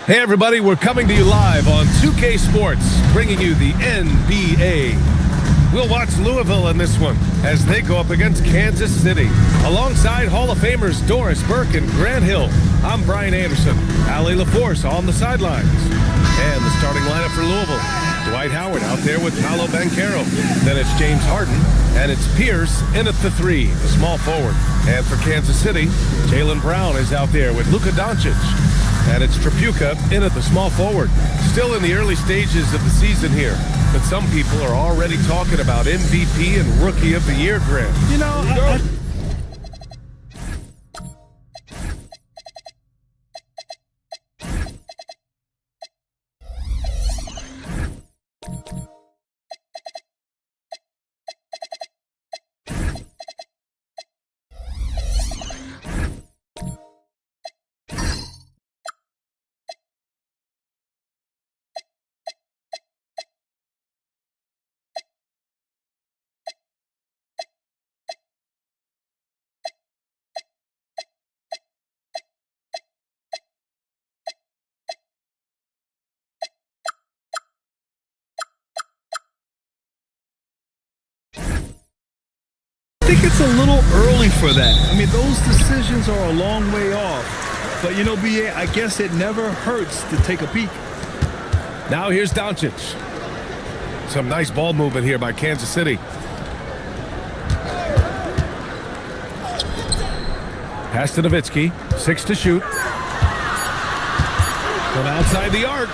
Hey everybody, we're coming to you live on 2K Sports, bringing you the NBA. We'll watch Louisville in this one as they go up against Kansas City. Alongside Hall of Famers Doris Burke and Grant Hill, I'm Brian Anderson. Allie LaForce on the sidelines. And the starting lineup for Louisville. Dwight Howard out there with Paolo Banchero. Then it's James Harden, and it's Pierce in at the 3, the small forward. And for Kansas City, Jaylen Brown is out there with Luka Doncic. And it's Tripucka in at the small forward. Still in the early stages of the season here, but some people are already talking about MVP and Rookie of the Year, Grant. You know, I think it's a little early for that. I mean, those decisions are a long way off. But, you know, BA, I guess it never hurts to take a peek. Now here's Doncic. Some nice ball movement here by Kansas City. Pass to Nowitzki. 6 to shoot. From outside the arc.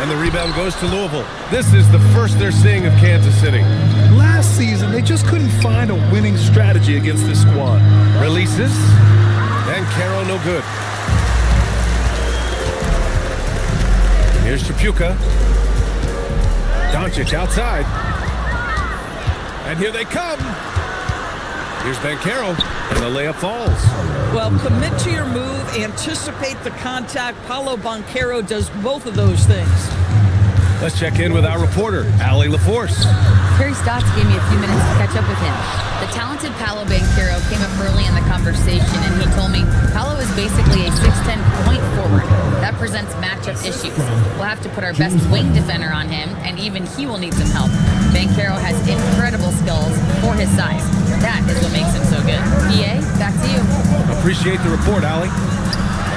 And the rebound goes to Louisville. This is the first they're seeing of Kansas City. Last season, they just couldn't find a winning strategy against this squad. Releases. And Caro no good. Here's Tripucka. Doncic outside. And here they come. Here's Banchero. And the layup falls. Well, commit to your move, anticipate the contact. Paolo Banchero does both of those things. Let's check in with our reporter, Allie LaForce. Terry Stotts gave me a few minutes to catch up with him. The talented Paolo Banchero came up early in the conversation, and he told me Paolo is basically a 6'10" point forward. That presents matchup issues. We'll have to put our best wing defender on him, and even he will need some help. Banchero has incredible skills for his size. That is what makes him so good. EA, back to you. Appreciate the report, Allie.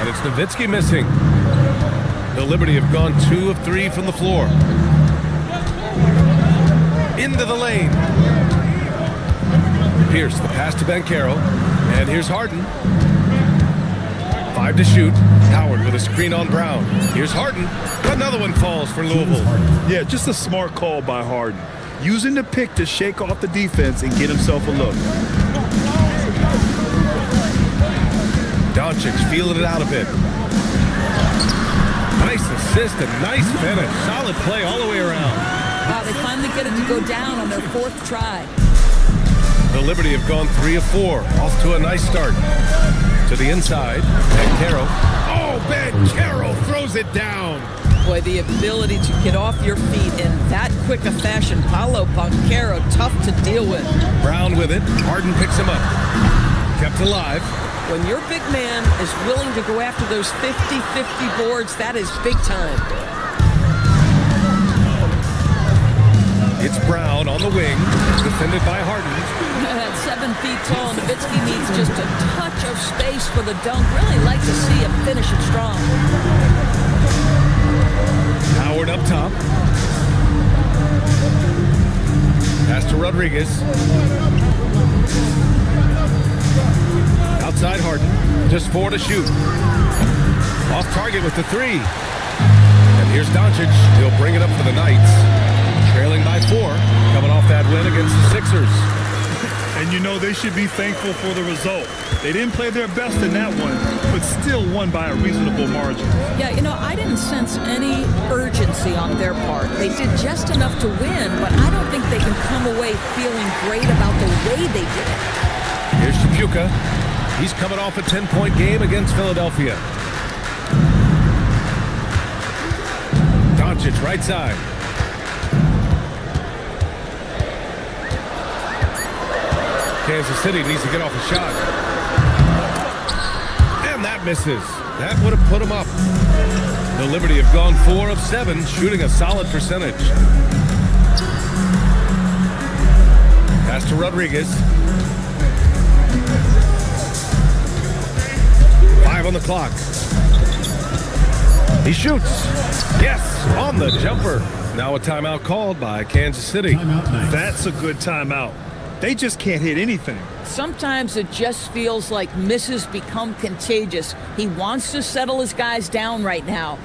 And it's Nowitzki missing. The Liberty have gone 2 of 3 from the floor. Into the lane. Pierce, the pass to Banchero. And here's Harden. 5 to shoot. Howard with a screen on Brown. Here's Harden. Another one falls for Louisville. Yeah, just a smart call by Harden. Using the pick to shake off the defense and get himself a look. Doncic feeling it out a bit. Nice assist and nice finish. Solid play all the way around. Wow, they finally get it to go down on their 4th try. The Liberty have gone 3 of 4. Off to a nice start. To the inside. Banchero. Oh, Banchero throws it down. Boy, the ability to get off your feet in that quick a fashion. Paolo Banchero, tough to deal with. Brown with it. Harden picks him up. Kept alive. When your big man is willing to go after those 50-50 boards, that is big time. It's Brown on the wing, defended by Harden. At 7 feet tall, Nowitzki needs just a touch of space for the dunk. Really like to see him finish it strong. Howard up top. Pass to Rodriguez. Outside Harden, just 4 to shoot. Off target with the 3. And here's Doncic. He'll bring it up for the Knights. Trailing by 4, coming off that win against the Sixers. And you know they should be thankful for the result. They didn't play their best in that one, but still won by a reasonable margin. Yeah, you know, I didn't sense any urgency on their part. They did just enough to win, but I don't think they can come away feeling great about the way they did it. Here's Tripucka. He's coming off a 10-point game against Philadelphia. Doncic, right side. Kansas City needs to get off a shot. And that misses. That would have put him up. The Liberty have gone 4 of 7, shooting a solid percentage. Pass to Rodriguez. 5 on the clock. He shoots. Yes, on the jumper. Now a timeout called by Kansas City. That's a good timeout. They just can't hit anything. Sometimes it just feels like misses become contagious. He wants to settle his guys down right now.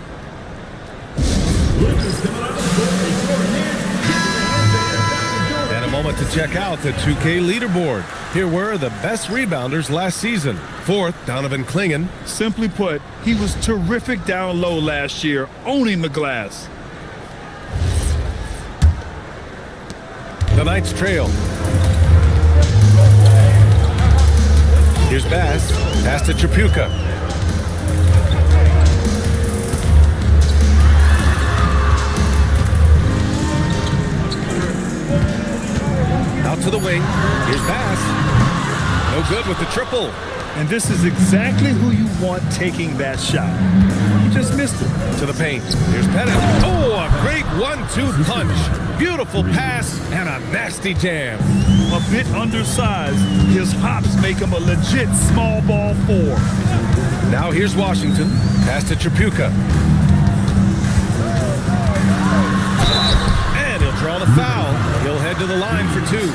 And a moment to check out the 2K leaderboard. Here were the best rebounders last season. 4th, Donovan Clingan. Simply put, he was terrific down low last year, owning the glass. The Knights trail. Here's Bass. Pass to Tripucka. Out to the wing. Here's Bass. No good with the triple. And this is exactly who you want taking that shot. He just missed it. To the paint. Here's Pettit. Oh, a great 1-2 punch. Beautiful pass and a nasty jam. A bit undersized, his hops make him a legit small ball 4. Now here's Washington. Pass to Tripucka. And he'll draw the foul. He'll head to the line for 2.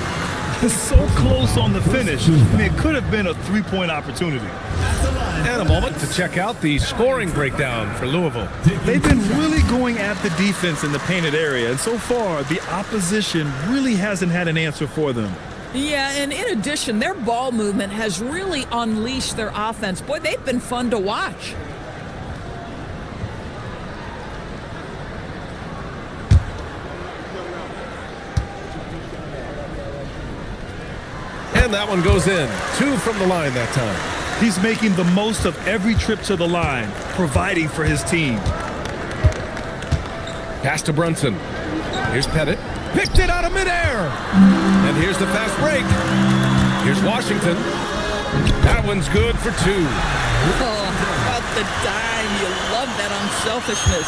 So close on the finish. I mean, it could have been a 3-point opportunity. And a moment to check out the scoring breakdown for Louisville. They've been really going at the defense in the painted area, and so far, the opposition really hasn't had an answer for them. Yeah, and in addition, their ball movement has really unleashed their offense. Boy, they've been fun to watch. And that one goes in. 2 from the line that time. He's making the most of every trip to the line, providing for his team. Pass to Brunson. Here's Pettit. Picked it out of midair. And here's the fast break. Here's Washington. That one's good for 2. Oh, about the dime. You love that unselfishness.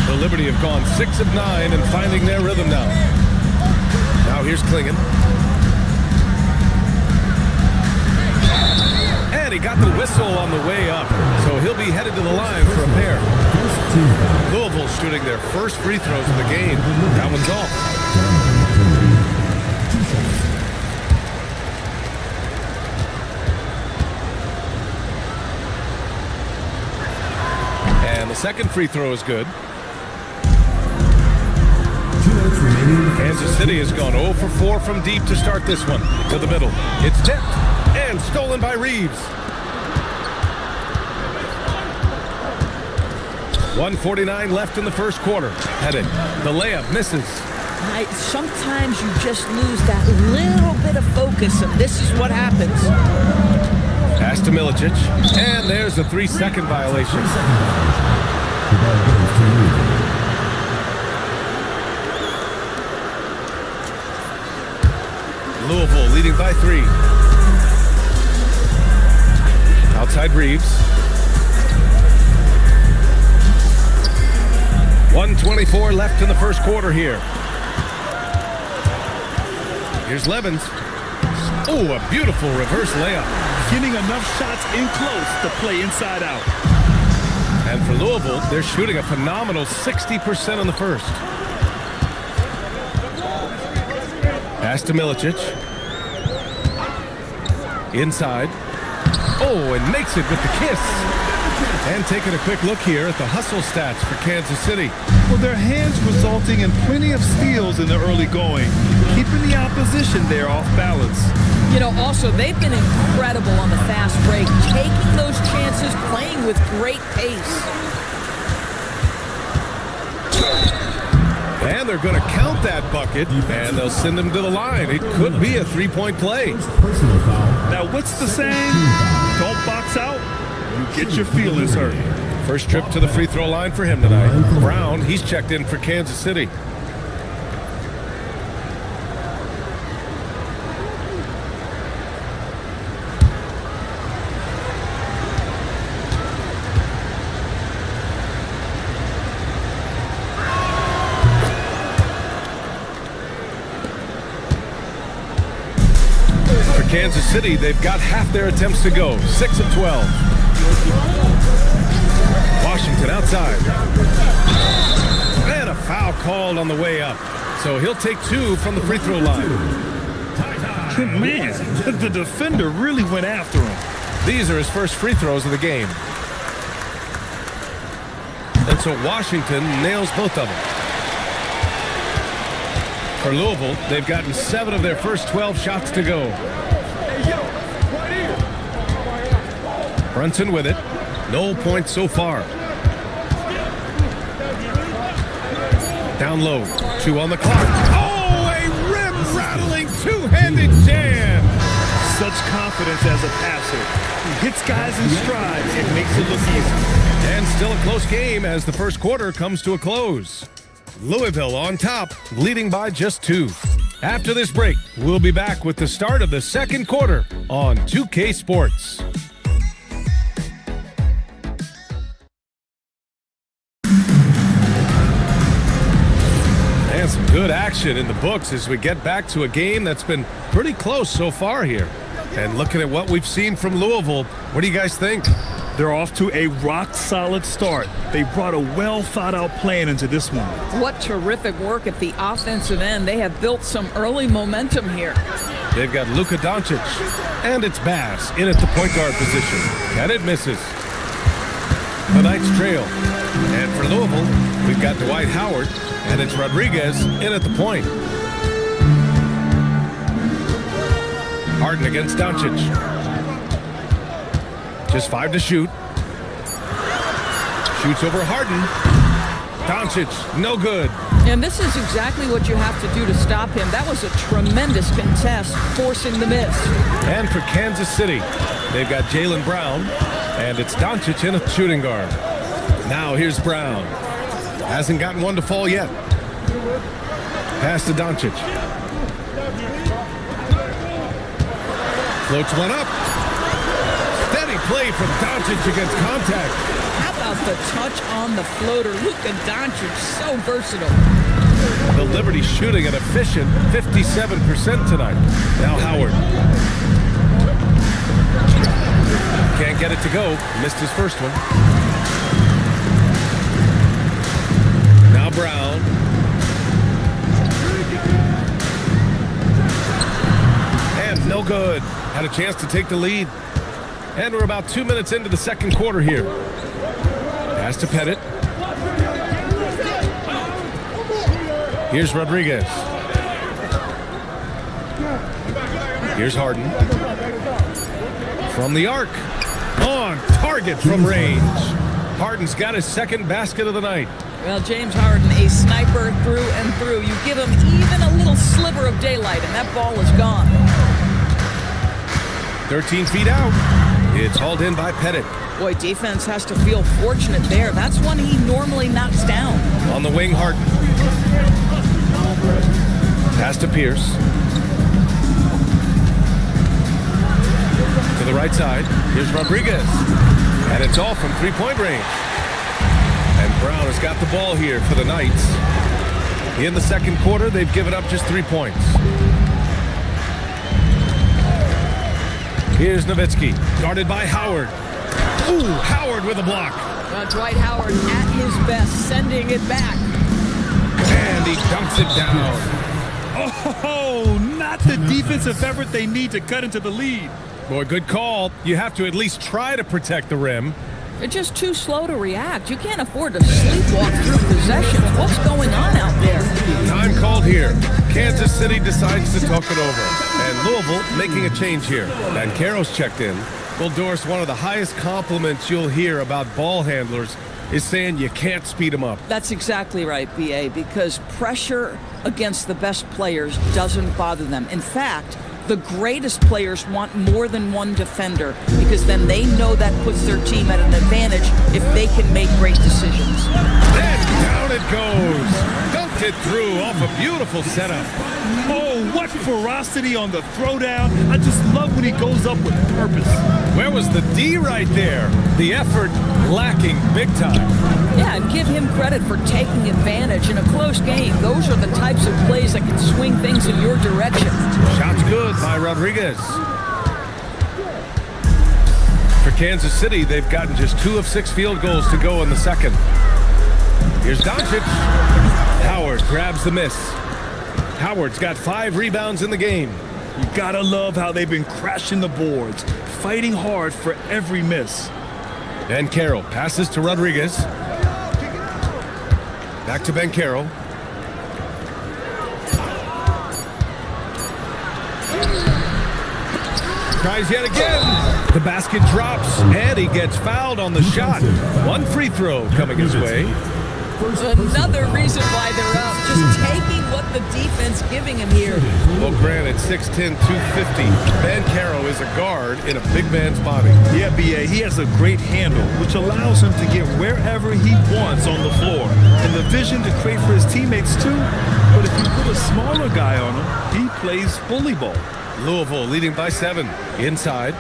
The Liberty have gone 6 of 9 and finding their rhythm now. Now here's Clingan. And he got the whistle on the way up, so he'll be headed to the line for a pair. Louisville shooting their first free throws of the game. That one's off. And the second free throw is good. Kansas City has gone 0 for 4 from deep to start this one. To the middle. It's tipped and stolen by Reeves. 1:49 left in the first quarter. Pettit, the layup misses. Sometimes you just lose that little bit of focus, and this is what happens. Pass to Milicic, and there's a 3-second violation. Louisville leading by 3. Outside Reeves. 1:24 left in the first quarter here. Here's Levens. Oh, a beautiful reverse layup. Getting enough shots in close to play inside out. And for Louisville, they're shooting a phenomenal 60% on the first. Pass to Milicic. Inside. Oh, and makes it with the kiss. And taking a quick look here at the hustle stats for Kansas City. Well, their hands resulting in plenty of steals in the early going, keeping the opposition there off balance. You know, also, they've been incredible on the fast break, taking those chances, playing with great pace. And they're going to count that bucket, and they'll send him to the line. It could be a 3-point play. Now, what's the saying? Don't box out, you get your feelings hurt. First trip to the free throw line for him tonight. Brown, he's checked in for Kansas City. Kansas City, they've got half their attempts to go. 6 of 12. Washington outside. And a foul called on the way up. So he'll take 2 from the free throw line. Man, the defender really went after him. These are his first free throws of the game. And so Washington nails both of them. For Louisville, they've gotten 7 of their first 12 shots to go. Brunson with it. No points so far. Down low. 2 on the clock. Oh, a rim-rattling two-handed jam. Such confidence as a passer. He hits guys in stride and makes it look easy. And still a close game as the first quarter comes to a close. Louisville on top, leading by just 2. After this break, we'll be back with the start of the second quarter on 2K Sports. And some good action in the books as we get back to a game that's been pretty close so far here. And looking at what we've seen from Louisville, what do you guys think? They're off to a rock-solid start. They brought a well-thought-out plan into this one. What terrific work at the offensive end. They have built some early momentum here. They've got Luka Doncic, and it's Bass in at the point guard position, and it misses. The Knights trail. And for Louisville, we've got Dwight Howard, and it's Rodriguez in at the point. Harden against Doncic. Just 5 to shoot. Shoots over Harden. Doncic, no good. And this is exactly what you have to do to stop him. That was a tremendous contest, forcing the miss. And for Kansas City, they've got Jaylen Brown, and it's Doncic in a shooting guard. Now here's Brown. Hasn't gotten one to fall yet. Pass to Doncic. Floats one up. Steady play from Doncic against contact. How about the touch on the floater? Luka Doncic, so versatile. The Liberty shooting an efficient 57% tonight. Now Howard. Can't get it to go. Missed his first one. Now Brown. And no good. Had a chance to take the lead. And we're about 2 minutes into the second quarter here. Pass to Pettit. Here's Rodriguez. Here's Harden. From the arc. On target from range. Harden's got his second basket of the night. Well, James Harden, a sniper through and through. You give him even a little sliver of daylight, and that ball is gone. 13 feet out. It's hauled in by Pettit. Boy, defense has to feel fortunate there. That's one he normally knocks down. On the wing, Harden. Pass to Pierce. To the right side. Here's Rodriguez. And it's all from three-point range. And Brown has got the ball here for the Knights. In the second quarter, they've given up just 3 points. Here's Nowitzki, guarded by Howard. Ooh, Howard with a block. Dwight Howard at his best, sending it back. And he dumps it down. Oh, not the defensive effort they need to cut into the lead. Boy, good call. You have to at least try to protect the rim. They're just too slow to react. You can't afford to sleepwalk through possessions. What's going on out there? Time called here. Kansas City decides to talk it over. And Louisville making a change here. Banchero's checked in. Well, Doris, one of the highest compliments you'll hear about ball handlers is saying you can't speed them up. That's exactly right, B.A., because pressure against the best players doesn't bother them. In fact, the greatest players want more than one defender because then they know that puts their team at an advantage if they can make great decisions. And down it goes. Dunked it through off a beautiful setup. Oh, what ferocity on the throwdown. I just love when he goes up with purpose. Where was the D right there? The effort lacking big time. Yeah, and give him credit for taking advantage in a close game. Those are the types of plays that can swing things in your direction. Shot's good by Rodriguez. Kansas City, they've gotten just 2 of 6 field goals to go in the second. Here's Doncic. Howard grabs the miss. Howard's got 5 rebounds in the game. You gotta love how they've been crashing the boards, fighting hard for every miss. Banchero passes to Rodriguez. Back to Banchero. Tries yet again. The basket drops, and he gets fouled on the shot. 1 free throw coming his way. Another reason why they're up. Just taking what the defense giving him here. Well, granted, 6'10", 250. Banchero is a guard in a big man's body. Yeah, B.A., he has a great handle, which allows him to get wherever he wants on the floor. And the vision to create for his teammates, too. But if you put a smaller guy on him, he plays bully ball. Louisville leading by 7. Inside.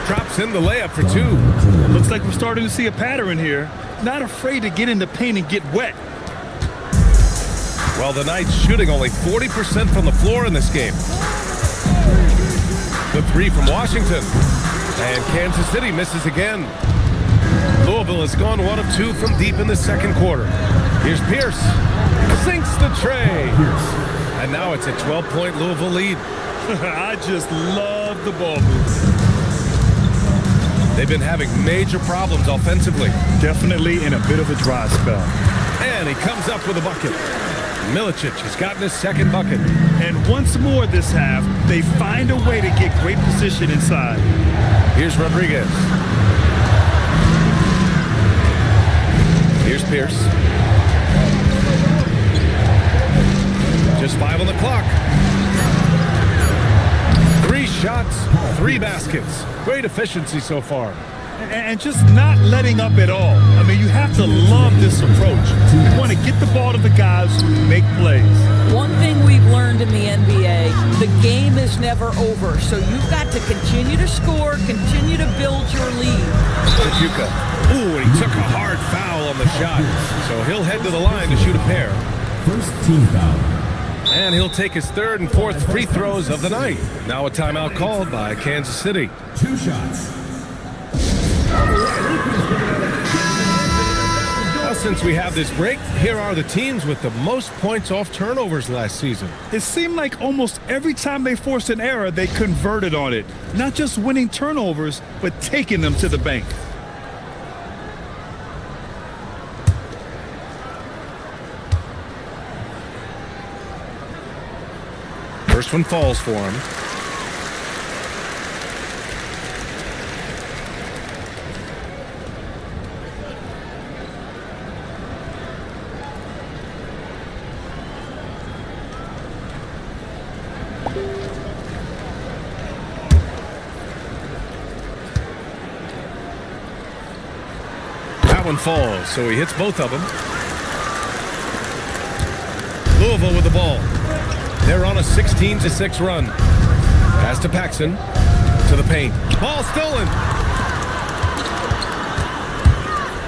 Drops in the layup for 2. Looks like we're starting to see a pattern here. Not afraid to get in the paint and get wet. Well, the Knights shooting only 40% from the floor in this game. The 3 from Washington. And Kansas City misses again. Louisville has gone 1 of 2 from deep in the second quarter. Here's Pierce. Sinks the tray. And now it's a 12-point Louisville lead. I just love the ball movement. They've been having major problems offensively. Definitely in a bit of a dry spell. And he comes up with a bucket. Milicic has gotten his second bucket. And once more this half, they find a way to get great position inside. Here's Rodriguez. Here's Pierce. Just 5 on the clock. 3 shots, 3 baskets. Great efficiency so far. And just not letting up at all. I mean, you have to love this approach. You want to get the ball to the guys who make plays. One thing we've learned in the NBA, the game is never over. So you've got to continue to score, continue to build your lead. Tripucka. Ooh, and he took a hard foul on the shot. So he'll head to the line to shoot a pair. First team foul. And he'll take his 3rd and 4th free throws of the night. Now a timeout called by Kansas City. 2 shots. Now, since we have this break, here are the teams with the most points off turnovers last season. It seemed like almost every time they forced an error, they converted on it. Not just winning turnovers, but taking them to the bank. First one falls for him. That one falls, so he hits both of them. Louisville with the ball. They're on a 16-6 run. Pass to Paxson. To the paint. Ball stolen.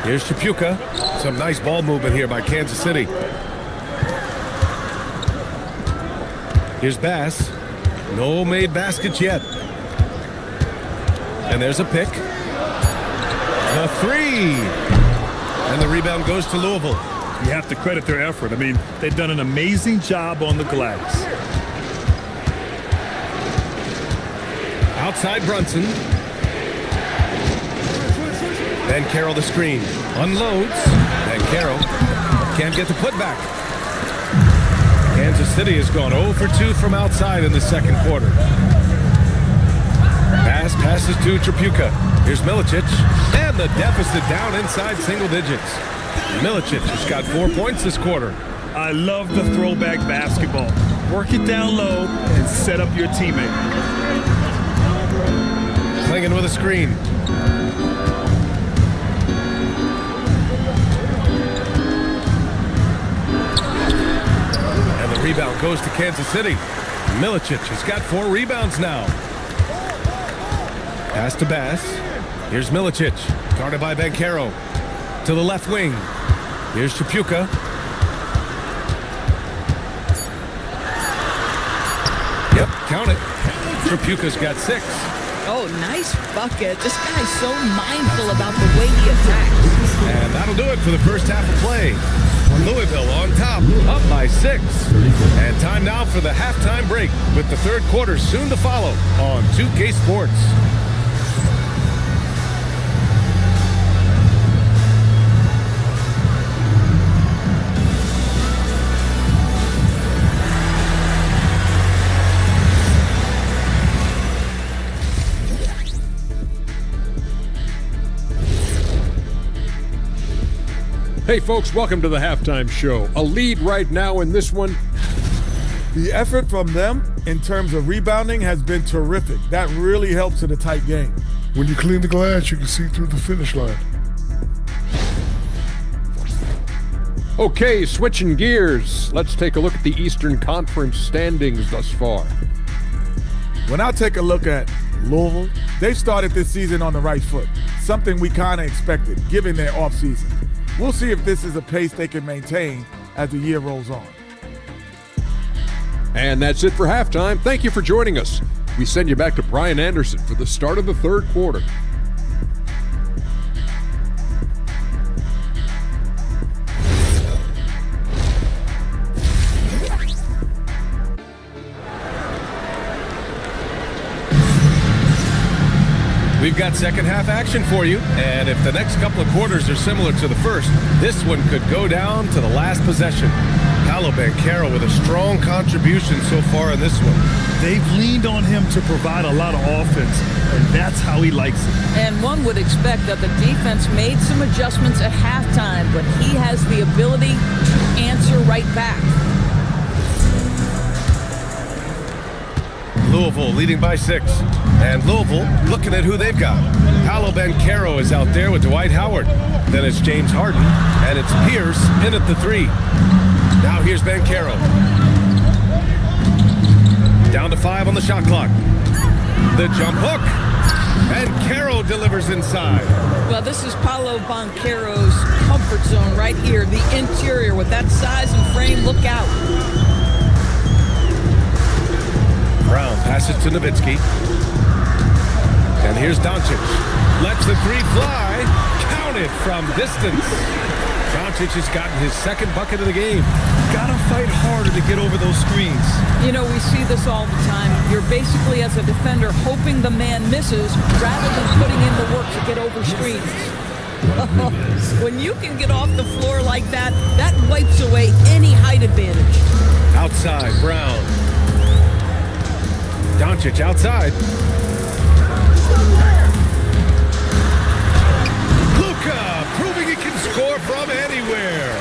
Here's Tripucka. Some nice ball movement here by Kansas City. Here's Bass. No made baskets yet. And there's a pick. The 3. And the rebound goes to Louisville. You have to credit their effort. I mean, they've done an amazing job on the glass. Outside Brunson. Banchero the screen. Unloads. Banchero can't get the putback. Kansas City has gone 0 for 2 from outside in the second quarter. Pass passes to Tripucka. Here's Milicic. And the deficit down inside single digits. Milicic has got 4 points this quarter. I love the throwback basketball. Work it down low and set up your teammate. Clingan with a screen. And the rebound goes to Kansas City. Milicic has got 4 rebounds now. Pass to Bass. Here's Milicic. Guarded by Banchero. To the left wing. Here's Tripucka. Yep, count it. Tripucka's got 6. Oh, nice bucket. This guy's so mindful about the way he attacks. And that'll do it for the first half of play. Louisville on top, up by 6. And time now for the halftime break, with the third quarter soon to follow on 2K Sports. Hey folks, welcome to the halftime show. A lead right now in this one. The effort from them in terms of rebounding has been terrific. That really helps in a tight game. When you clean the glass, you can see through the finish line. Okay, switching gears. Let's take a look at the Eastern Conference standings thus far. When I take a look at Louisville, they started this season on the right foot, something we kind of expected, given their offseason. We'll see if this is a pace they can maintain as the year rolls on. And that's it for halftime. Thank you for joining us. We send you back to Brian Anderson for the start of the third quarter. We've got second half action for you, and if the next couple of quarters are similar to the first, this one could go down to the last possession. Paolo Banchero with a strong contribution so far in this one. They've leaned on him to provide a lot of offense, and that's how he likes it. And one would expect that the defense made some adjustments at halftime, but he has the ability to answer right back. Louisville leading by 6. And Louisville looking at who they've got. Paolo Banchero is out there with Dwight Howard. Then it's James Harden. And it's Pierce in at the 3. Now here's Banchero. Down to 5 on the shot clock. The jump hook. And Caro delivers inside. Well, this is Paolo Banchero's comfort zone right here. The interior with that size and frame. Look out. Brown passes to Nowitzki. And here's Doncic. Lets the 3 fly. Counted from distance. Doncic has gotten his second bucket of the game. Gotta fight harder to get over those screens. You know, we see this all the time. You're basically, as a defender, hoping the man misses rather than putting in the work to get over screens. When you can get off the floor like that, that wipes away any height advantage. Outside, Brown. Doncic outside. Luka proving he can score from anywhere.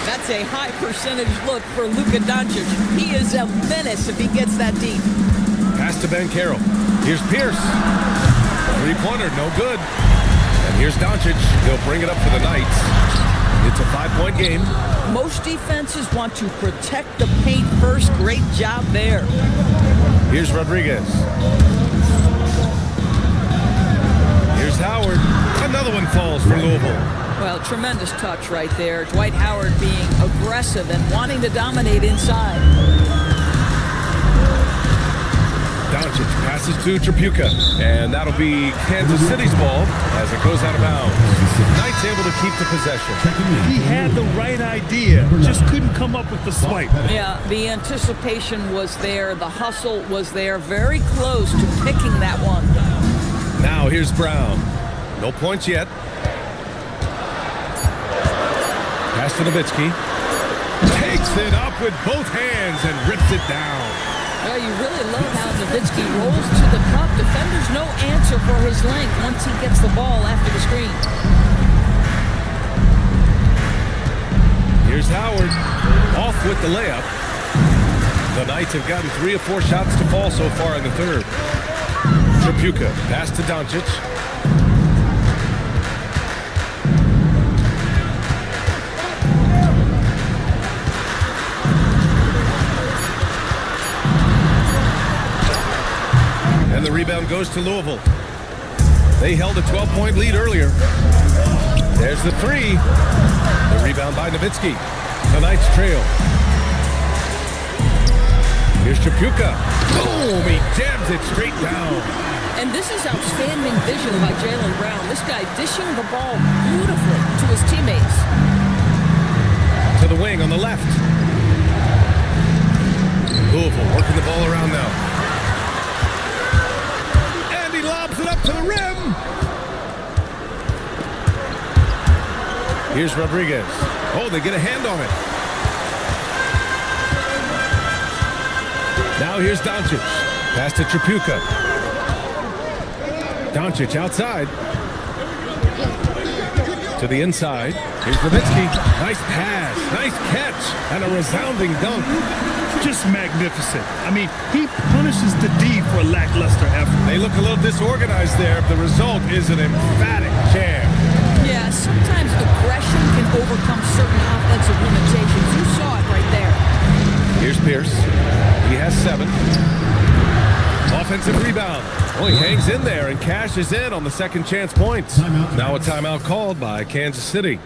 That's a high percentage look for Luka Doncic. He is a menace if he gets that deep. Pass to Banchero. Here's Pierce. 3-pointer, no good. And here's Doncic. He'll bring it up for the Knights. It's a 5-point game. Most defenses want to protect the paint first. Great job there. Here's Rodriguez. Here's Howard. Another one falls for Louisville. Well, tremendous touch right there. Dwight Howard being aggressive and wanting to dominate inside. Doncic passes to Tripucka. And that'll be Kansas City's ball as it goes out of bounds. Knights able to keep the possession. He had the right idea, just couldn't come up with the swipe. Yeah, the anticipation was there. The hustle was there. Very close to picking that one. Now here's Brown. No points yet. Pass to Nowitzki. Takes it up with both hands and rips it down. Well, you really love how Nowitzki rolls to the cup. Defenders no answer for his length once he gets the ball after the screen. Here's Howard. Off with the layup. The Knights have gotten 3 or 4 shots to fall so far in the third. Tripucka. Pass to Doncic. And the rebound goes to Louisville. They held a 12-point lead earlier. There's the 3. The rebound by Nowitzki. The Knights trail. Here's Tripucka. Boom! He jams it straight down. And this is outstanding vision by Jaylen Brown. This guy dishing the ball beautifully to his teammates. To the wing on the left. Louisville working the ball around now. And he lobs it up to the rim. Here's Rodriguez. Oh, they get a hand on it. Now here's Doncic. Pass to Tripucka. Doncic outside. To the inside. Here's Nowitzki. Nice pass. Nice catch. And a resounding dunk. Just magnificent. I mean, he punishes the D for lackluster effort. They look a little disorganized there. The result is an emphatic jam. Yeah, sometimes aggression can overcome certain offensive limitations. You saw it right there. Here's Pierce. He has 7. Offensive rebound. Oh, he hangs in there and cashes in on the second chance points. Now a timeout called by Kansas City.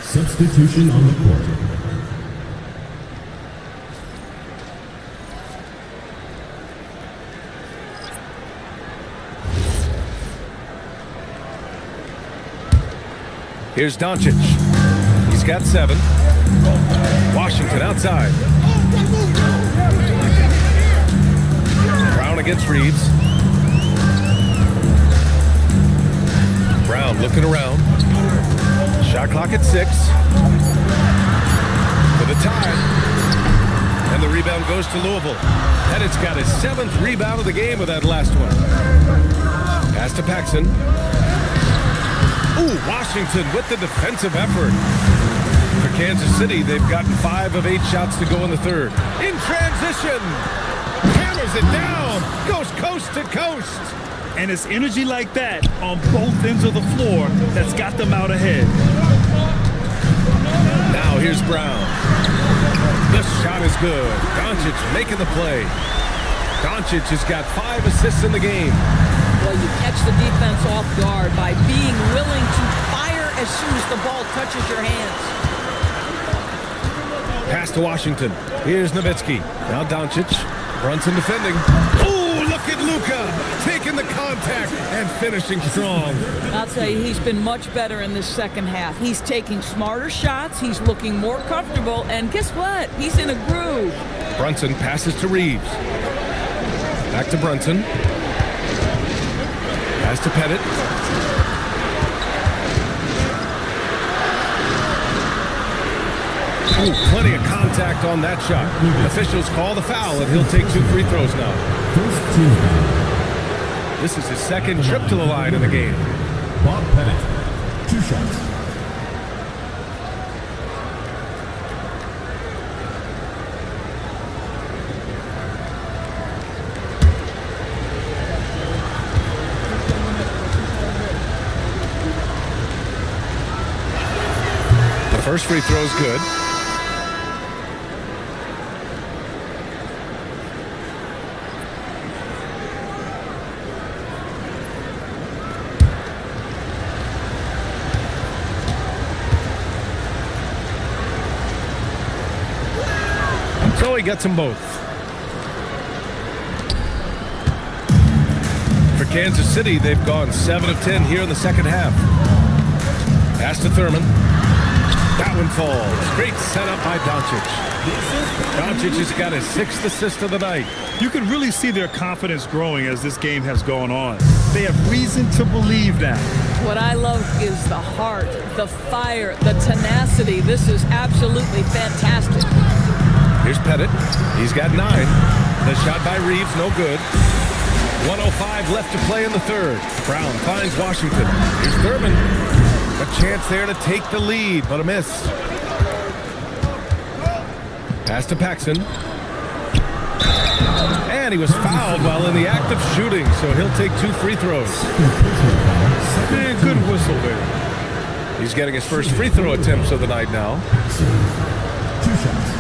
Substitution on the court. Here's Doncic. He's got 7. Washington outside. Brown against Reeves. Brown looking around. Shot clock at 6. For the tie. And the rebound goes to Louisville. Pettit's got his 7th rebound of the game with that last one. Pass to Paxson. Ooh, Washington with the defensive effort. For Kansas City, they've gotten 5 of 8 shots to go in the third. In transition. Hammers it down. Goes coast to coast. And it's energy like that on both ends of the floor that's got them out ahead. Now here's Brown. The shot is good. Doncic making the play. Doncic has got 5 assists in the game. Well, you catch the defense off guard by being willing to fire as soon as the ball touches your hands. Pass to Washington. Here's Nowitzki. Now Doncic. Brunson defending. Ooh, look at Luka taking the contact and finishing strong. I'll tell you, he's been much better in this second half. He's taking smarter shots. He's looking more comfortable. And guess what? He's in a groove. Brunson passes to Reeves. Back to Brunson. Pass to Pettit. Ooh, plenty of contact on that shot. Officials call the foul, and he'll take 2 free throws now. First team foul. This is his 2nd trip to the line in the game. Bob Pettit. 2 shots. The first free throw is good. So he gets them both. For Kansas City, they've gone 7 of 10 here in the second half. Pass to Thurman. That one falls. Great setup by Doncic. Doncic has got his 6th assist of the night. You can really see their confidence growing as this game has gone on. They have reason to believe that. What I love is the heart, the fire, the tenacity. This is absolutely fantastic. Here's Pettit. He's got 9. The shot by Reeves, no good. 1:05 left to play in the third. Brown finds Washington. Here's Thurman. A chance there to take the lead, but a miss. Pass to Paxson. And he was fouled while in the act of shooting, so he'll take 2 free throws. Man, good whistle there. He's getting his first free throw attempts of the night now. 2 shots.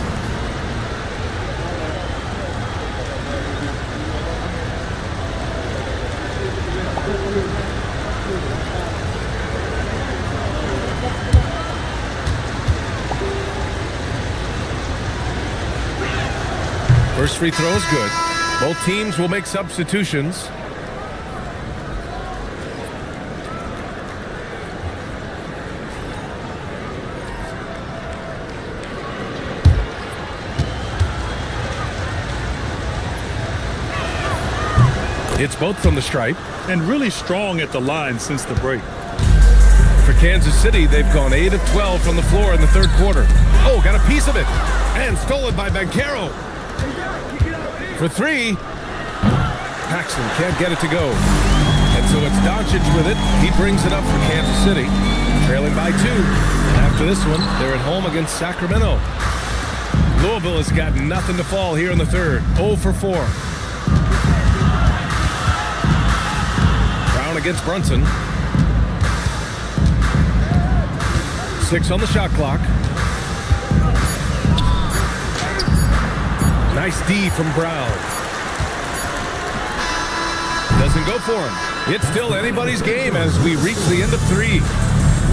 First free throw is good. Both teams will make substitutions. It's both from the stripe. And really strong at the line since the break. For Kansas City, they've gone 8 of 12 from the floor in the third quarter. Oh, got a piece of it. And stolen by Banchero. For 3. Paxson can't get it to go. And so it's Doncic with it. He brings it up for Kansas City. Trailing by 2. After this one, they're at home against Sacramento. Louisville has got nothing to fall here in the third. 0 for 4. Brown against Brunson. 6 on the shot clock. Nice D from Brown. Doesn't go for him. It's still anybody's game as we reach the end of 3.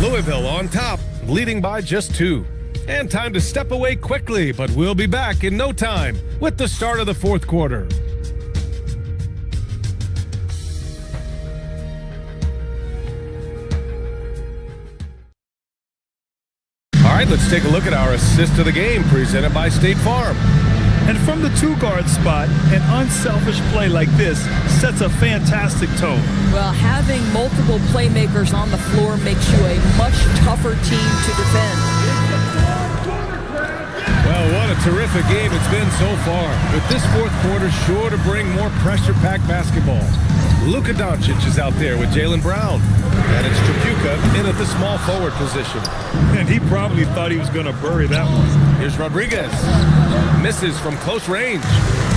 Louisville on top, leading by just 2. And time to step away quickly, but we'll be back in no time with the start of the fourth quarter. All right, let's take a look at our assist of the game presented by State Farm. And from the 2-guard spot, an unselfish play like this sets a fantastic tone. Well, having multiple playmakers on the floor makes you a much tougher team to defend. Well, what a terrific game it's been so far. With this fourth quarter sure to bring more pressure-packed basketball. Luka Doncic is out there with Jaylen Brown. And it's Tripucka in at the small forward position. And he probably thought he was going to bury that one. Here's Rodriguez. Misses from close range.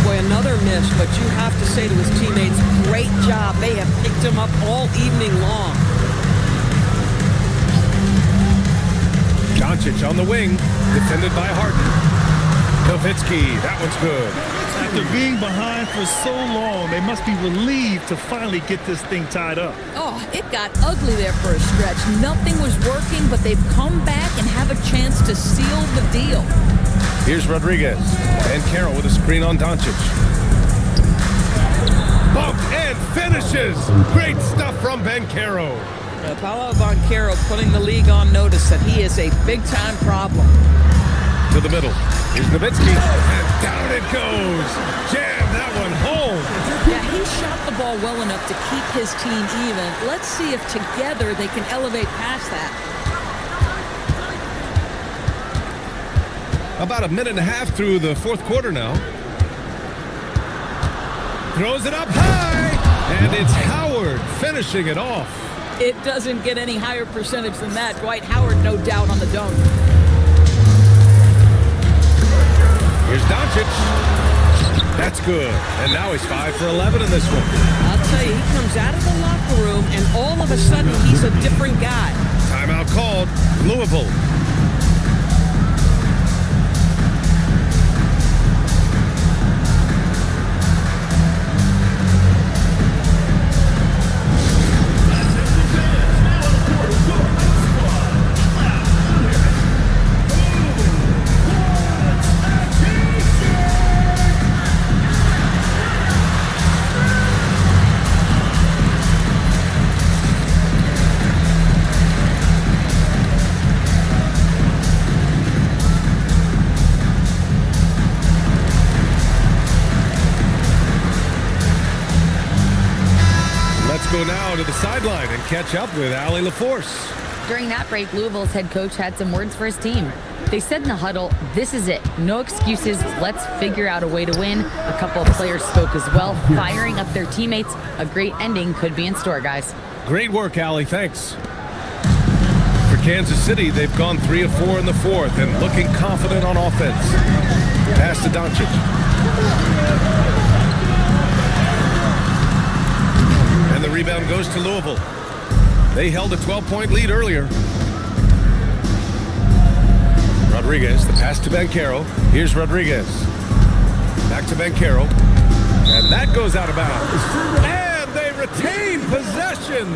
Boy, another miss, but you have to say to his teammates, great job. They have picked him up all evening long. Doncic on the wing, defended by Harden. Nowitzki, that one's good. After being behind for so long, they must be relieved to finally get this thing tied up. Oh, it got ugly there for a stretch. Nothing was working, but they've come back and have a chance to seal the deal. Here's Rodriguez. And Carroll with a screen on Doncic. Bumped and finishes. Great stuff from Banchero. Paolo Banchero putting the league on notice that he is a big-time problem. To the middle. Here's Nowitzki. And down it goes. Jam that one home. Yeah, he shot the ball well enough to keep his team even. Let's see if together they can elevate past that. About a minute and a half through the fourth quarter now. Throws it up high. And it's Howard finishing it off. It doesn't get any higher percentage than that. Dwight Howard, no doubt, on the dunk. Here's Doncic. That's good. And now he's 5 for 11 in this one. I'll tell you, he comes out of the locker room, and all of a sudden, he's a different guy. Timeout called. Louisville. Go now to the sideline and catch up with Allie LaForce. During that break, Louisville's head coach had some words for his team. They said in the huddle, "This is it. No excuses. Let's figure out a way to win." A couple of players spoke as well, firing up their teammates. A great ending could be in store, guys. Great work, Allie. Thanks. For Kansas City, they've gone 3 of 4 in the fourth and looking confident on offense. Pass to Doncic. The rebound goes to Louisville. They held a 12-point lead earlier. Rodriguez, the pass to Banchero. Here's Rodriguez. Back to Banchero. And that goes out of bounds. And they retain possession.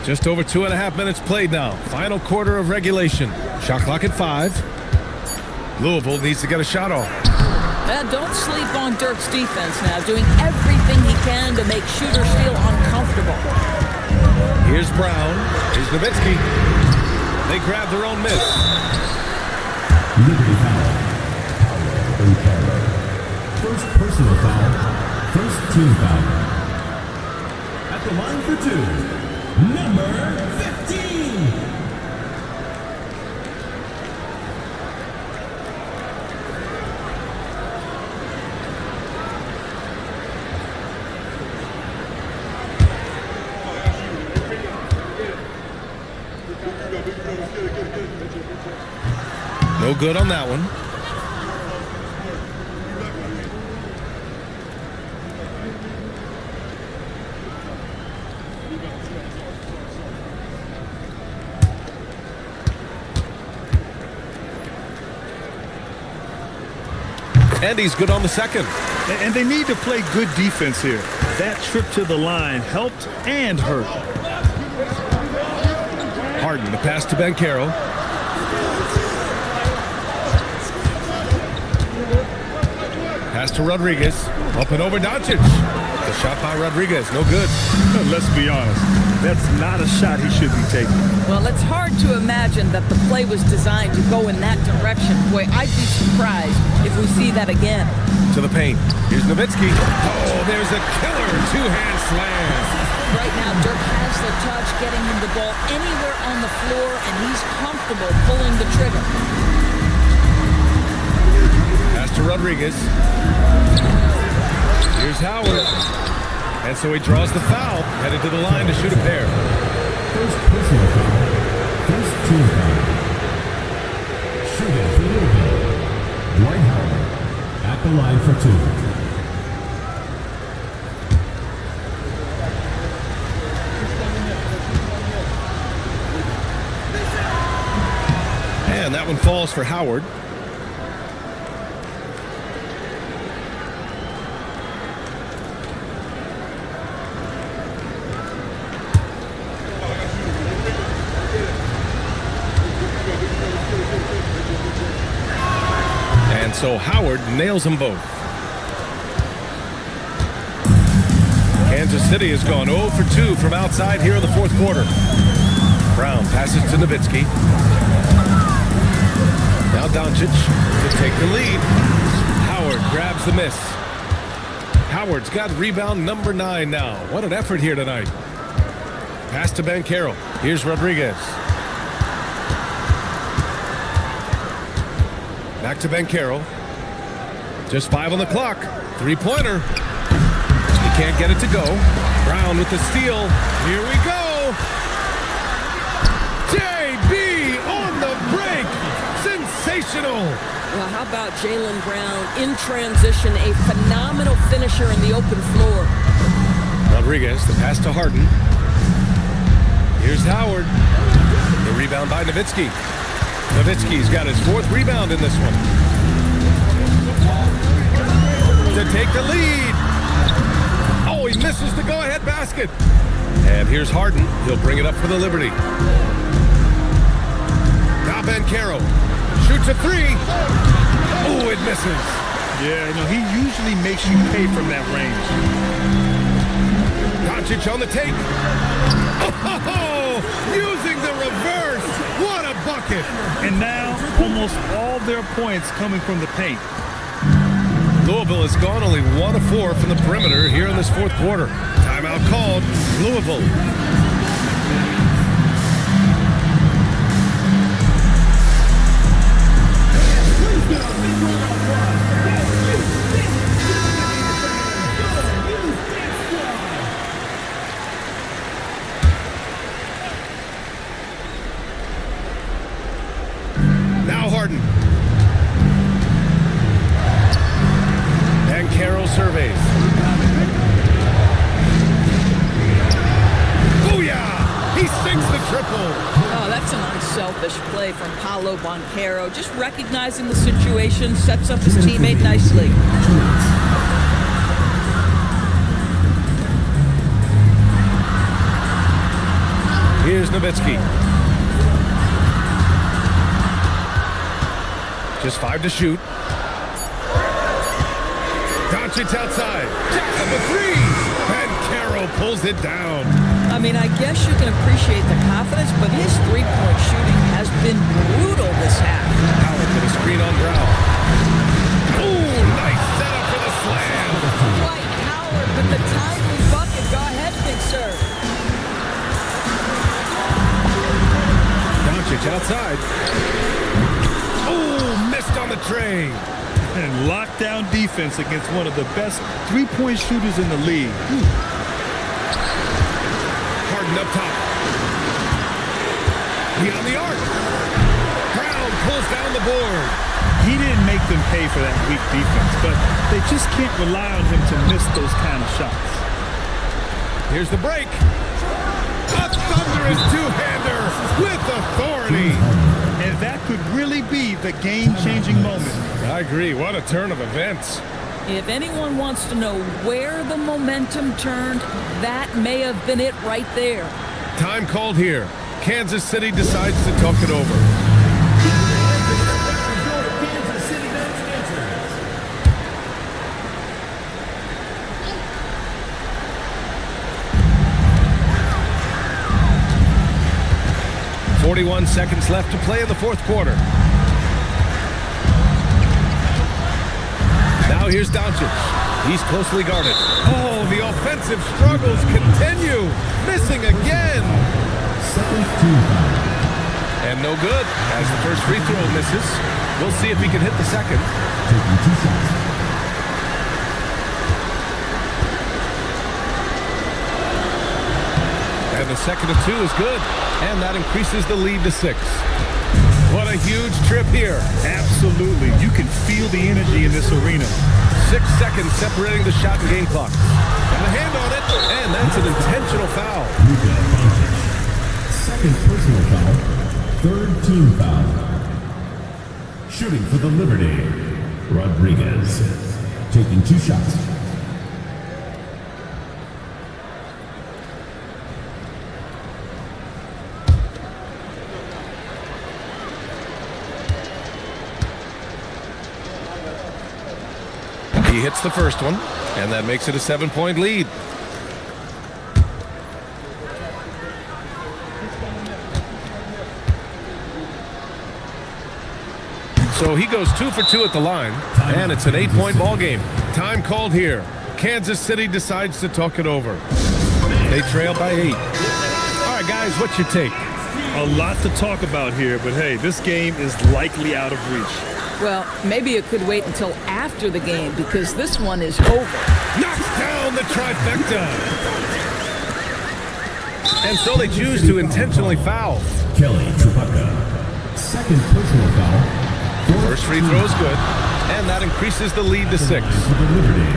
Just over 2.5 minutes played now. Final quarter of regulation. Shot clock at 5. Louisville needs to get a shot off. Don't sleep on Dirk's defense now, doing everything he can to make shooters feel uncomfortable. Here's Brown. Here's Nowitzki. They grab their own miss. Liberty foul. First personal foul. First team foul. At the line for 2, number 15. No good on that one. And he's good on the second. And they need to play good defense here. That trip to the line helped and hurt. Harden, the pass to Banchero. Pass to Rodriguez. Up and over Doncic. The shot by Rodriguez. No good. Let's be honest. That's not a shot he should be taking. Well, it's hard to imagine that the play was designed to go in that direction. Boy, I'd be surprised if we see that again. To the paint. Here's Nowitzki. Oh, there's a killer two-hand slam. Right now, Dirk has the touch, getting him the ball anywhere on the floor, and he's comfortable pulling the trigger. Pass to Rodriguez. Here's Howard. And so he draws the foul, headed to the line to shoot a pair. First personal foul. First team foul. Shooting for Louisville. Dwight Howard at the line for 2. And that one falls for Howard. And so Howard nails them both. Kansas City has gone 0 for 2 from outside here in the fourth quarter. Brown passes to Nowitzki. Now Doncic to take the lead. Howard grabs the miss. Howard's got rebound number 9 now. What an effort here tonight. Pass to Banchero. Here's Rodriguez. Back to Banchero. Just 5 on the clock. Three-pointer. He can't get it to go. Brown with the steal. Here we go. JB on the break. Sensational. Well, how about Jaylen Brown in transition, a phenomenal finisher in the open floor. Rodriguez, the pass to Harden. Here's Howard. The rebound by Nowitzki. Nowitzki's got his 4th rebound in this one. To take the lead. Oh, he misses the go-ahead basket. And here's Harden. He'll bring it up for the Liberty. Now Banchero shoots a 3. Oh, it misses. Yeah, he usually makes you pay from that range. Doncic on the take. Oh, using the reverse. What a bucket. And now, almost all their points coming from the paint. Louisville has gone only 1 of 4 from the perimeter here in this fourth quarter. Timeout called. Louisville. Now Harden. And Carroll surveys. Paolo Banchero, just recognizing the situation, sets up his teammate nicely. Here's Nowitzki. Just 5 to shoot. Doncic outside. Jacks up a 3. And Caro pulls it down. I mean, I guess you can appreciate the confidence, but his three-point shooting has been brutal this half. Howard with a screen on Brown. Ooh, nice setup for the slam. Dwight Howard with the timely bucket. Go ahead, big sir. Doncic outside. Ooh, missed on the tray. And lockdown defense against one of the best three-point shooters in the league. Harden up top. Beyond the arc. Brown pulls down the board. He didn't make them pay for that weak defense, but they just can't rely on him to miss those kind of shots. Here's the break. A thunderous two-hander with authority. And that could really be the game-changing moment. I agree. What a turn of events. If anyone wants to know where the momentum turned, that may have been it right there. Time called here. Kansas City decides to talk it over. Kansas City bench enters. 41 seconds left to play in the fourth quarter. Now here's Doncic. He's closely guarded. Oh, the offensive struggles continue. Missing again. And no good as the first free throw misses. We'll see if he can hit the second. Taking 2 shots. And the second of 2 is good. And that increases the lead to 6. What a huge trip here. Absolutely. You can feel the energy in this arena. 6 seconds separating the shot and game clock. And a hand on it, and that's an intentional foul. Second personal foul. Third team foul. Shooting for the Liberty. Rodriguez. Taking 2 shots. He hits the first one, and that makes it a 7-point lead. So he goes 2 for 2 at the line, and it's an 8-point ball game. Time called here. Kansas City decides to talk it over. They trail by 8. All right, guys, what's your take? A lot to talk about here, but hey, this game is likely out of reach. Well, maybe it could wait until after the game because this one is over. Knocks down the trifecta. And so they choose to intentionally foul. Kelly Tripucka. Second personal foul. First free throw is good, and that increases the lead to 6. For the Liberty.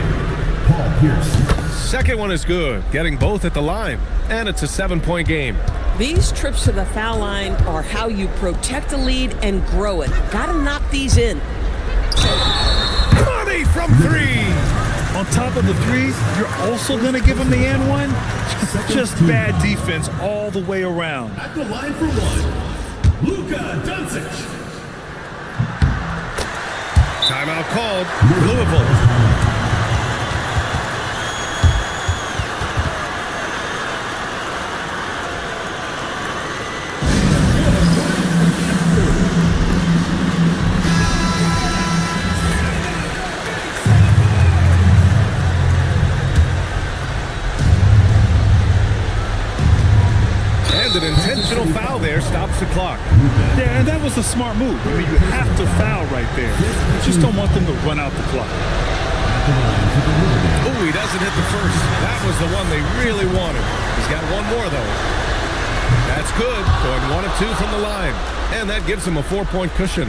Paul Pierce. Second one is good, getting both at the line, and it's a 7-point game. These trips to the foul line are how you protect a lead and grow it. Gotta knock these in. Money from 3. On top of the 3, you're also going to give him the and one? Just bad defense all the way around. At the line for 1. Luka Doncic. Timeout called. Louisville. An intentional foul there stops the clock. Yeah, and that was a smart move. I mean, you have to foul right there. You just don't want them to run out the clock. Oh, he doesn't hit the first. That was the one they really wanted. He's got one more, though. That's good. Going 1 of 2 from the line. And that gives him a 4-point cushion.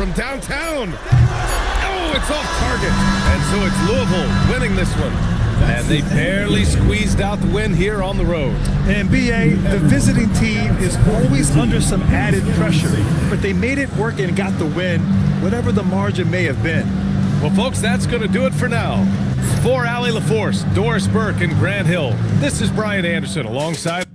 From downtown. Oh, it's off target. And so it's Louisville winning this one. And they barely squeezed out the win here on the road. And BA, the visiting team is always under some added pressure, but they made it work and got the win, whatever the margin may have been. Well, folks, that's going to do it for now. For Allie LaForce, Doris Burke, and Grant Hill, this is Brian Anderson alongside...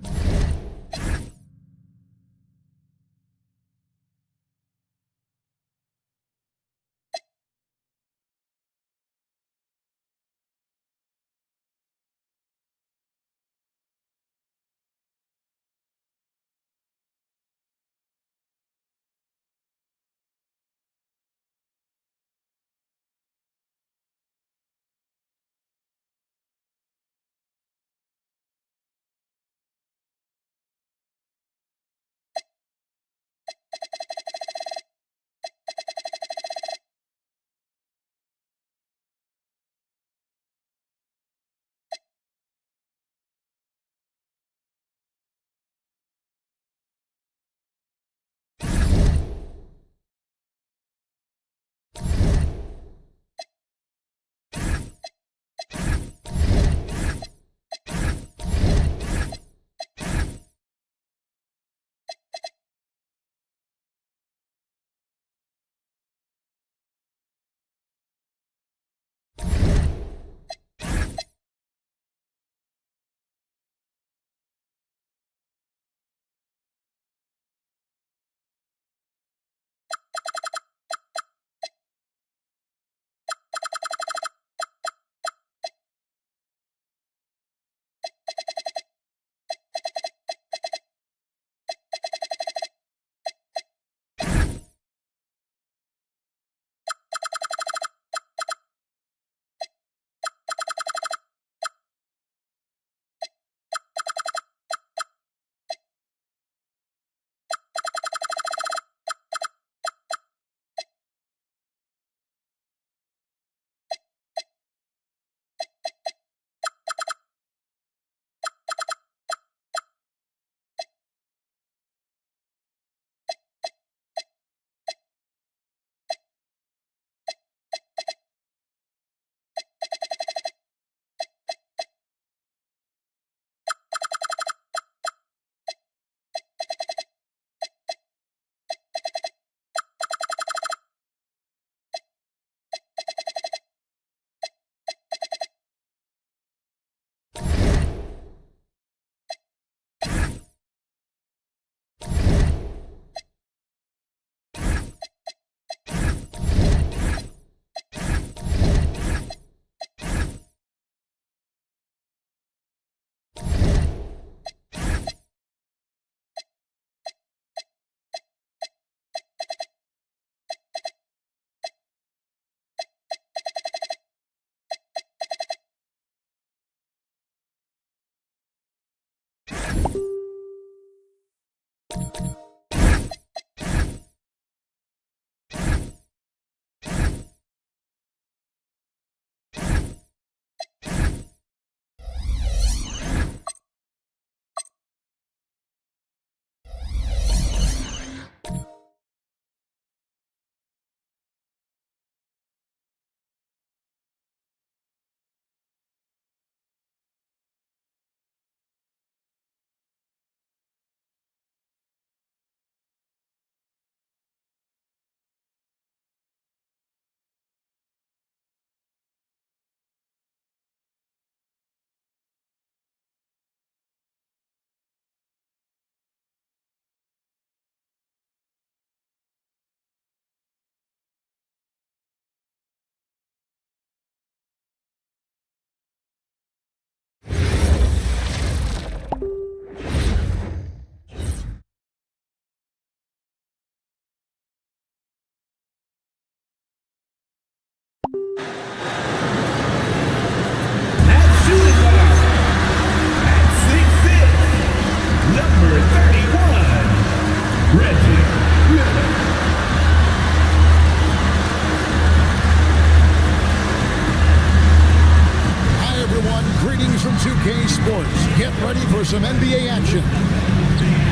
Some NBA action.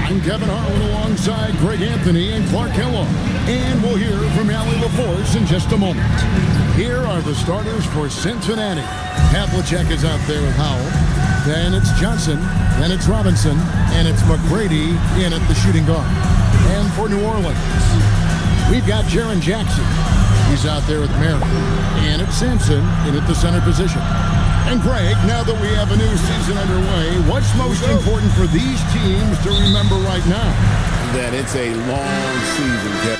I'm Kevin Harlan alongside Greg Anthony and Clark Kellogg. And we'll hear from Allie LaForce in just a moment. Here are the starters for Cincinnati. Havlicek is out there with Howell. Then it's Johnson. Then it's Robinson. And it's McGrady in at the shooting guard. And for New Orleans, we've got Jaren Jackson. He's out there with Merritt. And it's Sampson in at the center position. And Greg, now that we have a new season underway, what's most important for these teams to remember right now? That it's a long season, Jeff.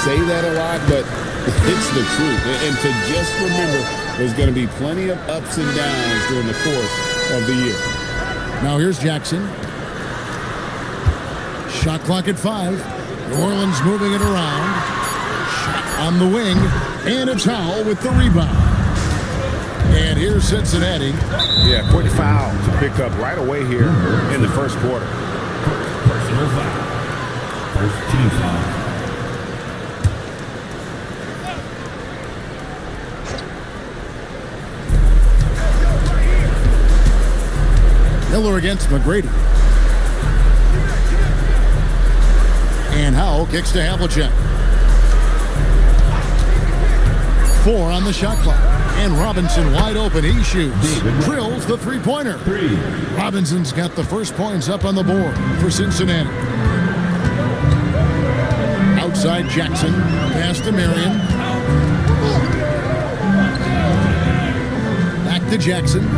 Say that a lot, but it's the truth. And to just remember, there's going to be plenty of ups and downs during the course of the year. Now here's Jackson. Shot clock at 5. New Orleans moving it around. Shot on the wing. And it's Howell with the rebound. And here's Cincinnati. Yeah, quick foul to pick up right away here in the first quarter. Personal foul. First team foul. Miller against McGrady. And Howell kicks to Havlicek. 4 on the shot clock. And Robinson wide open. He shoots. Drills the three-pointer. Robinson's got the first points up on the board for Cincinnati. Outside Jackson. Pass to Marion. Back to Jackson.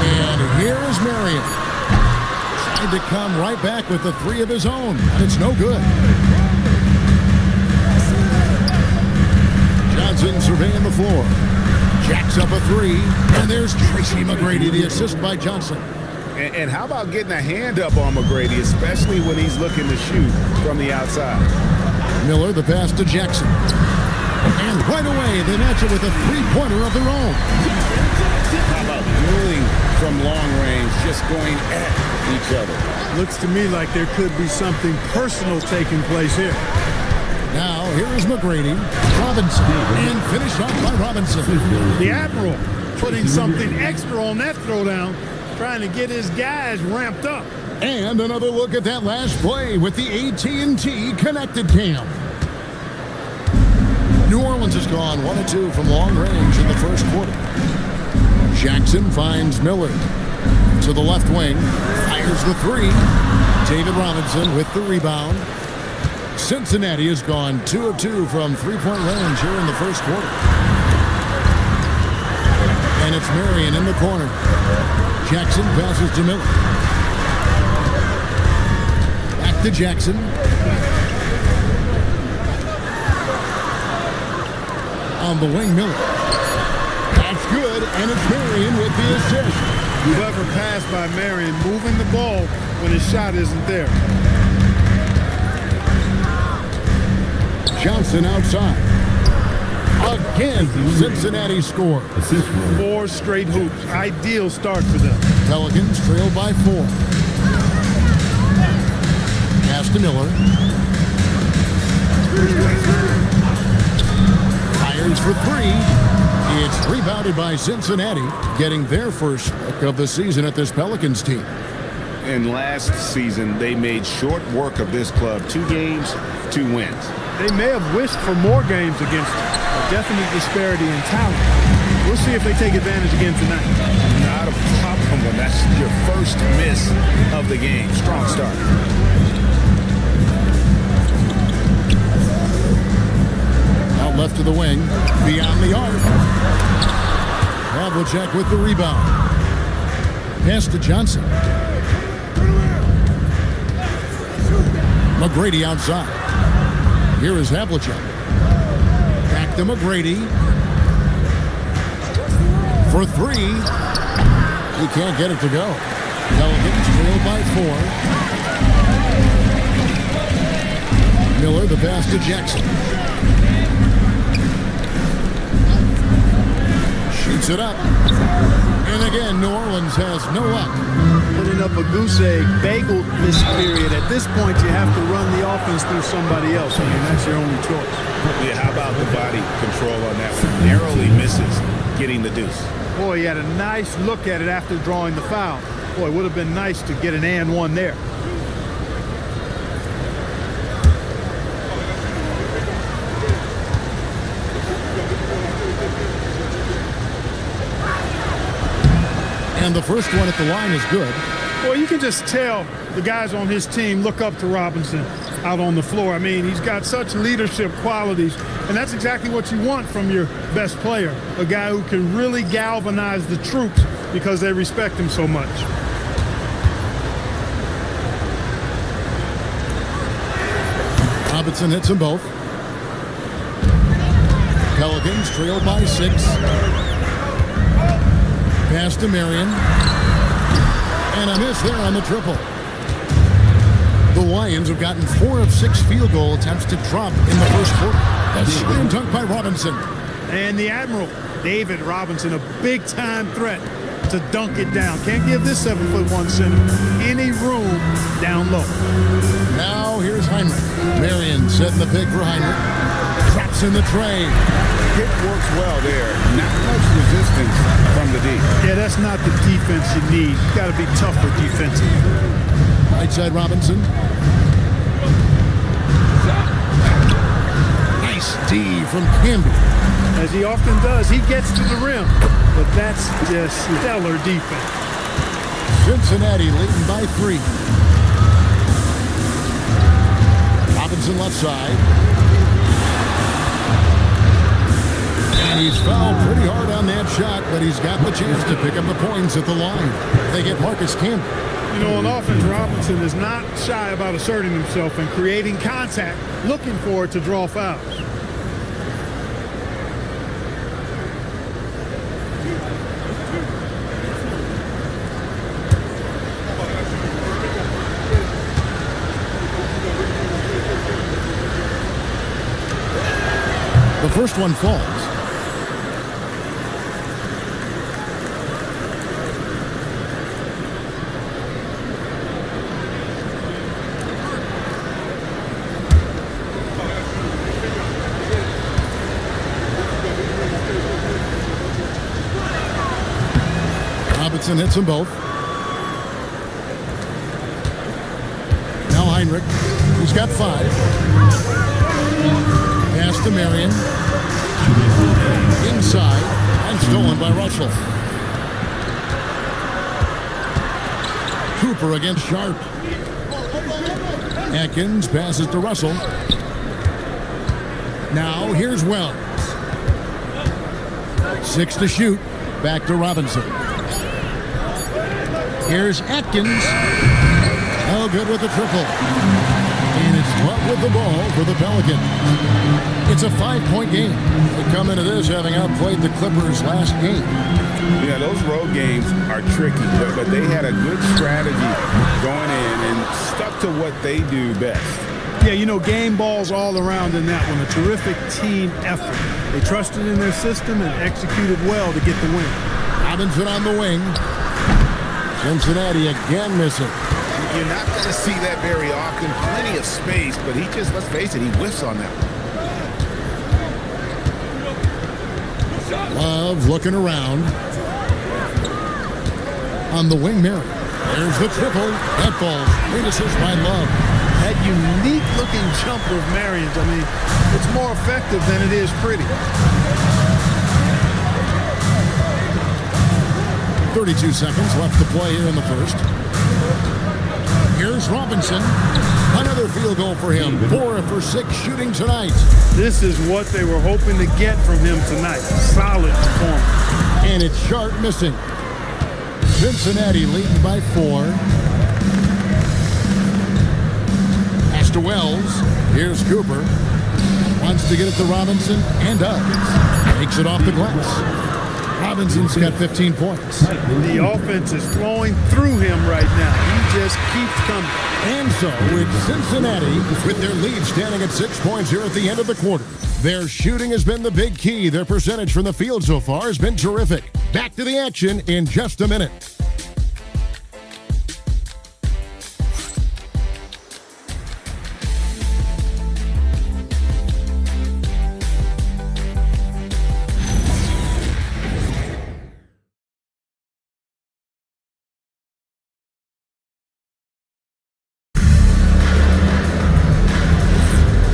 And here's Marion. Tried to come right back with the 3 of his own. It's no good. Johnson surveying the floor. Jacks up a 3. And there's Tracy McGrady, the assist by Johnson. And how about getting a hand up on McGrady, especially when he's looking to shoot from the outside? Miller, the pass to Jackson. And right away, they match it with a 3-pointer of their own. How about dueling from long range, just going at each other? Looks to me like there could be something personal taking place here. Now, here is McGrady. Robinson. And finished off by Robinson. The Admiral putting something extra on that throwdown, trying to get his guys ramped up. And another look at that last play with the AT&T connected cam. New Orleans has gone 1 of 2 from long range in the first quarter. Jackson finds Miller to the left wing. Fires the 3. David Robinson with the rebound. Cincinnati has gone 2 of 2 from 3-point range here in the first quarter. And it's Marion in the corner. Jackson passes to Miller. Back to Jackson. On the wing, Miller. That's good, and it's Marion with the assist. Whoever passed by Marion moving the ball when his shot isn't there. Johnson outside. Again, Cincinnati scored. 4 straight hoops. Ideal start for them. Pelicans trail by 4. Pass to Miller. Fires for 3. It's rebounded by Cincinnati, getting their first look of the season at this Pelicans team. And last season, they made short work of this club. 2 games, 2 wins. They may have wished for more games against a definite disparity in talent. We'll see if they take advantage again tonight. Not a problem when that's your first miss of the game. Strong start. Out left to the wing, beyond the arc. Havlicek with the rebound. Pass to Johnson. McGrady outside. Here is Havlicek. Back to McGrady. for three. He can't get it to go. Pelicans trail by 4. Miller, the pass to Jackson. Shoots it up. And again, New Orleans has no luck. Putting up a goose egg, bagel this period. At this point, you have to run the offense through somebody else. I mean, that's your only choice. Yeah, how about the body control on that one? Narrowly misses getting the deuce. Boy, he had a nice look at it after drawing the foul. Boy, it would have been nice to get an and one there. And the first one at the line is good. Well, you can just tell the guys on his team look up to Robinson out on the floor. I mean, he's got such leadership qualities, and that's exactly what you want from your best player, a guy who can really galvanize the troops because they respect him so much. Robinson hits them both. Pelicans trail by 6. Pass to Marion. And a miss there on the triple. The Lions have gotten 4 of 6 field goal attempts to drop in the first quarter. A slam dunk by Robinson. And the Admiral, David Robinson, a big-time threat to dunk it down. Can't give this 7'1" center any room down low. Now here's Heinrich. Marion setting the pick for Heinrich. Traps in the tray. Hit works well there. Not much resistance from the D. Yeah, that's not the defense you need. You got to be tougher defensive. Right side Robinson. Nice D from Camby. As he often does, he gets to the rim. But that's just stellar defense. Cincinnati leading by 3. Robinson left side. And he's fouled pretty hard on that shot, but he's got the chance to pick up the points at the line. They get Marcus Camby. You know, on offense, Robinson is not shy about asserting himself and creating contact, looking for it to draw fouls. The first one falls. Robinson hits them both. Now Heinrich, who's got 5. Pass to Marion. Inside and stolen by Russell. Cooper against Sharp. Atkins passes to Russell. Now here's Wells. 6 to shoot. Back to Robinson. Here's Atkins. Oh, good with the triple. And it's Love with the ball for the Pelicans. It's a 5-point game. They come into this having outplayed the Clippers last game. Yeah, those road games are tricky, but they had a good strategy going in and stuck to what they do best. Yeah, you know, game balls all around in that one. A terrific team effort. They trusted in their system and executed well to get the win. Robinson on the wing. Cincinnati again missing. You're not going to see that very often. Plenty of space, but he just, let's face it, he whiffs on that one. Love looking around. On the wing, Mary. There's the triple. That ball. Great assist by Love. That unique-looking jumper of Marion's, I mean, it's more effective than it is pretty. 32 seconds left to play here in the first. Here's Robinson. Another field goal for him. 4 for 6 shooting tonight. This is what they were hoping to get from him tonight. Solid performance. And it's Sharp missing. Cincinnati leading by 4. Pass to Wells. Here's Cooper. Wants to get it to Robinson and does. Takes it off the glass. Robinson's got 15 points. The offense is flowing through him right now. He just keeps coming. And so it's Cincinnati with their lead standing at 6 points here at the end of the quarter. Their shooting has been the big key. Their percentage from the field so far has been terrific. Back to the action in just a minute.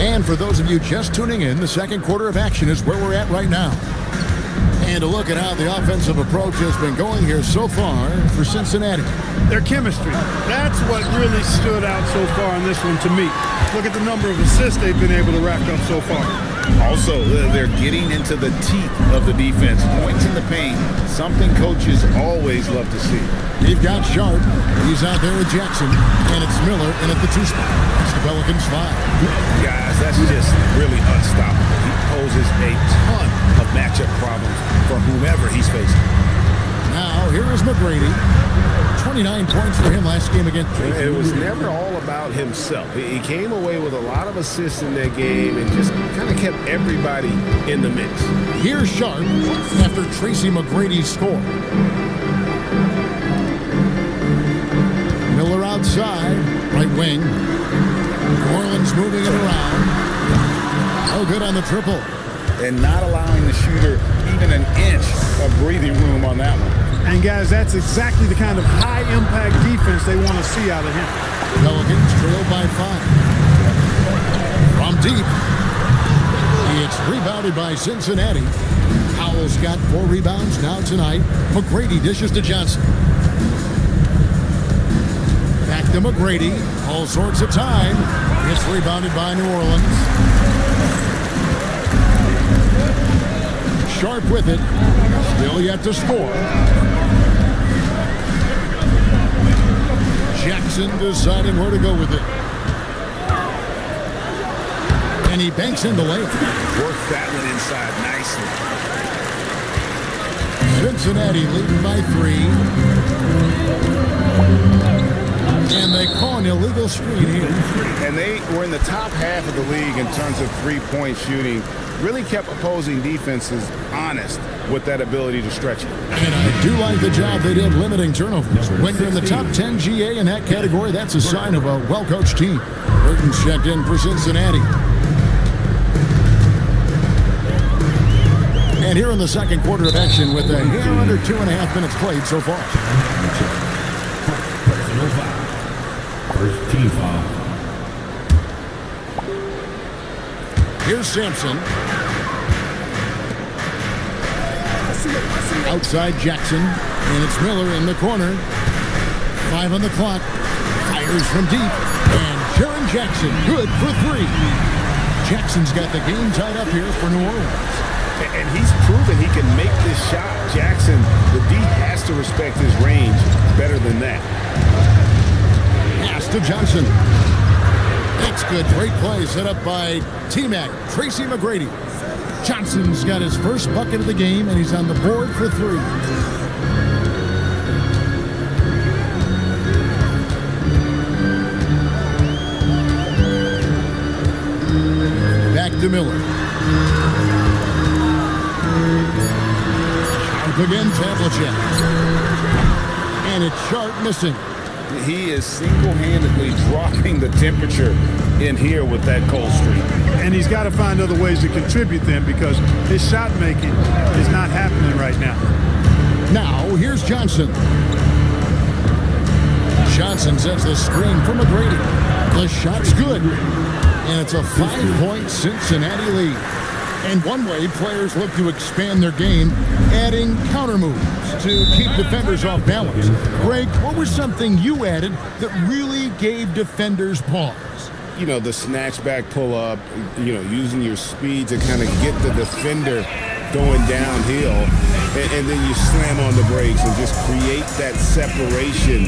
And for those of you just tuning in, the second quarter of action is where we're at right now. And a look at how the offensive approach has been going here so far for Cincinnati. Their chemistry, that's what really stood out so far in this one to me. Look at the number of assists they've been able to rack up so far. Also, they're getting into the teeth of the defense. Points in the paint, something coaches always love to see. They've got Sharp. He's out there with Jackson. And it's Miller in at the 2 spot. It's the Pelicans 5. Guys, that's just really unstoppable. He poses a ton of matchup problems for whomever he's facing. Now, here is McGrady. 29 points for him last game against Jason. It was never all about himself. He came away with a lot of assists in that game and just kind of kept everybody in the mix. Here's Sharp after Tracy McGrady's score. Miller outside, right wing. New Orleans moving it around. No good on the triple. And not allowing the shooter even an inch of breathing room on that one. And guys, that's exactly the kind of high-impact defense they want to see out of him. Pelicans trail by 5. From deep. It's rebounded by Cincinnati. Howell's got 4 rebounds now tonight. McGrady dishes to Johnson. Back to McGrady. All sorts of time. It's rebounded by New Orleans. Sharp with it. Still yet to score. Jackson deciding where to go with it. And he banks in the layup. Worked that one inside nicely. Cincinnati leading by 3. And they call an illegal screen here. And they were in the top half of the league in terms of three-point shooting. Really kept opposing defenses honest with that ability to stretch it. And I do like the job they did limiting turnovers. When you're in the top 10 GA in that category, that's a sign of a well-coached team. Burton's checked in for Cincinnati. And here in the second quarter of action with a hair under 2.5 minutes played so far. First team foul. Here's Sampson. Outside Jackson. And it's Miller in the corner. 5 on the clock. Fires from deep. And Jaren Jackson good for 3. Jackson's got the game tied up here for New Orleans. And he's proven he can make this shot. Jackson, the D has to respect his range better than that. Pass to Johnson. That's good. Great play set up by T-Mac, Tracy McGrady. Johnson's got his first bucket of the game, and he's on the board for 3. Back to Miller. Sharp again, Havlicek. And it's Sharp missing. He is single-handedly dropping the temperature in here with that cold streak. And he's got to find other ways to contribute then because his shot making is not happening right now. Now, here's Johnson. Johnson sets the screen for McGrady. The shot's good. And it's a 5-point Cincinnati lead. And one way players look to expand their game, adding counter moves to keep defenders off balance. Greg, what was something you added that really gave defenders pause? You know, the snatch back pull up, you know, using your speed to kind of get the defender going downhill. And then you slam on the brakes and just create that separation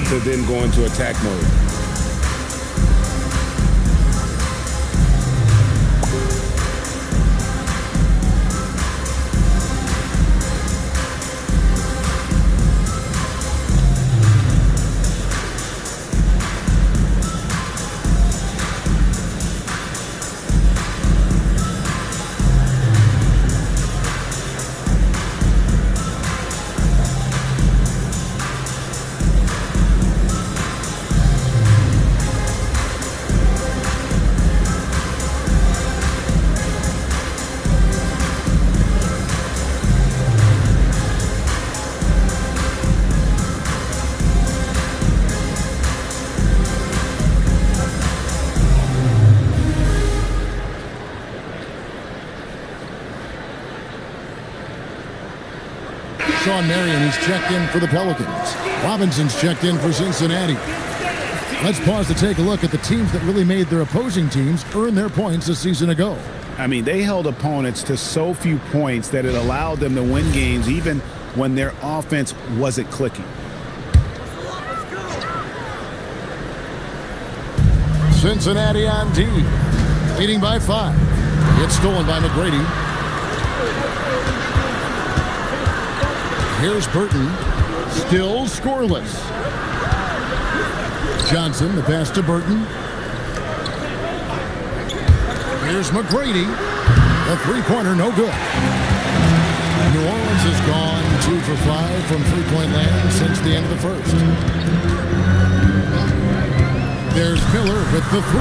to then go into attack mode. Sean Marion, he's checked in for the Pelicans. Robinson's checked in for Cincinnati. Let's pause to take a look at the teams that really made their opposing teams earn their points a season ago. I mean, they held opponents to so few points that it allowed them to win games even when their offense wasn't clicking. Cincinnati on D, leading by 5. It's stolen by McGrady. Here's Burton, still scoreless. Johnson, the pass to Burton. Here's McGrady, the three-pointer, no good. New Orleans has gone 2 for 5 from three-point land since the end of the first. There's Miller with the 3.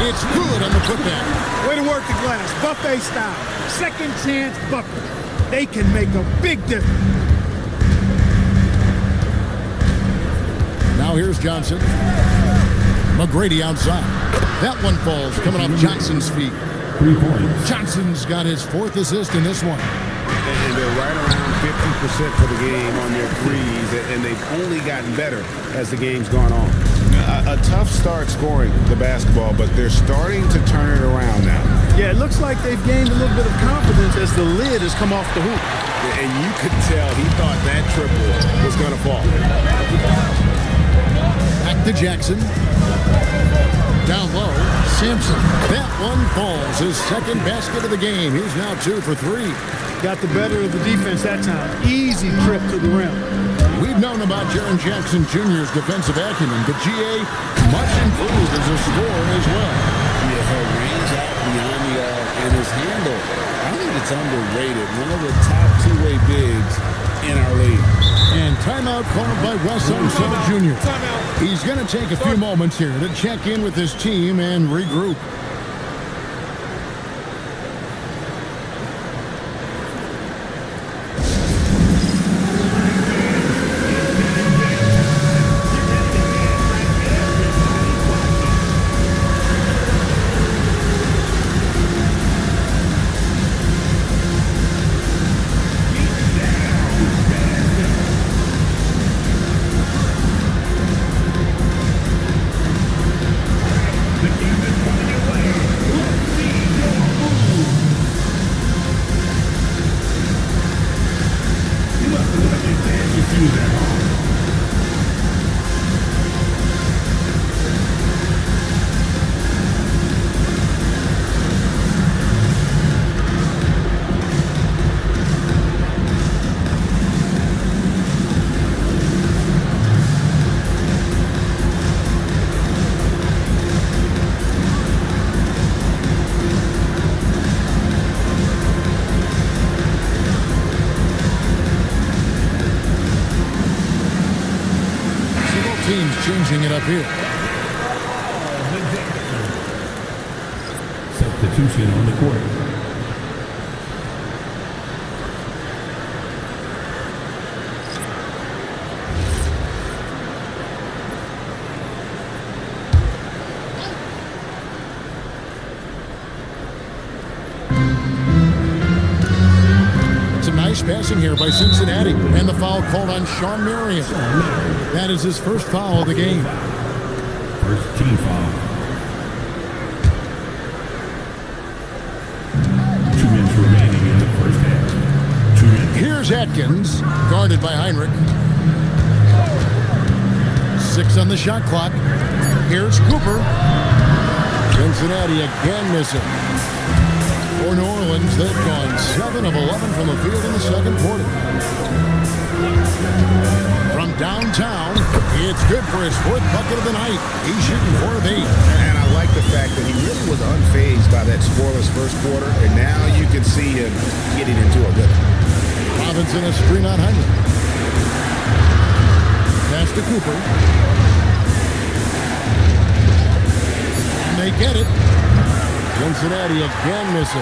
It's good on the putback. Way to work the glass, buffet style. Second chance bucket. They can make a big difference. Now here's Johnson. McGrady outside. That one falls coming off Johnson's feet. 3 points. Johnson's got his 4th assist in this one. And they're right around 50% for the game on their threes, and they've only gotten better as the game's gone on. A tough start scoring the basketball, but they're starting to turn it around now. Yeah, it looks like they've gained a little bit of confidence as the lid has come off the hoop. And you could tell he thought that triple was going to fall. Back to Jackson. Down low, Sampson. That one falls. His 2nd basket of the game. He's now 2 for 3. Got the better of the defense that time. Easy trip to the rim. We've known about Jaren Jackson Jr.'s defensive acumen, but GA much improved as a scorer as well. Yeah, her range out beyond the arc and his handle. I think it's underrated. One of the top two-way bigs in our league. And timeout called by Wes Unseld Jr. He's going to take a few moments here to check in with his team and regroup. Changing it up here. Substitution on the court. Nice passing here by Cincinnati, and the foul called on Sean Marion. That is his first foul of the game. First team foul. 2 minutes remaining in the first half. 2 minutes. Here's Atkins, guarded by Heinrich. 6 on the shot clock. Here's Cooper. Cincinnati again missing. For New Orleans, they've gone 7 of 11 from the field in the second quarter. From downtown, it's good for his 4th bucket of the night. He's shooting 4 of 8. And I like the fact that he really was unfazed by that scoreless first quarter, and now you can see him getting into a rhythm. Robinson a screen on Heinrich. Pass to Cooper. And they get it. Cincinnati again missing.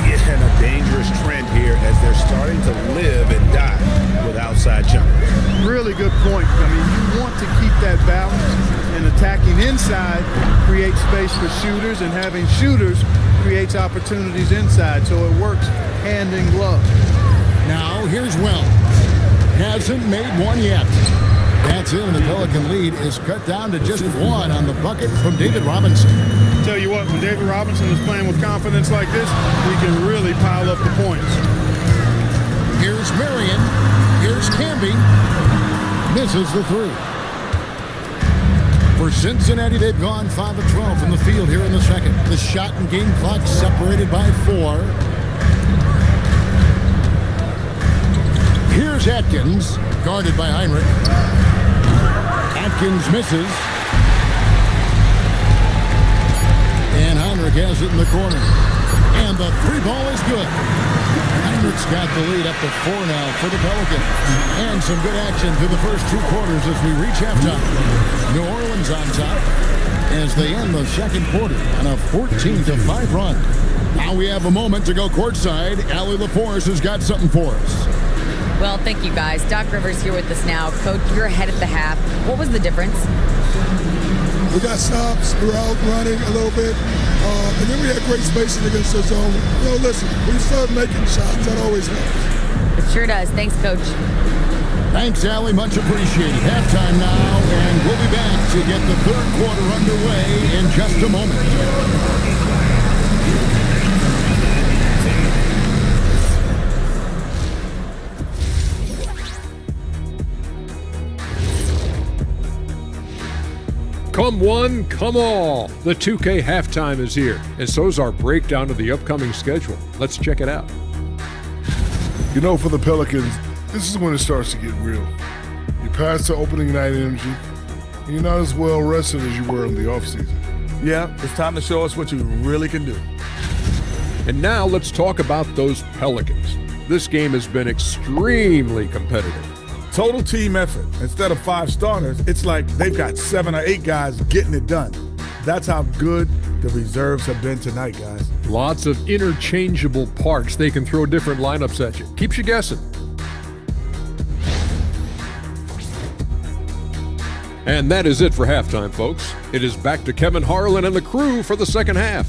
Yeah, and a dangerous trend here as they're starting to live and die with outside jumpers. Really good point. I mean, you want to keep that balance, and attacking inside creates space for shooters, and having shooters creates opportunities inside, so it works hand in glove. Now here's Wells. hasn't made one yet. That's it, and the Pelican lead is cut down to just one on the bucket from David Robinson. Tell you what, when David Robinson is playing with confidence like this, he can really pile up the points. Here's Marion. Here's Camby. Misses the three. For Cincinnati, they've gone 5 of 12 from the field here in the second. The shot and game clock separated by 4. Here's Atkins, guarded by Heinrich. Atkins misses. And Heinrich has it in the corner. And the three ball is good. Heinrich's got the lead up to 4 now for the Pelicans. And some good action through the first 2 quarters as we reach halftime. New Orleans on top as they end the second quarter on a 14-5 run. Now we have a moment to go courtside. Allie LaForce has got something for us. Well, thank you guys. Doc Rivers here with us now. Coach, you're ahead at the half. What was the difference? We got stops, we were out running a little bit, and then we had great spacing against the zone. You know, listen, we start making shots. That always helps. It sure does. Thanks, Coach. Thanks, Allie. Much appreciated. Halftime now, and we'll be back to get the third quarter underway in just a moment. Come one, come all. The 2K halftime is here, and so's our breakdown of the upcoming schedule. Let's check it out. You know, for the Pelicans, this is when it starts to get real. You pass the opening night energy, and you're not as well rested as you were in the offseason. Yeah, it's time to show us what you really can do. And now let's talk about those Pelicans. This game has been extremely competitive. Total team effort. Instead of 5 starters, it's like they've got 7 or 8 guys getting it done. That's how good the reserves have been tonight, guys. Lots of interchangeable parts. They can throw different lineups at you. Keeps you guessing. And that is it for halftime, folks. It is back to Kevin Harlan and the crew for the second half.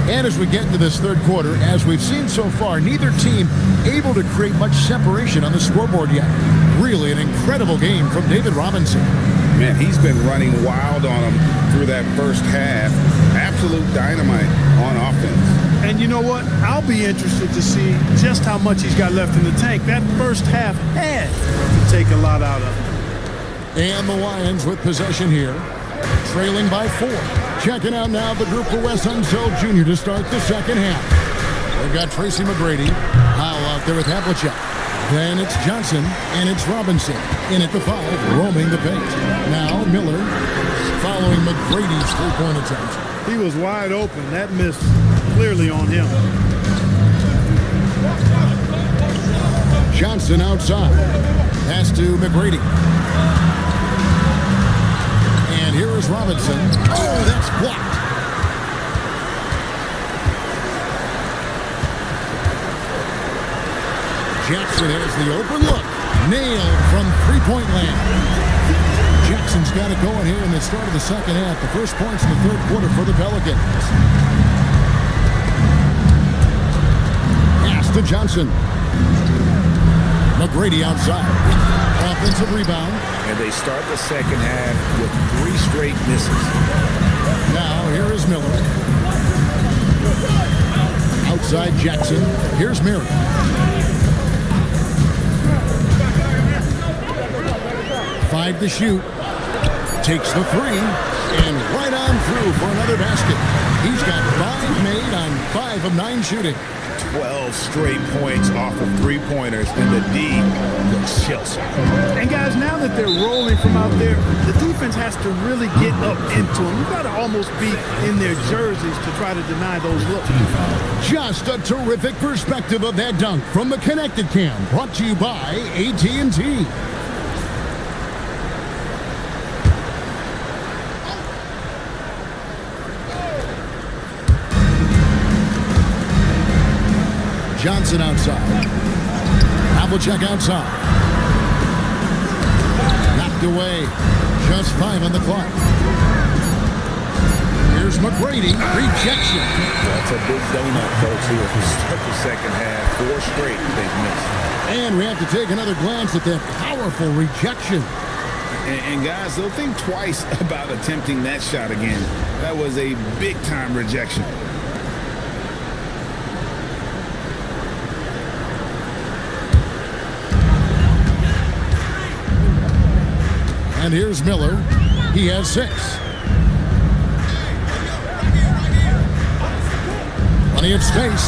And as we get into this third quarter, as we've seen so far, neither team able to create much separation on the scoreboard yet. Really an incredible game from David Robinson. Man, he's been running wild on them through that first half. Absolute dynamite on offense. And you know what? I'll be interested to see just how much he's got left in the tank. That first half had to take a lot out of him. And the Lions with possession here, trailing by 4. Checking out now the group for Wes Unseld Jr. to start the second half. They've got Tracy McGrady, Howell out there with Havlicek. Then it's Johnson, and it's Robinson. In at the 5, roaming the paint. Now Miller, following McGrady's three-point attempt. He was wide open. That miss clearly on him. Johnson outside. Pass to McGrady. And here is Robinson. Oh, that's blocked. Jackson has the open look. Nailed from three-point land. Jackson's got it going here in the start of the second half. The first points in the third quarter for the Pelicans. Pass to Johnson. McGrady outside. Offensive rebound. And they start the second half with 3 straight misses. Now here is Miller. Outside Jackson. Here's Mary. Five to shoot. Takes the 3. And right on through for another basket. He's got 5 made on 5 of 9 shooting. 12 straight points off of 3-pointers, and the D looks Chelsea. And guys, now that they're rolling from out there, the defense has to really get up into them. You've got to almost be in their jerseys to try to deny those looks. Just a terrific perspective of that dunk from the Connected Cam, brought to you by AT&T. Johnson outside. Havlicek outside. Waved away. Just 5 on the clock. Here's McGrady. Rejection. That's a big donut, folks, here. Start the second half. 4 straight they've missed. And we have to take another glance at that powerful rejection. And guys, they'll think twice about attempting that shot again. That was a big-time rejection. And here's Miller. He has 6. Plenty of space.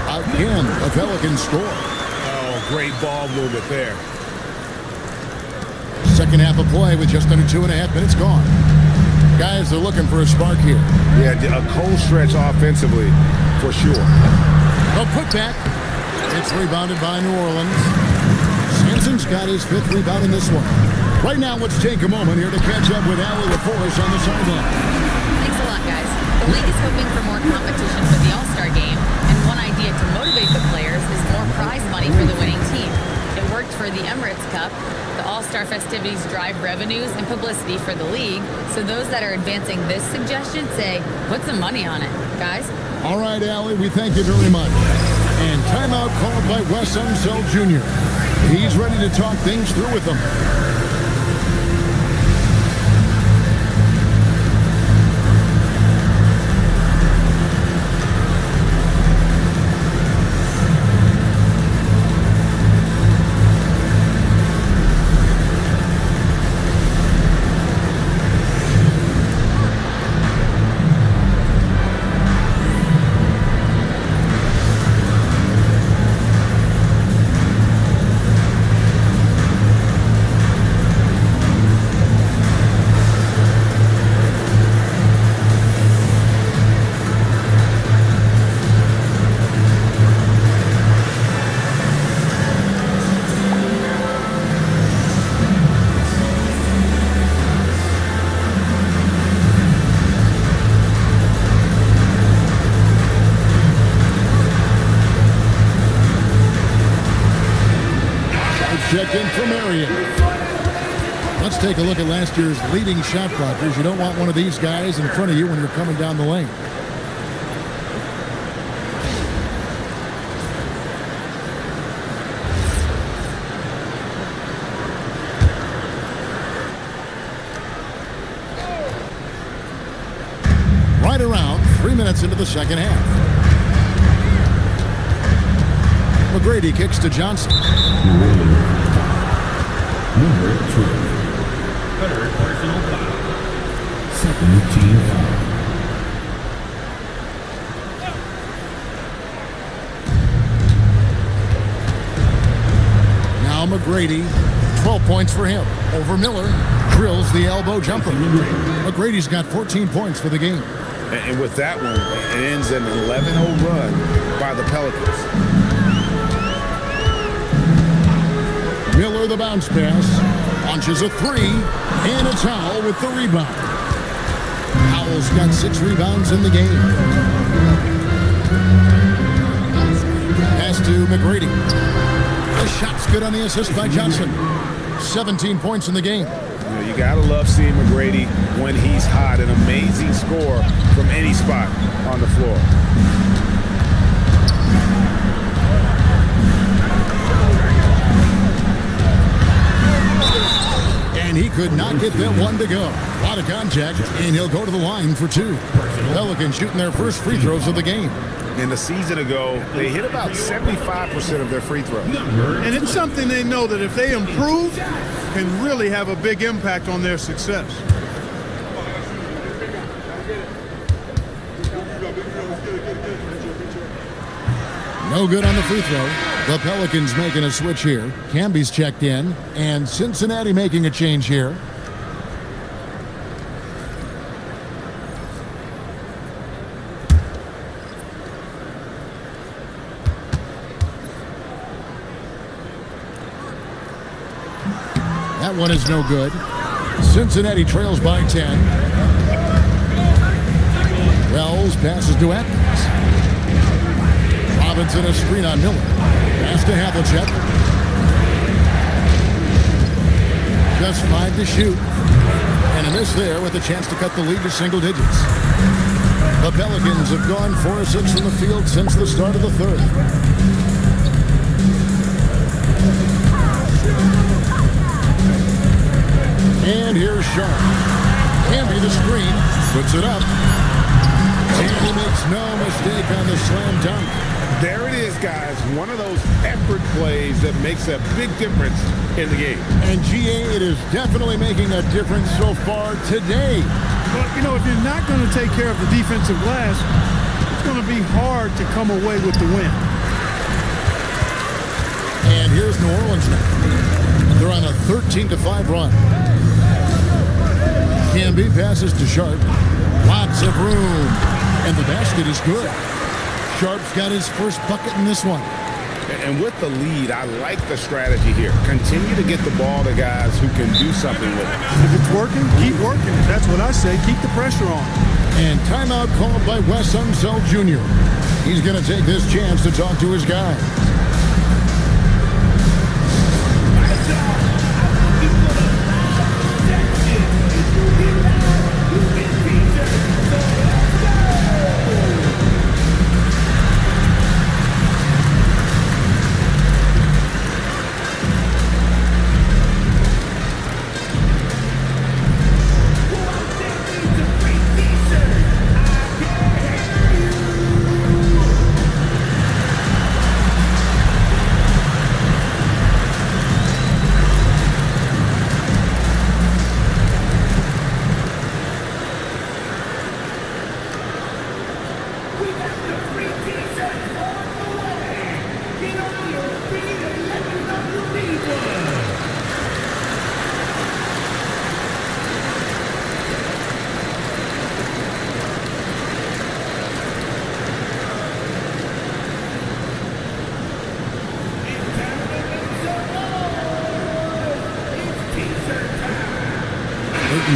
Again, the Pelicans score. Oh, great ball movement there. Second half of play with just under 2.5 minutes gone. Guys, they're looking for a spark here. Yeah, a cold stretch offensively, for sure. A putback. It's rebounded by New Orleans. Sampson's got his 5th rebound in this one. Right now, let's take a moment here to catch up with Allie LaForest on the sideline. Thanks a lot, guys. The league is hoping for more competition for the All-Star game, and one idea to motivate the players is more prize money for the winning team. It worked for the Emirates Cup. The All-Star festivities drive revenues and publicity for the league, so those that are advancing this suggestion say, put some money on it. Guys? All right, Allie, we thank you very much. And timeout called by Wes Unseld Jr. He's ready to talk things through with them. Check in for Marion. Let's take a look at last year's leading shot blockers. You don't want one of these guys in front of you when you're coming down the lane. Right around 3 minutes into the second half. McGrady kicks to Johnson. Number 2. Third personal foul. Second team foul. Now McGrady, 12 points for him. Over Miller, drills the elbow jumper. McGrady's got 14 points for the game. And with that one, it ends an 11-0 run by the Pelicans. Miller the bounce pass, launches a 3, and it's Howell with the rebound. Howell's got 6 rebounds in the game. Pass to McGrady. The shot's good on the assist by Johnson. 17 points in the game. You gotta love seeing McGrady when he's hot. An amazing score from any spot on the floor. And he could not get that one to go. A lot of contact, and he'll go to the line for 2. Pelicans shooting their first free throws of the game. And a season ago, they hit about 75% of their free throws. And it's something they know that if they improve, can really have a big impact on their success. No good on the free throw. The Pelicans making a switch here. Camby's checked in, and Cincinnati making a change here. That one is no good. Cincinnati trails by 10. Wells passes to Atkins. Robinson a screen on Miller. Pass to Havlicek. Just 5 to shoot. And a miss there with a chance to cut the lead to single digits. The Pelicans have gone 4 of 6 from the field since the start of the third. And here's Sharp. Canby the screen, puts it up. And he makes no mistake on the slam dunk. There it is, guys. One of those effort plays that makes a big difference in the game. And GA, it is definitely making a difference so far today. But, you know, if you're not going to take care of the defensive glass, it's going to be hard to come away with the win. And here's New Orleans now. They're on a 13-5 run. Canby passes to Sharp. Lots of room. And the basket is good. Sharp's got his first bucket in this one. And with the lead, I like the strategy here. Continue to get the ball to guys who can do something with it. If it's working, keep working. That's what I say. Keep the pressure on. And timeout called by Wes Unseld Jr. He's going to take this chance to talk to his guys.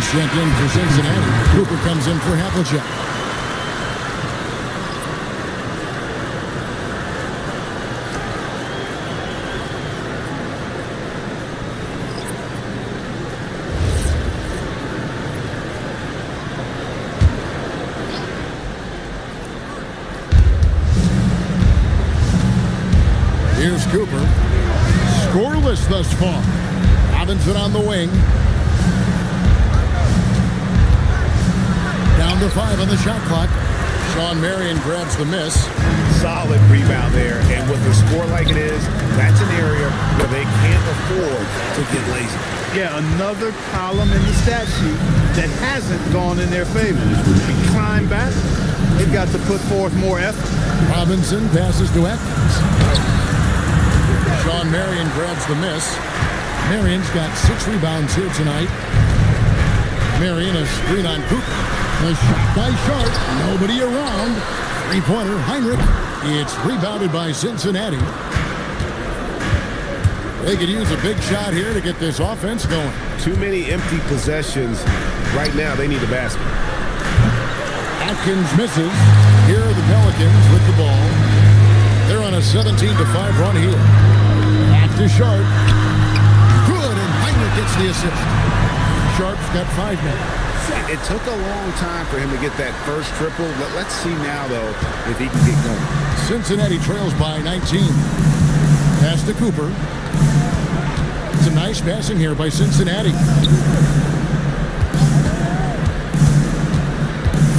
Sent in for Cincinnati. Cooper comes in for Havlicek. Here's Cooper. Scoreless thus far. Robinson on the wing. Down to 5 on the shot clock. Sean Marion grabs the miss. Solid rebound there. And with the score like it is, that's an area where they can't afford to get lazy. Yeah, another column in the stat sheet that hasn't gone in their favor. They climb back. They've got to put forth more effort. Robinson passes to Atkins. Sean Marion grabs the miss. Marion's got 6 rebounds here tonight. Marion a screen on Cooper. A shot by Sharp. Nobody around. Three-pointer, Heinrich. It's rebounded by Cincinnati. They could use a big shot here to get this offense going. Too many empty possessions. Right now, they need a basket. Atkins misses. Here are the Pelicans with the ball. They're on a 17-5 run here. Back to Sharp. Good, and Heinrich gets the assist. Sharp's got 5 minutes. It took a long time for him to get that first triple. Let's see now, though, if he can get going. Cincinnati trails by 19. Pass to Cooper. It's a nice passing here by Cincinnati.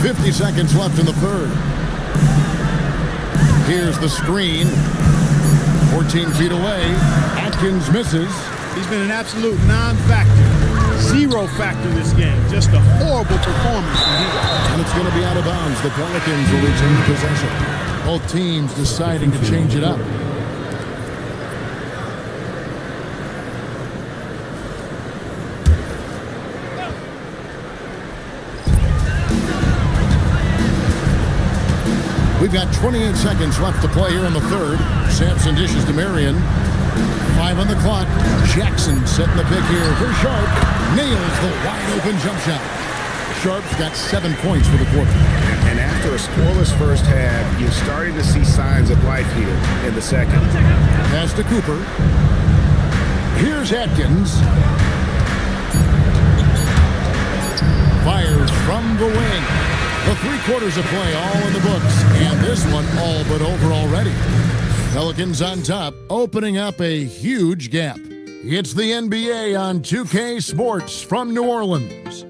50 seconds left in the third. Here's the screen. 14 feet away. Atkins misses. He's been an absolute non-factor. 0 factor this game. Just a horrible performance from him. And it's going to be out of bounds. The Pelicans will retain possession. Both teams deciding to change it up. We've got 28 seconds left to play here in the third. Sampson dishes to Marion. 5 on the clock. Jackson setting the pick here for Sharp. Nails the wide-open jump shot. Sharp's got 7 points for the quarter. And after a scoreless first half, you're starting to see signs of life here in the second. Pass to Cooper. Here's Atkins. from the wing. The 3 quarters of play all in the books, and this one all but over already. Pelicans on top, opening up a huge gap. It's the NBA on 2K Sports from New Orleans.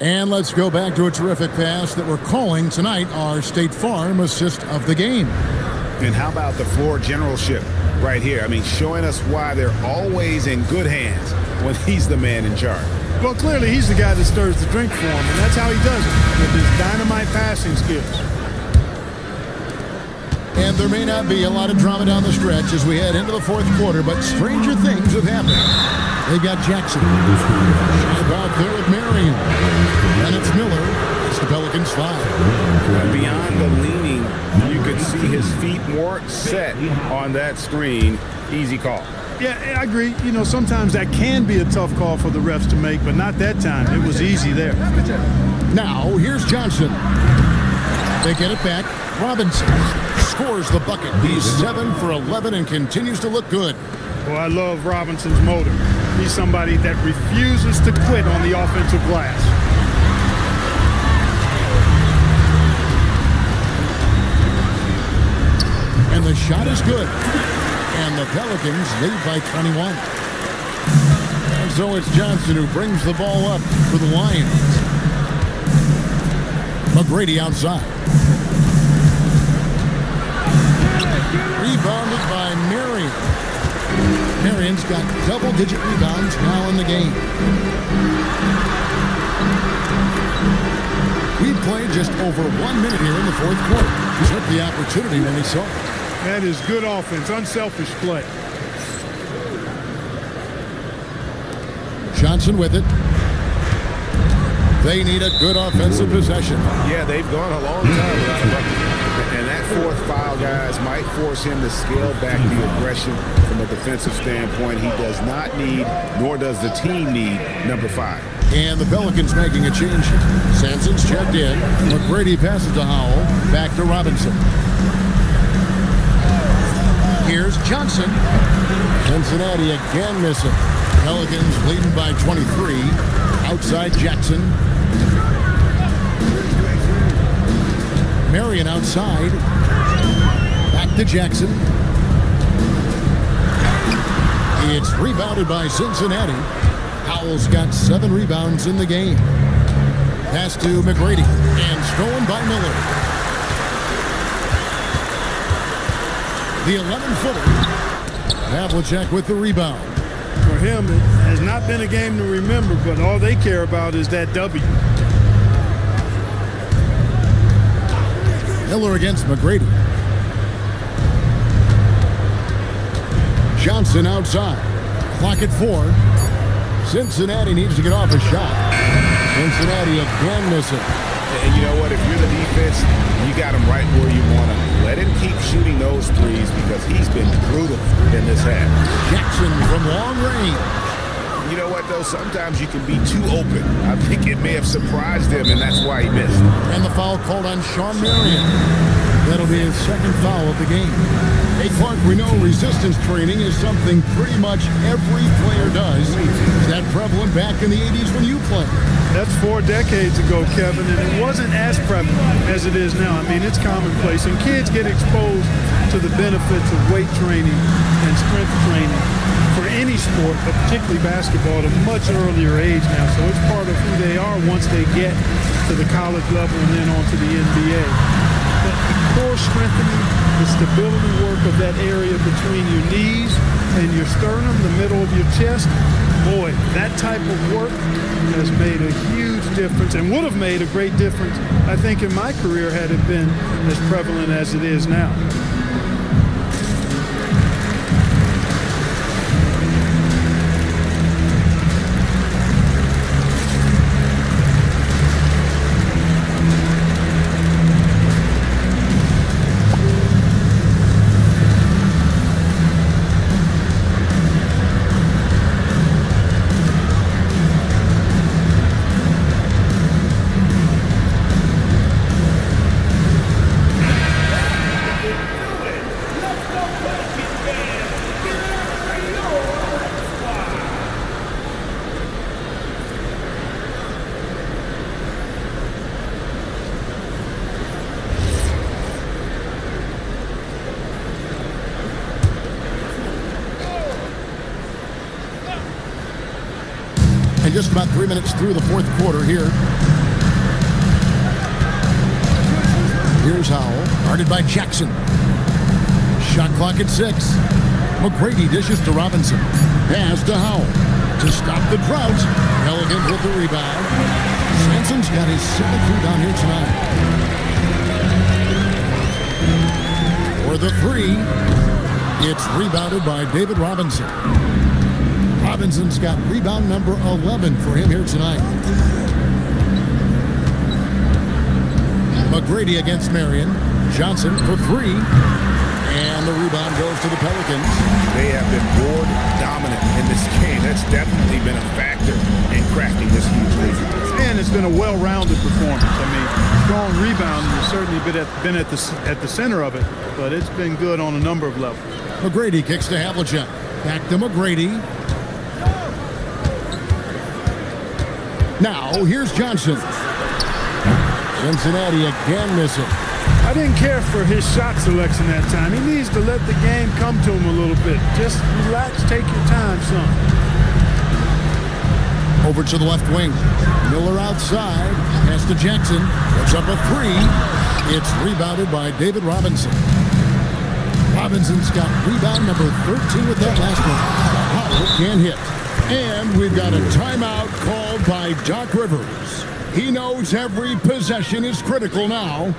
And let's go back to a terrific pass that we're calling tonight our State Farm assist of the game. And how about the floor generalship right here? I mean, showing us why they're always in good hands when he's the man in charge. Well, clearly he's the guy that stirs the drink for him, and that's how he does it, with his dynamite passing skills. And there may not be a lot of drama down the stretch as we head into the 4th quarter, but stranger things have happened. They got Jackson. Shot out there with Marion. And it's Miller. It's the Pelicans 5. Beyond the leaning, you could see his feet weren't set on that screen. Easy call. Yeah, I agree. You know, sometimes that can be a tough call for the refs to make, but not that time. It was easy there. Now, here's Johnson. They get it back. Robinson scores the bucket. He's 7 for 11 and continues to look good. Well, I love Robinson's motor. He's somebody that refuses to quit on the offensive glass. And the shot is good. And the Pelicans lead by 21. And so it's Johnson who brings the ball up for the Lions. McGrady outside. Rebounded by Marion. Marion's got double-digit rebounds now in the game. We played just over 1 minute here in the 4th quarter. He took the opportunity when he saw it. That is good offense, unselfish play. Johnson with it. They need a good offensive possession. Yeah, they've gone a long time without a bucket. And that 4th foul, guys, might force him to scale back the aggression from a defensive standpoint. He does not need, nor does the team need, number 5. And the Pelicans making a change. Sanson's checked in. McGrady passes to Howell. Back to Robinson. Here's Johnson. Cincinnati again missing. Pelicans leading by 23. Outside Jackson. Marion outside. Back to Jackson. It's rebounded by Cincinnati. Howell's got 7 rebounds in the game. Pass to McGrady. And stolen by Miller. The 11-footer. Havlicek with the rebound. For him, it has not been a game to remember, but all they care about is that W. Miller against McGrady. Johnson outside. Clock at 4. Cincinnati needs to get off a shot. Cincinnati again missing. And you know what? If you're the defense, you got him right where you want him. Let him keep shooting those threes because he's been brutal in this half. Jackson from long range. You know what, though? Sometimes you can be too open. I think it may have surprised him, and that's why he missed. And the foul called on Sean Marion. That'll be his 2nd foul of the game. Hey, Clark, we know resistance training is something pretty much every player does. Is that prevalent back in the 80s when you played? That's 4 decades ago, Kevin, and it wasn't as prevalent as it is now. I mean, it's commonplace, and kids get exposed to the benefits of weight training and strength training for any sport, but particularly basketball, at a much earlier age now. So it's part of who they are once they get to the college level and then on to the NBA. But core strengthening, the stability work of that area between your knees and your sternum, the middle of your chest, boy, that type of work has made a huge difference and would have made a great difference, I think, in my career had it been as prevalent as it is now. about 3 minutes through the fourth quarter here. Here's Howell, guarded by Jackson. Shot clock at 6. McGrady dishes to Robinson. Pass to Howell to stop the drought. Pelicans with the rebound. Sanson's got his 7th rebound here tonight. For the 3, it's rebounded by David Robinson. Robinson's got rebound number 11 for him here tonight. McGrady against Marion. Johnson for 3. And the rebound goes to the Pelicans. They have been board dominant in this game. That's definitely been a factor in crafting this huge lead. And it's been a well-rounded performance. I mean, strong rebound has certainly been at the center of it, but it's been good on a number of levels. McGrady kicks to Havlicek. Back to McGrady. Now, here's Johnson. Cincinnati again missing. I didn't care for his shot selection that time. He needs to let the game come to him a little bit. Just relax, take your time, son. Over to the left wing. Miller outside. Pass to Jackson. Puts up a 3. It's rebounded by David Robinson. Robinson's got rebound number 13 with that last one. Howell can't hit. And we've got a timeout called by Doc Rivers. He knows every possession is critical now.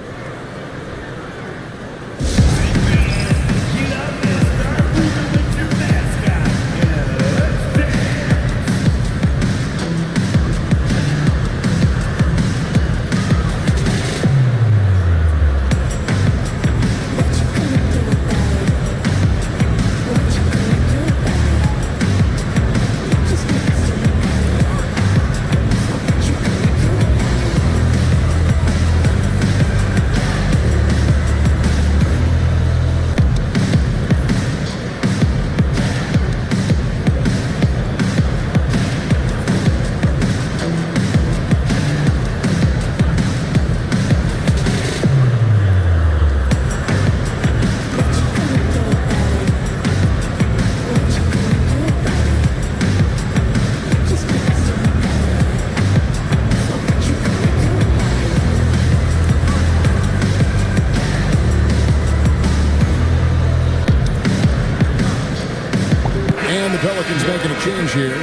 Pelicans making a change here.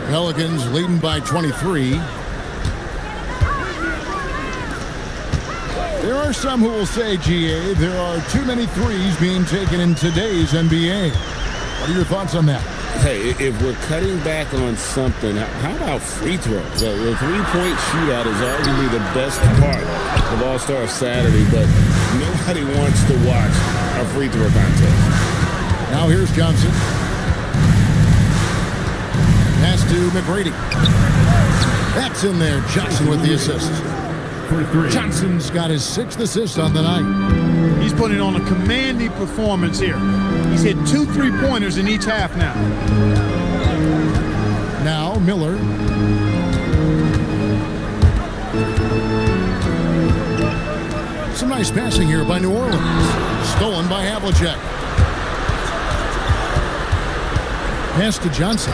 Pelicans leading by 23. There are some who will say, GA, there are too many threes being taken in today's NBA. What are your thoughts on that? Hey, if we're cutting back on something, how about free throws? The three-point shootout is arguably the best part of All-Star Saturday, but nobody wants to watch a free throw contest. Now here's Johnson. Pass to McGrady. That's in there. Johnson with the assist. Johnson's got his 6th assist on the night. He's putting on a commanding performance here. He's hit 2 3-pointers in each half now. Now Miller. Some nice passing here by New Orleans. Stolen by Havlicek. Pass to Johnson.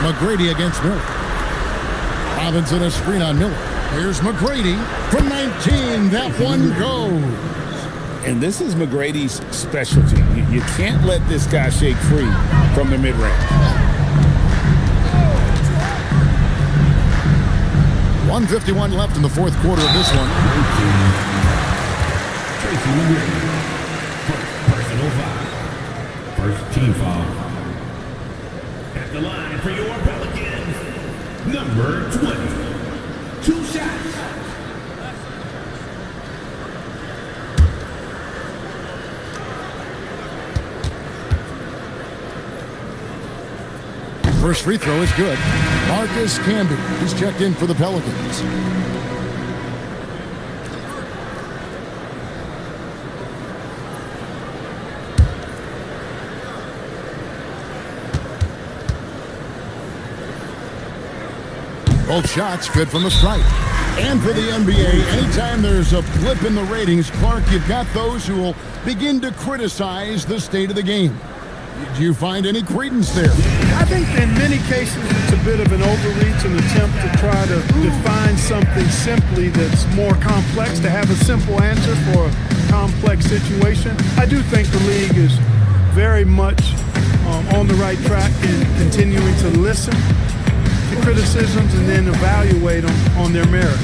McGrady against Miller. Robinson a screen on Miller. Here's McGrady from 19. That one goes. And this is McGrady's specialty. You can't let this guy shake free from the mid-range. 1:51 left in the fourth quarter of this one. Personal foul. First team foul. At the line for your Pelicans, number 20. 2 shots. First free throw is good. Marcus Camby. He's checked in for the Pelicans. Both shots good from the stripe. And for the NBA, anytime there's a blip in the ratings, Clark, you've got those who will begin to criticize the state of the game. Do you find any credence there? I think in many cases it's a bit of an overreach, an attempt to try to define something simply that's more complex, to have a simple answer for a complex situation. I do think the league is very much on the right track in continuing to listen to criticisms and then evaluate them on their merit.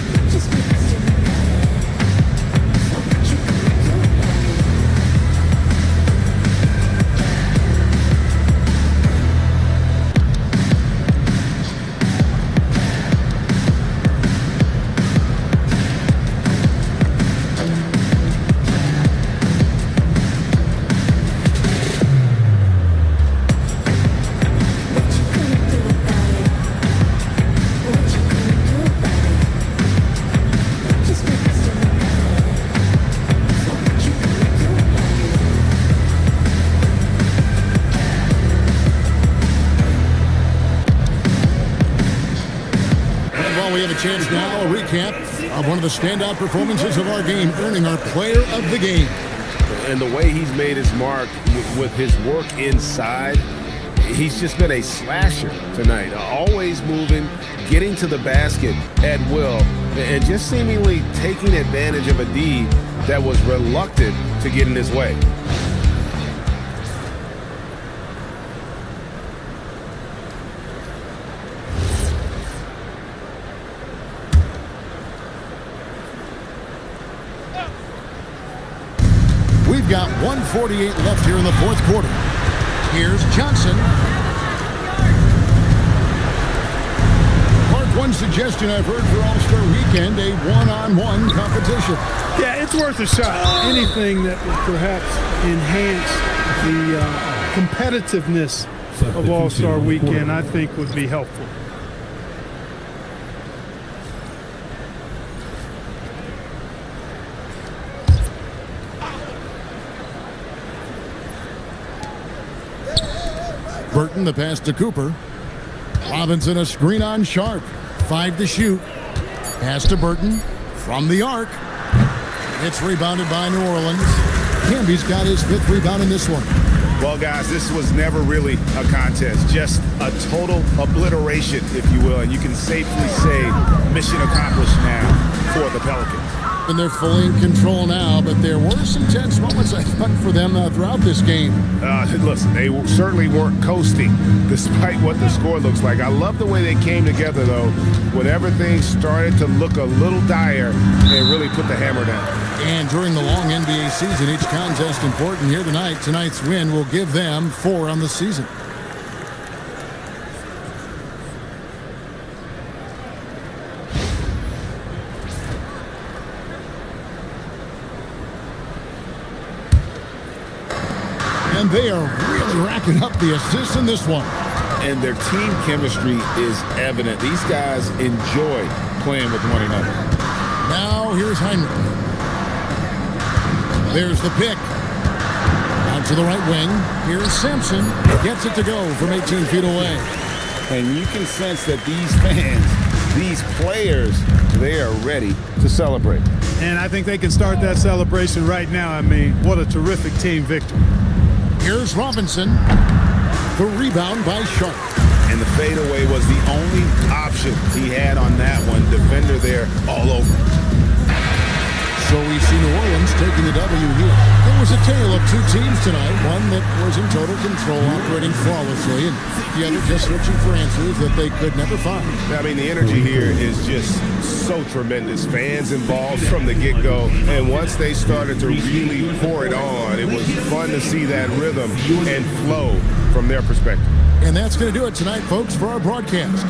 We have a chance now, a recap of one of the standout performances of our game, earning our player of the game. And the way he's made his mark with his work inside, he's just been a slasher tonight. Always moving, getting to the basket at will, and just seemingly taking advantage of a D that was reluctant to get in his way. We've got 1:48 left here in the fourth quarter. Here's Johnson. Clark, one suggestion I've heard for All-Star Weekend, a one-on-one competition. Yeah, it's worth a shot. Anything that would perhaps enhance the competitiveness of All-Star Weekend, I think, would be helpful. Burton, the pass to Cooper. Robinson, a screen on Sharp. 5 to shoot. Pass to Burton from the arc. It's rebounded by New Orleans. Camby's got his 5th rebound in this one. Well, guys, this was never really a contest, just a total obliteration, if you will. And you can safely say mission accomplished now for the Pelicans. And they're fully in control now, but there were some tense moments, I thought, for them throughout this game. Listen, they certainly weren't coasting, despite what the score looks like. I love the way they came together, though, when everything started to look a little dire and really put the hammer down. And during the long NBA season, each contest important. Here tonight, tonight's win will give them 4 on the season. And they are really racking up the assists in this one. And their team chemistry is evident. These guys enjoy playing with one another. Now here's Heinrich. There's the pick. Out to the right wing. Here's Sampson. Gets it to go from 18 feet away. And you can sense that these fans, these players, they are ready to celebrate. And I think they can start that celebration right now. I mean, what a terrific team victory. Here's Robinson. The rebound by Sharp. And the fadeaway was the only option he had on that one. Defender there all over. So we see New Orleans taking the W here. It was a tale of 2 teams tonight. One that was in total control, operating flawlessly, and the other just searching for answers that they could never find. I mean, the energy here is just so tremendous. Fans involved from the get-go. And once they started to really pour it on, it was fun to see that rhythm and flow from their perspective. And that's going to do it tonight, folks, for our broadcast.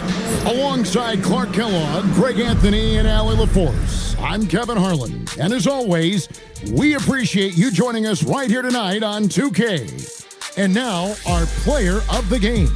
Alongside Clark Kellogg, Greg Anthony, and Allie LaForce, I'm Kevin Harlan. And as always, we appreciate you joining us right here tonight on 2K. And now, our player of the game.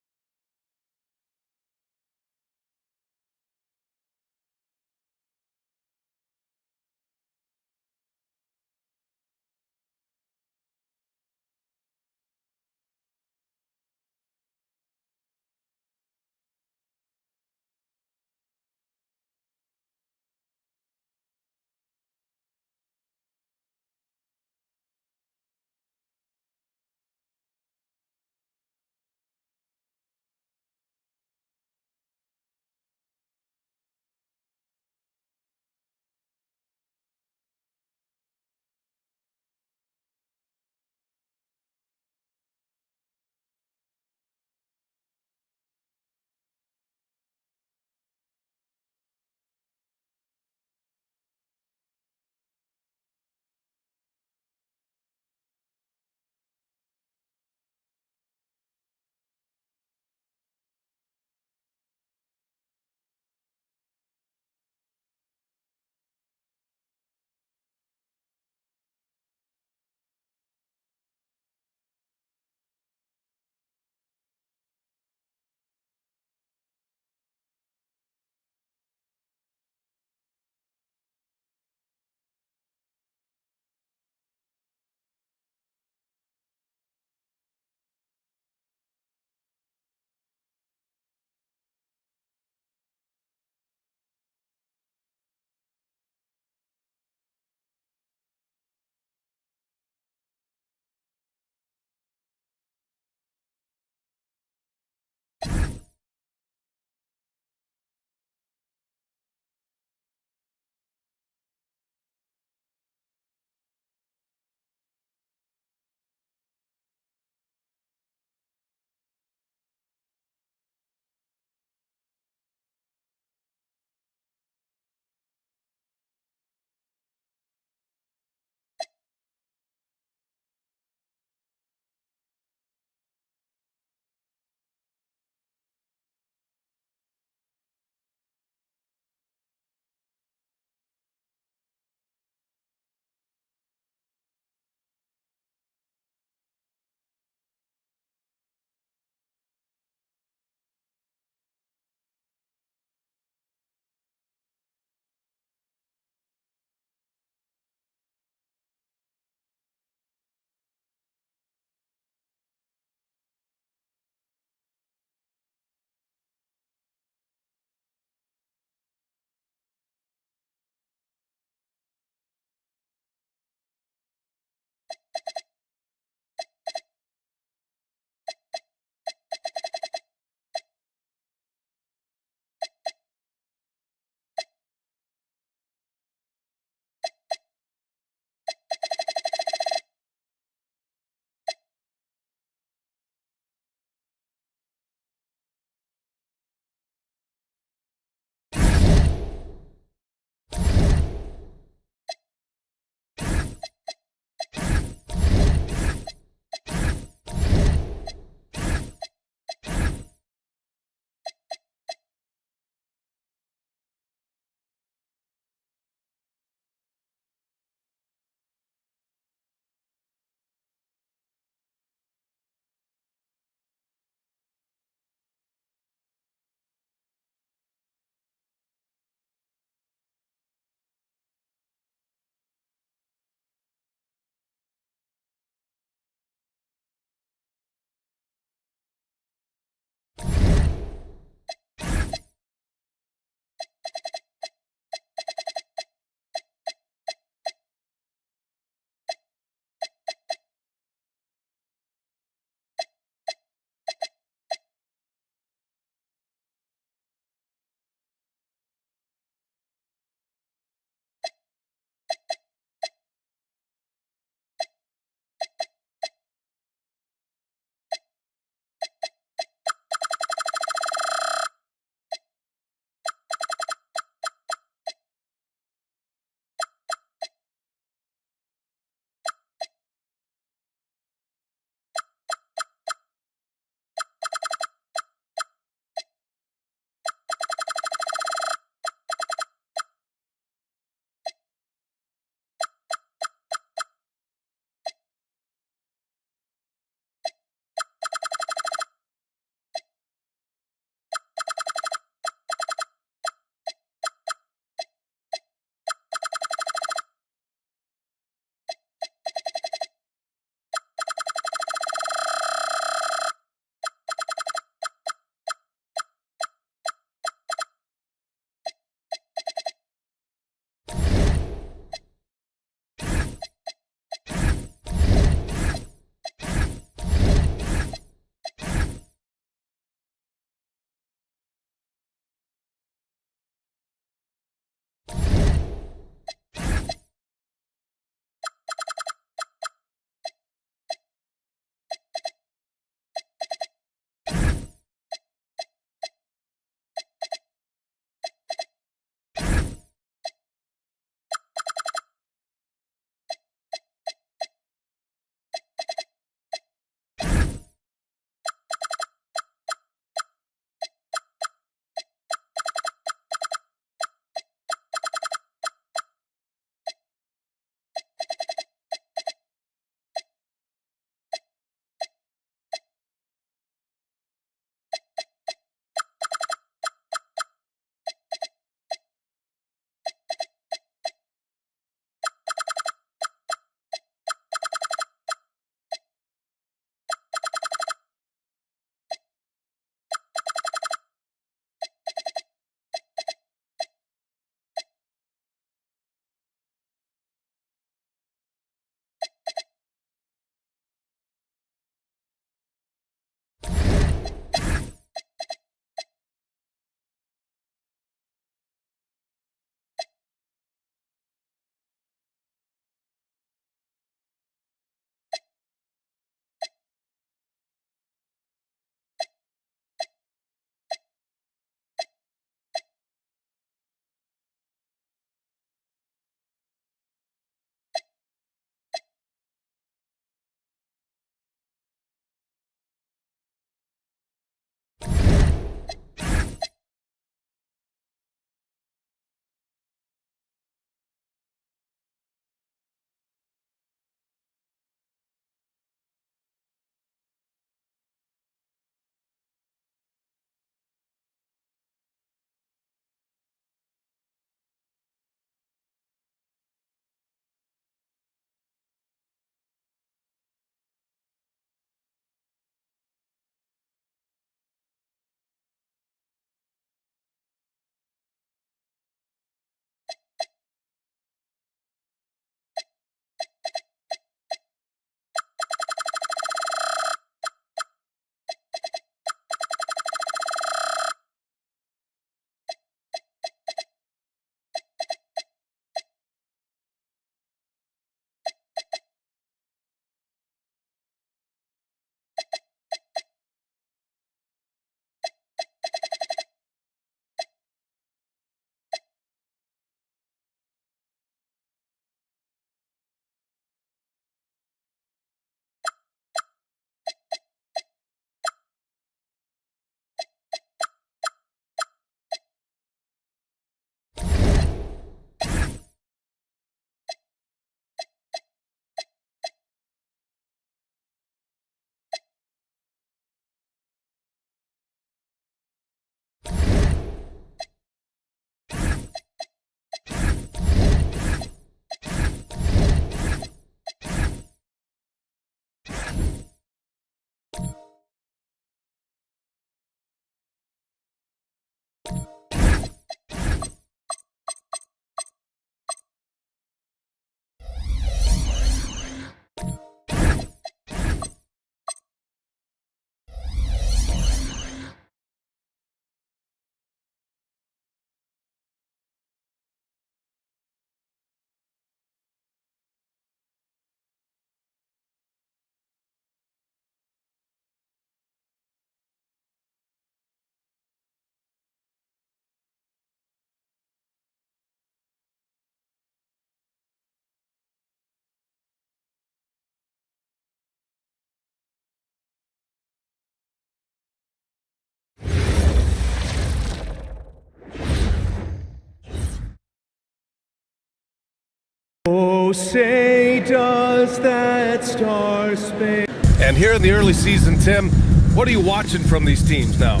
Oh, say does that star span. And here in the early season, Tim, what are you watching from these teams now?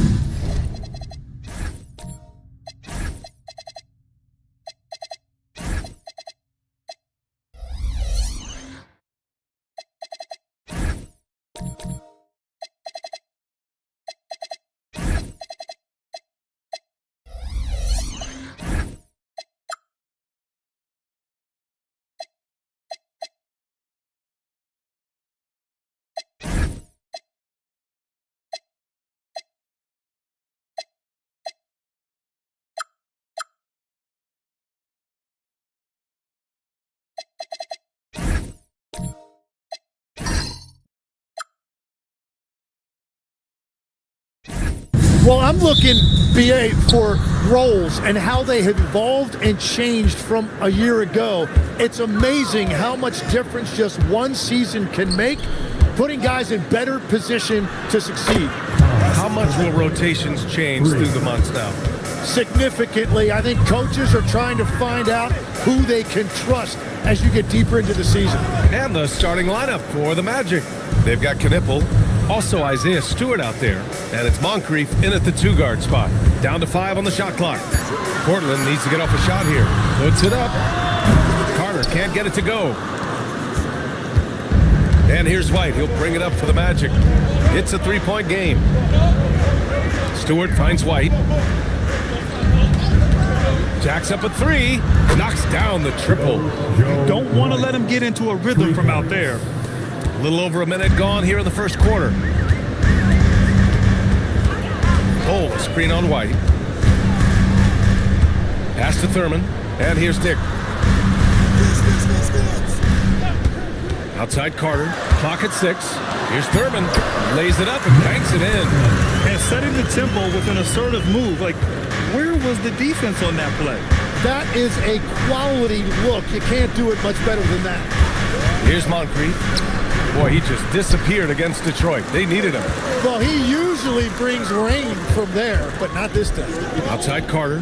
Well, I'm looking, BA, for roles and how they have evolved and changed from a year ago. It's amazing how much difference just one season can make, putting guys in better position to succeed. How much will rotations change through the months now? Significantly. I think coaches are trying to find out who they can trust as you get deeper into the season. And the starting lineup for the Magic. They've got Knipple, also Isaiah Stewart out there, and it's Moncrief in at the 2-guard spot. Down to 5 on the shot clock. Portland needs to get off a shot here. Puts it up. Carter can't get it to go. And here's White. He'll bring it up for the Magic. It's a 3-point game. Stewart finds White. Jacks up a 3. Knocks down the triple. You don't want to let him get into a rhythm from out there. A little over a minute gone here in the first quarter. Cole, screen on White. Pass to Thurman. And here's Dick. Outside Carter. Clock at 6. Here's Thurman. Lays it up and banks it in. And setting the tempo with an assertive move. Like, where was the defense on that play? That is a quality look. You can't do it much better than that. Here's Moncrief. Boy, he just disappeared against Detroit. They needed him. Well, he usually brings rain from there, but not this time. Outside Carter.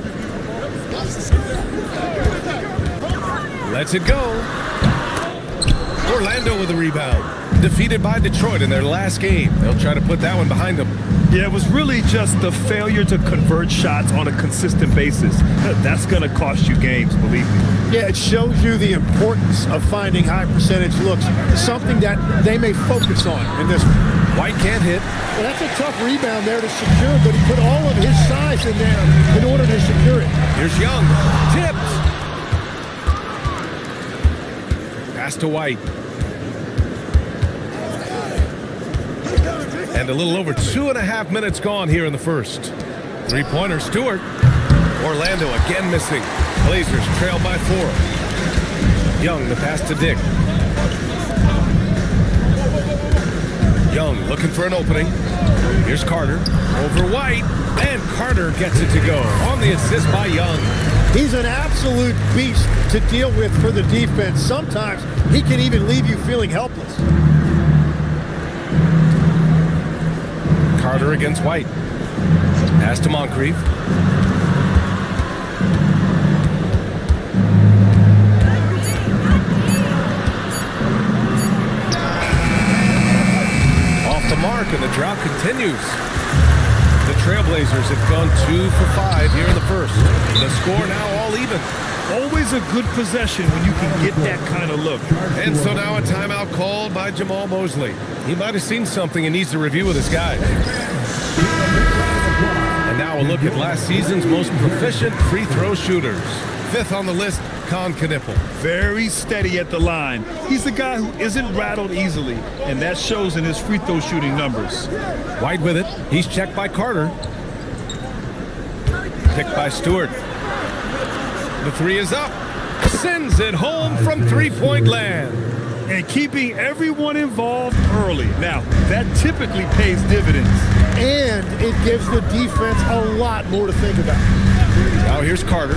Lets it go. Orlando with a rebound. Defeated by Detroit in their last game. They'll try to put that one behind them. Yeah, it was really just the failure to convert shots on a consistent basis. That's going to cost you games, believe me. Yeah, it shows you the importance of finding high percentage looks, something that they may focus on in this one. White can't hit. Well, that's a tough rebound there to secure, but he put all of his size in there in order to secure it. Here's Young. Tipped. Pass to White. And a little over 2.5 minutes gone here in the first. 3-pointer, Stewart. Orlando again missing. Blazers trail by 4. Young, the pass to Dick. Young looking for an opening. Here's Carter. Over White. And Carter gets it to go on the assist by Young. He's an absolute beast to deal with for the defense. Sometimes he can even leave you feeling helpless. Carter against White. Pass to Moncrief. Off the mark, and the drought continues. The Trailblazers have gone 2 for 5 here in the first. The score now all even. Always a good possession when you can get that kind of look. And so now a timeout called by Jamal Mosley. He might have seen something and needs to review with his guys. And now a look at last season's most proficient free throw shooters. 5th on the list, Con Knipple. Very steady at the line. He's the guy who isn't rattled easily, and that shows in his free throw shooting numbers. White with it. He's checked by Carter. Picked by Stewart. The 3 is up. Sends it home from 3-point land. And keeping everyone involved early. Now, that typically pays dividends. And it gives the defense a lot more to think about. Now here's Carter.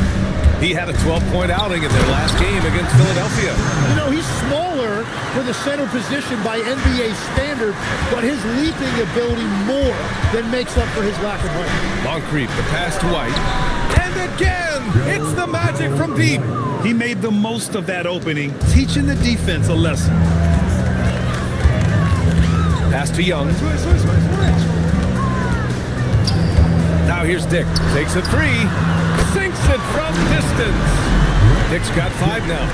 He had a 12-point outing in their last game against Philadelphia. You know, he's smaller for the center position by NBA standard, but his leaping ability more than makes up for his lack of height. Moncrief, the pass to White. And again, it's the Magic from deep. He made the most of that opening, teaching the defense a lesson. Pass to Young. Now here's Dick. Takes a three. Sinks it from distance. Dick's got 5 now.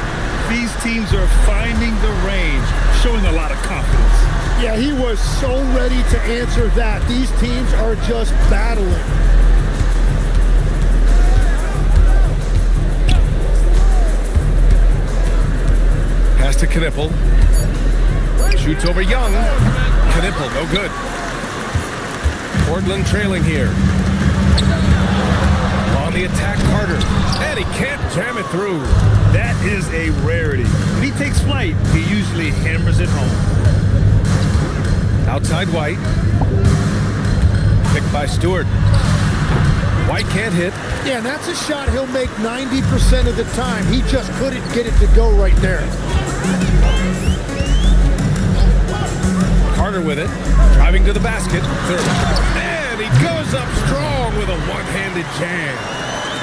These teams are finding the range, showing a lot of confidence. Yeah, he was so ready to answer that. These teams are just battling. Pass to Knipple. Shoots over Young. Knipple, no good. Portland trailing here. On the attack, Carter. And he can't jam it through. That is a rarity. When he takes flight, he usually hammers it home. Outside White. Picked by Stewart. White can't hit. Yeah, and that's a shot he'll make 90% of the time. He just couldn't get it to go right there. Carter with it. Driving to the basket. Third. And he goes up strong with a one-handed jam.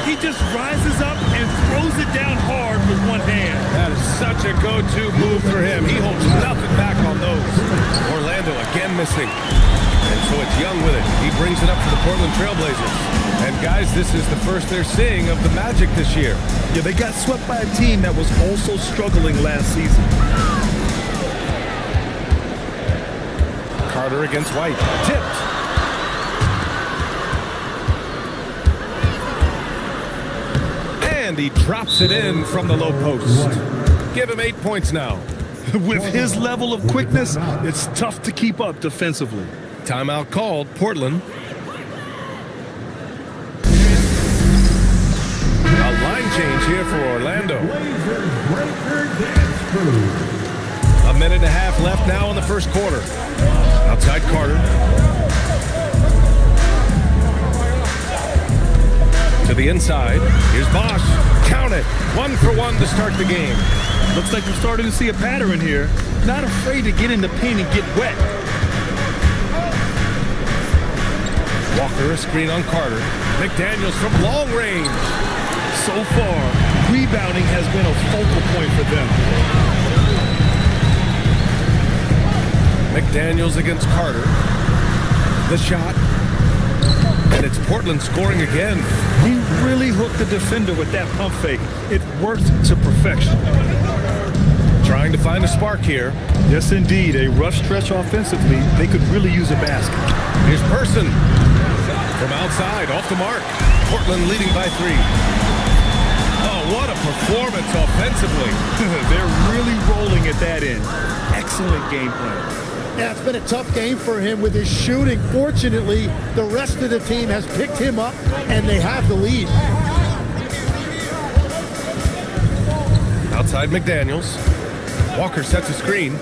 He just rises up and throws it down hard with one hand. That is such a go-to move for him. He holds nothing back on those. Orlando again missing. And so it's Young with it. He brings it up for the Portland Trailblazers. And guys, this is the first they're seeing of the Magic this year. Yeah, they got swept by a team that was also struggling last season. Carter against White. Tipped. And he drops it in from the low post. Give him 8 points now. With his level of quickness, it's tough to keep up defensively. Timeout called, Portland. A line change here for Orlando. A minute and a half left now in the first quarter. Outside Carter. To the inside. Here's Bosch. Count it. 1 for 1 to start the game. Looks like we're starting to see a pattern here. Not afraid to get in the paint and get wet. Walker, a screen on Carter. McDaniels from long range. So far, rebounding has been a focal point for them. McDaniels against Carter. The shot. And it's Portland scoring again. He really hooked the defender with that pump fake. It worked to perfection. Trying to find a spark here. Yes, indeed. A rough stretch offensively. They could really use a basket. Here's Person. From outside, off the mark. Portland leading by 3. Oh, what a performance offensively. They're really rolling at that end. Excellent game plan. Yeah, it's been a tough game for him with his shooting. Fortunately, the rest of the team has picked him up, and they have the lead. Outside McDaniels. Walker sets a screen.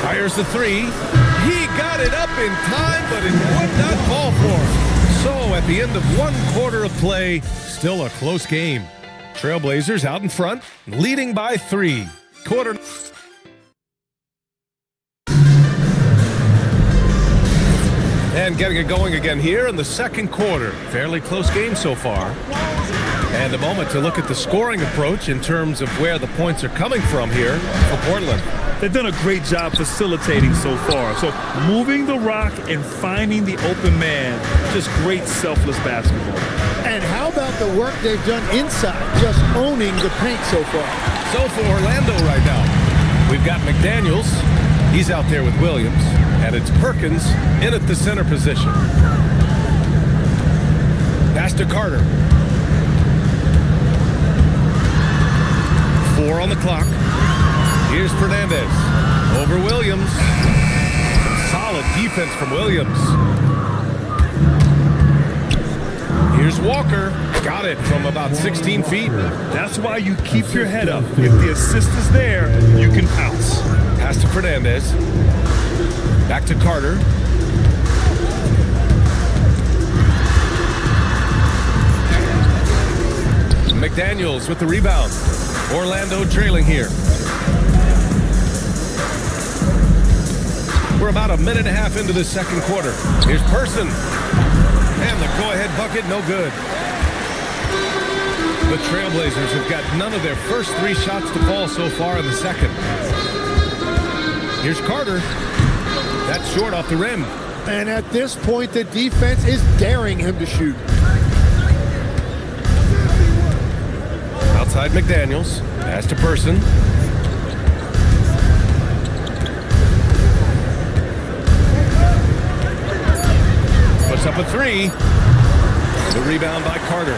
Fires the 3. He got it up in time, but it would not fall for him. So at the end of 1 quarter of play, still a close game. Trailblazers out in front, leading by 3. Quarter. And getting it going again here in the second quarter. Fairly close game so far. And a moment to look at the scoring approach in terms of where the points are coming from here for Portland. They've done a great job facilitating so far. So moving the rock and finding the open man, just great selfless basketball. And how about the work they've done inside, just owning the paint so far? So for Orlando right now, we've got McDaniels. He's out there with Williams. And it's Perkins in at the center position. Pass to Carter. 4 on the clock. Here's Fernandez. Over Williams. Solid defense from Williams. Here's Walker. Got it from about 16 feet. That's why you keep your head up. If the assist is there, you can pounce. Pass to Fernandez. Back to Carter. McDaniels with the rebound. Orlando trailing here. We're about a minute and a half into the second quarter. Here's Person. And the go-ahead bucket, no good. The Trailblazers have got none of their first 3 shots to fall so far in the second. Here's Carter. That's short off the rim. And at this point, the defense is daring him to shoot. Outside McDaniels. Pass to Person. Puts up a 3. The rebound by Carter.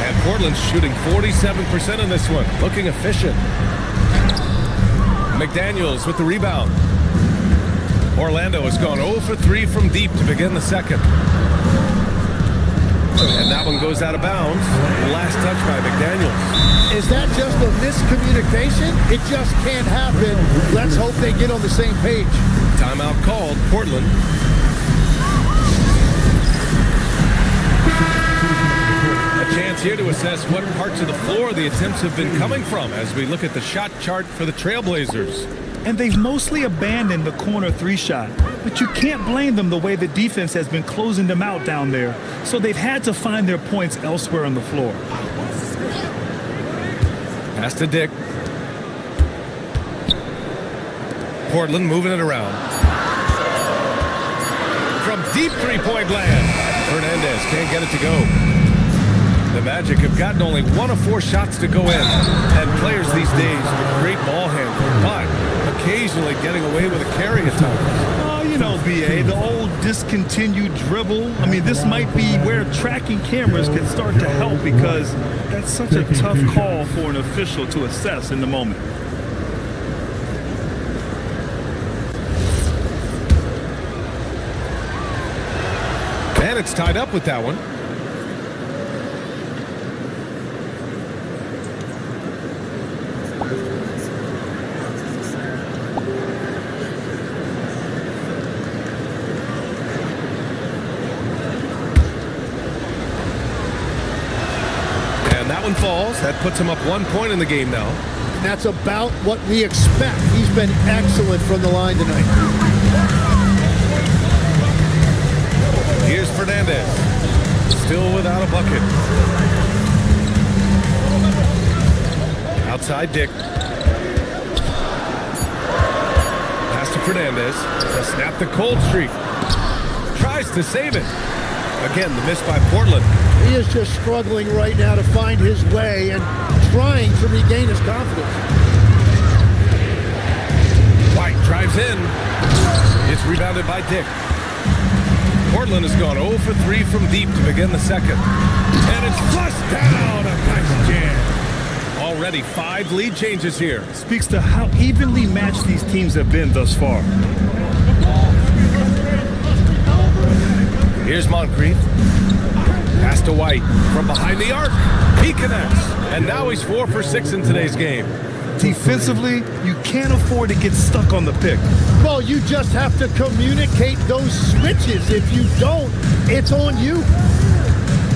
And Portland's shooting 47% in this one. Looking efficient. McDaniels with the rebound. Orlando has gone 0 for 3 from deep to begin the second. And that one goes out of bounds. Last touch by McDaniels. Is that just a miscommunication? It just can't happen. Let's hope they get on the same page. Timeout called, Portland. A chance here to assess what parts of the floor the attempts have been coming from as we look at the shot chart for the Trailblazers. And they've mostly abandoned the corner 3 shot. But you can't blame them the way the defense has been closing them out down there. So they've had to find their points elsewhere on the floor. Pass to Dick. Portland moving it around. From deep 3-point land. Fernandez can't get it to go. The Magic have gotten only 1 of 4 shots to go in. And players these days with great ball handling, but occasionally getting away with a carry at times. Oh, you know, BA, the old discontinued dribble. I mean, this might be where tracking cameras can start to help because that's such a tough call for an official to assess in the moment. And it's tied up with that one. One falls. That puts him up 1 point in the game now. And that's about what we expect. He's been excellent from the line tonight. Here's Fernandez. Still without a bucket. Outside Dick. Pass to Fernandez. To snap the cold streak. Tries to save it. Again, the miss by Portland. He is just struggling right now to find his way and trying to regain his confidence. White drives in. It's rebounded by Dick. Portland has gone 0 for 3 from deep to begin the second. And it's flushed down. A nice jam. Already 5 lead changes here. Speaks to how evenly matched these teams have been thus far. Here's Moncrief. Pass to White from behind the arc. He connects. And now he's 4 for 6 in today's game. Defensively, you can't afford to get stuck on the pick. Well, you just have to communicate those switches. If you don't, it's on you.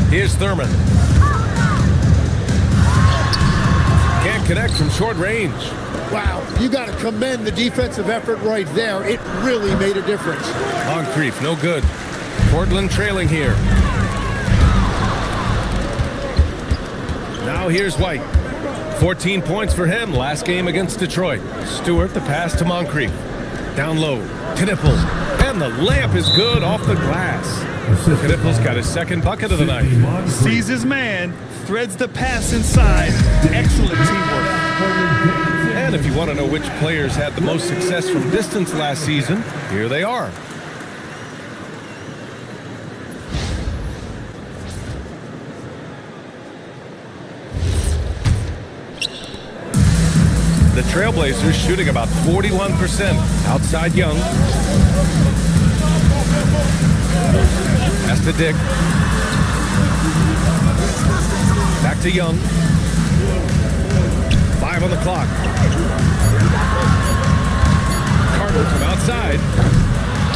Here's Thurman. Can't connect from short range. Wow, you got to commend the defensive effort right there. It really made a difference. Moncrief, no good. Portland trailing here. Now here's White. 14 points for him last game against Detroit. Stewart, the pass to Moncrief. Down low, Knipple. And the layup is good off the glass. Knipple's got his second bucket of the night. Sees his man, threads the pass inside. Excellent teamwork. And if you want to know which players had the most success from distance last season, here they are. The Trailblazers shooting about 41% outside Young. Pass to Dick. Back to Young. 5 on the clock. Carter from outside.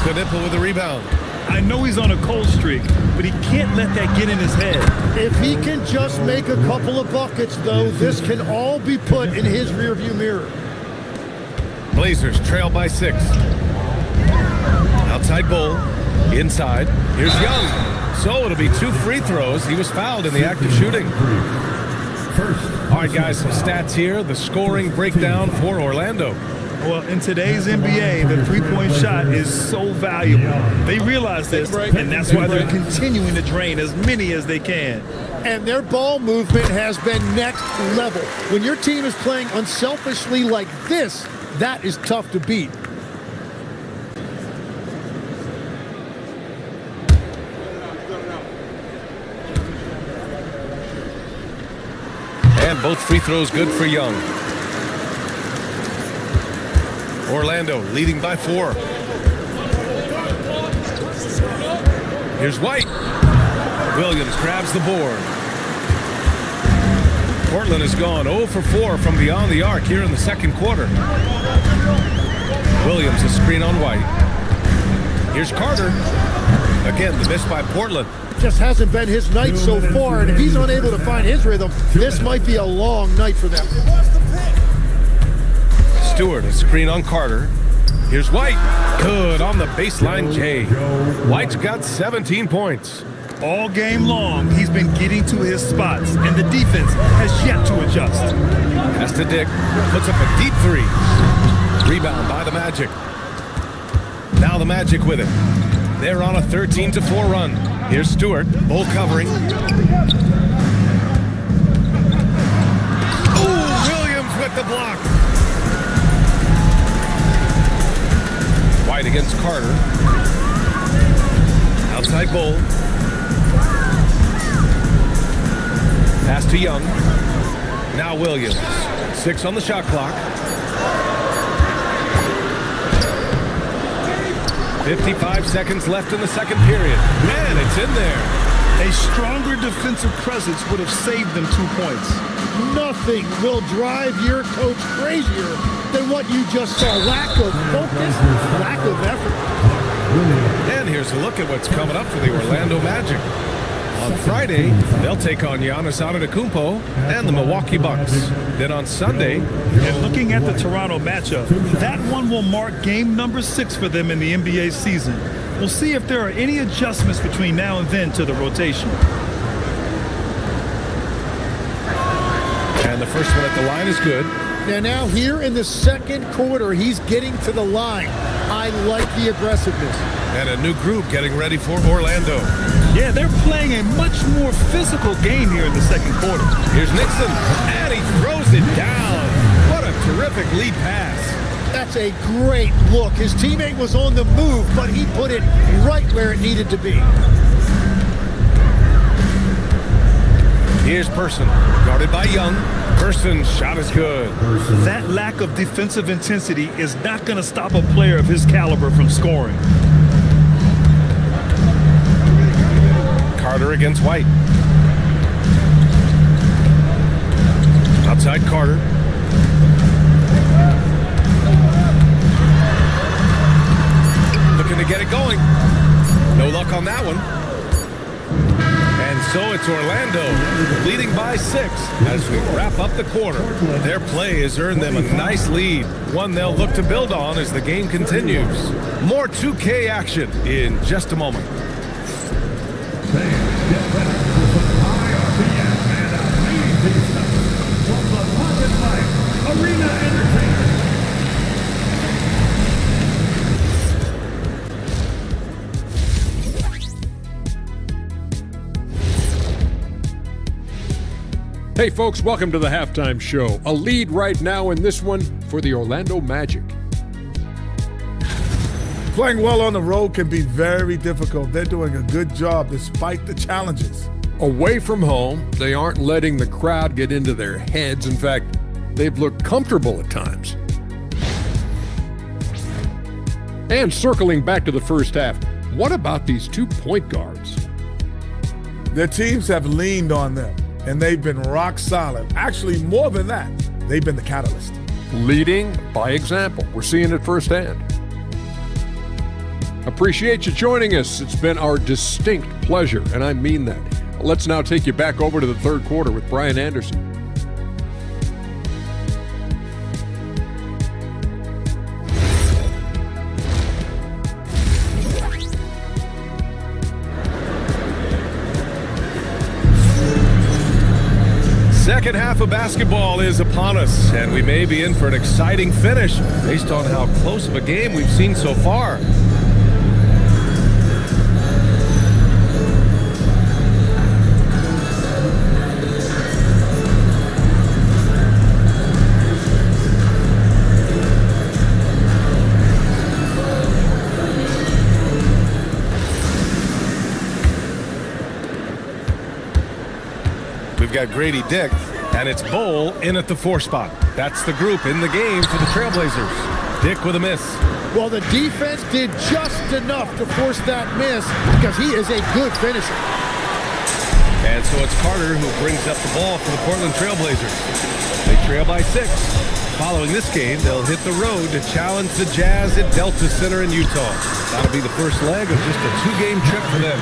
Knipple with the rebound. I know he's on a cold streak, but he can't let that get in his head. If he can just make a couple of buckets, though, this can all be put in his rearview mirror. Blazers trail by 6. Outside Bull. Inside, here's Young. So it'll be 2 free throws. He was fouled in the act of shooting. All right, guys, some stats here. The scoring breakdown for Orlando. Well, in today's NBA, the three-point shot is so valuable. They realize this, and that's why they're continuing to drain as many as they can. And their ball movement has been next level. When your team is playing unselfishly like this, that is tough to beat. And both free throws good for Young. Orlando leading by 4. Here's White. Williams grabs the board. Portland has gone 0 for 4 from beyond the arc here in the second quarter. Williams a screen on White. Here's Carter. Again, the miss by Portland. Just hasn't been his night so far, and if he's unable to find his rhythm, this might be a long night for them. Stewart, a screen on Carter. Here's White. Good on the baseline J. White's got 17 points. All game long, he's been getting to his spots, and the defense has yet to adjust. Pass to Dick. Puts up a deep 3. Rebound by the Magic. Now the Magic with it. They're on a 13-4 run. Here's Stewart. Bull covering. Ooh, Williams with the block. White against Carter. Outside Bull. Pass to Young. Now Williams. 6 on the shot clock. 55 seconds left in the second period. Man, it's in there. A stronger defensive presence would have saved them 2 points. Nothing will drive your coach crazier than what you just saw. Lack of focus, lack of effort. And here's a look at what's coming up for the Orlando Magic. On Friday, they'll take on Giannis Antetokounmpo and the Milwaukee Bucks. Then on Sunday, and looking at the Toronto matchup, that one will mark game number 6 for them in the NBA season. We'll see if there are any adjustments between now and then to the rotation. And the first one at the line is good. Now here in the second quarter, he's getting to the line. I like the aggressiveness. And a new group getting ready for Orlando. Yeah, they're playing a much more physical game here in the second quarter. Here's Nixon, and he throws it down. What a terrific lead pass. That's a great look. His teammate was on the move, but he put it right where it needed to be. Here's Person, guarded by Young. Person's shot is good. That lack of defensive intensity is not going to stop a player of his caliber from scoring. Carter against White. Outside Carter. Looking to get it going. No luck on that one. And so it's Orlando leading by 6 as we wrap up the quarter. Their play has earned them a nice lead, one they'll look to build on as the game continues. More 2K action in just a moment. Arena Entertainment. Hey folks, welcome to the halftime show. A lead right now in this one for the Orlando Magic. Playing well on the road can be very difficult. They're doing a good job despite the challenges. Away from home, they aren't letting the crowd get into their heads. In fact, they've looked comfortable at times. And circling back to the first half, what about these 2 point guards? Their teams have leaned on them, and they've been rock solid. Actually, more than that, they've been the catalyst. Leading by example. We're seeing it firsthand. Appreciate you joining us. It's been our distinct pleasure, and I mean that. Let's now take you back over to the third quarter with Brian Anderson. half of basketball is upon us, and we may be in for an exciting finish based on how close of a game we've seen so far. We've got Grady Dick, and it's Bowl in at the 4 spot. That's the group in the game for the Trailblazers. Dick with a miss. Well, the defense did just enough to force that miss because he is a good finisher. And so it's Carter who brings up the ball for the Portland Trailblazers. They trail by 6. Following this game, they'll hit the road to challenge the Jazz at Delta Center in Utah. That'll be the first leg of just a 2-game trip for them.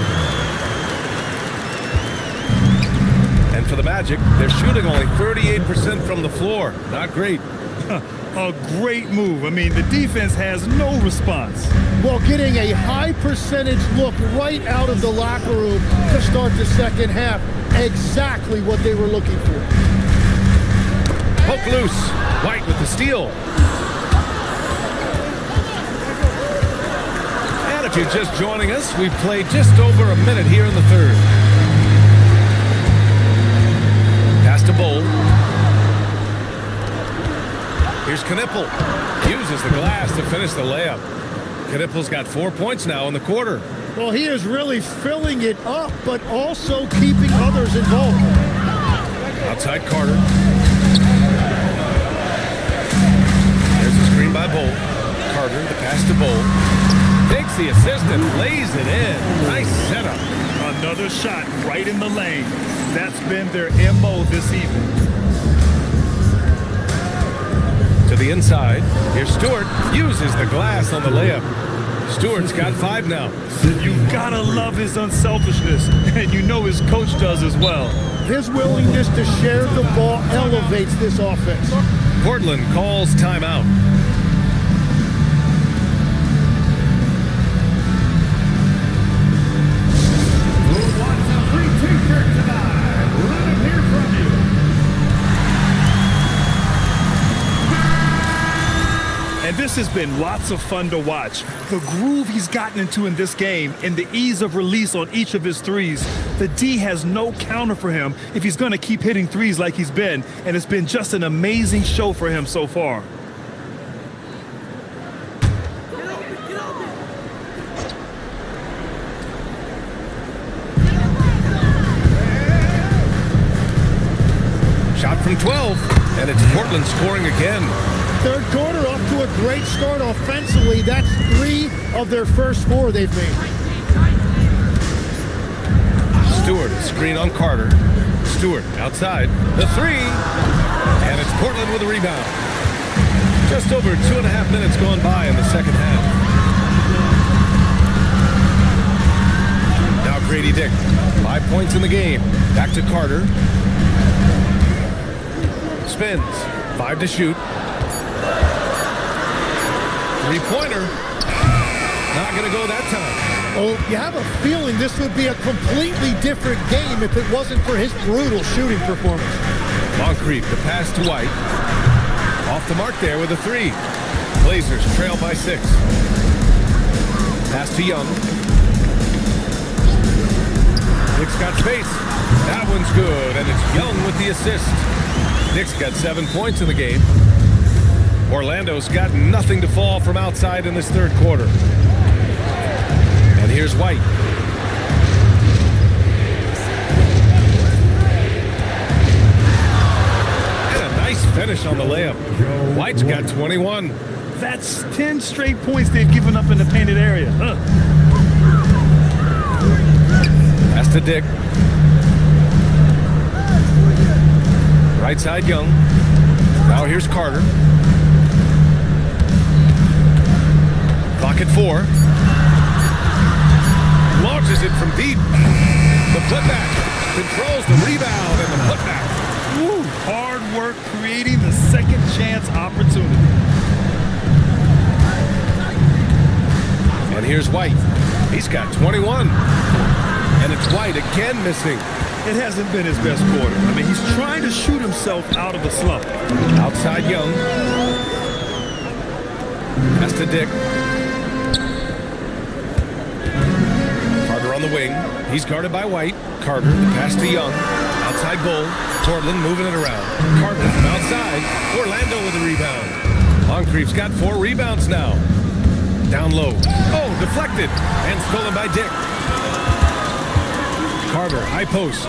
And for the Magic, they're shooting only 38% from the floor. Not great. A great move. I mean, the defense has no response. Well, getting a high percentage look right out of the locker room to start the second half. Exactly what they were looking for. Poke loose. White with the steal. And if you're just joining us, we've played just over a minute here in the third. Pass to Bowl. Here's Knipple. Uses the glass to finish the layup. Knipple's got 4 points now in the quarter. Well, he is really filling it up, but also keeping others involved. Outside Carter. There's a screen by Bowl. Carter, the pass to Bowl. Takes the assist and lays it in. Nice setup. Another shot right in the lane. That's been their MO this evening. To the inside. Here's Stewart. Uses the glass on the layup. Stewart's got 5 now. You gotta love his unselfishness, and you know his coach does as well. His willingness to share the ball elevates this offense. Portland calls timeout. And this has been lots of fun to watch. The groove he's gotten into in this game and the ease of release on each of his threes. The D has no counter for him if he's going to keep hitting threes like he's been. And it's been just an amazing show for him so far. Shot from 12, and it's Portland scoring again. Third quarter off to a great start offensively. That's 3 of their first 4 they've made. Stewart, screen on Carter. Stewart outside. The 3. And it's Portland with a rebound. Just over 2.5 minutes gone by in the second half. Now Grady Dick. 5 points in the game. Back to Carter. Spins. 5 to shoot. 3-pointer. Not going to go that time. Oh, you have a feeling this would be a completely different game if it wasn't for his brutal shooting performance. Moncrief, the pass to White. Off the mark there with a 3. Blazers trail by 6. Pass to Young. Nick's got space. That one's good, and it's Young with the assist. Nick's got 7 points in the game. Orlando's got nothing to fall from outside in this third quarter. And here's White. And a nice finish on the layup. White's got 21. That's 10 straight points they've given up in the painted area. Pass to Dick. Right side Young. Now here's Carter. Clock at 4. Launches it from deep. The putback. Controls the rebound and the putback. Woo, hard work creating the second chance opportunity. And here's White. He's got 21. And it's White again missing. It hasn't been his best quarter. I mean, he's trying to shoot himself out of a slump. Outside Young. Pass to Dick. Carter on the wing. He's guarded by White. Carter, the pass to Young. Outside Bull. Portland moving it around. Carter from outside. Orlando with the rebound. Moncrief's got 4 rebounds now. Down low. Oh, deflected. And stolen by Dick. Carter, high post.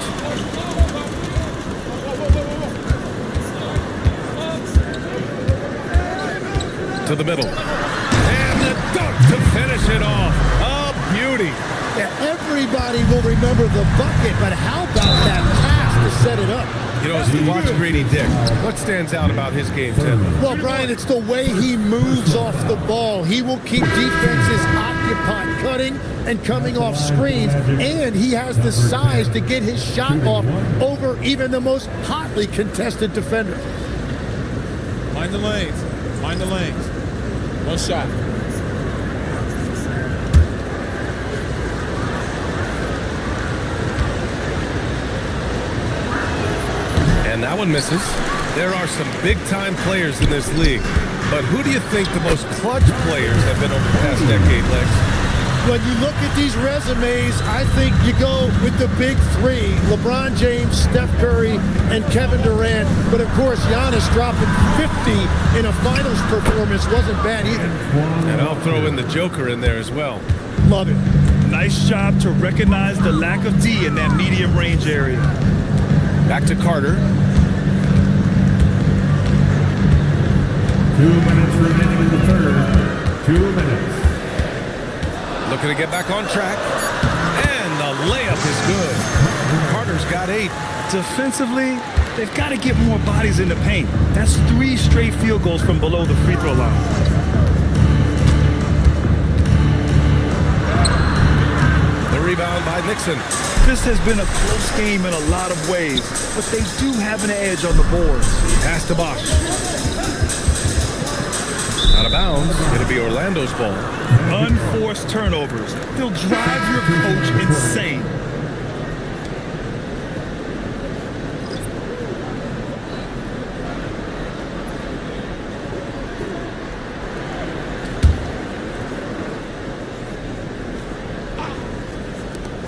To the middle. And the dunk to finish it off. A beauty. Yeah, everybody will remember the bucket, but how about that pass to set it up? You know, as we watch Grady Dick, what stands out about his game, Tim? Well, Brian, it's the way he moves off the ball. He will keep defenses occupied, cutting and coming off screens, and he has the size to get his shot off over even the most hotly contested defender. Mind the lanes. Mind the lanes. One shot. And that one misses. There are some big-time players in this league. But who do you think the most clutch players have been over the past decade, Lex? When you look at these resumes, I think you go with the big 3, LeBron James, Steph Curry, and Kevin Durant. But, of course, Giannis dropping 50 in a finals performance wasn't bad either. And I'll throw in the Joker in there as well. Love it. Nice job to recognize the lack of D in that medium range area. Back to Carter. 2 minutes remaining in the third. 2 minutes. Looking to get back on track. And the layup is good. Carter's got 8. Defensively, they've got to get more bodies in the paint. That's 3 straight field goals from below the free throw line. The rebound by Nixon. This has been a close game in a lot of ways, but they do have an edge on the boards. Pass to Bosch. Out of bounds. It'll be Orlando's ball. Unforced turnovers. They'll drive your coach insane.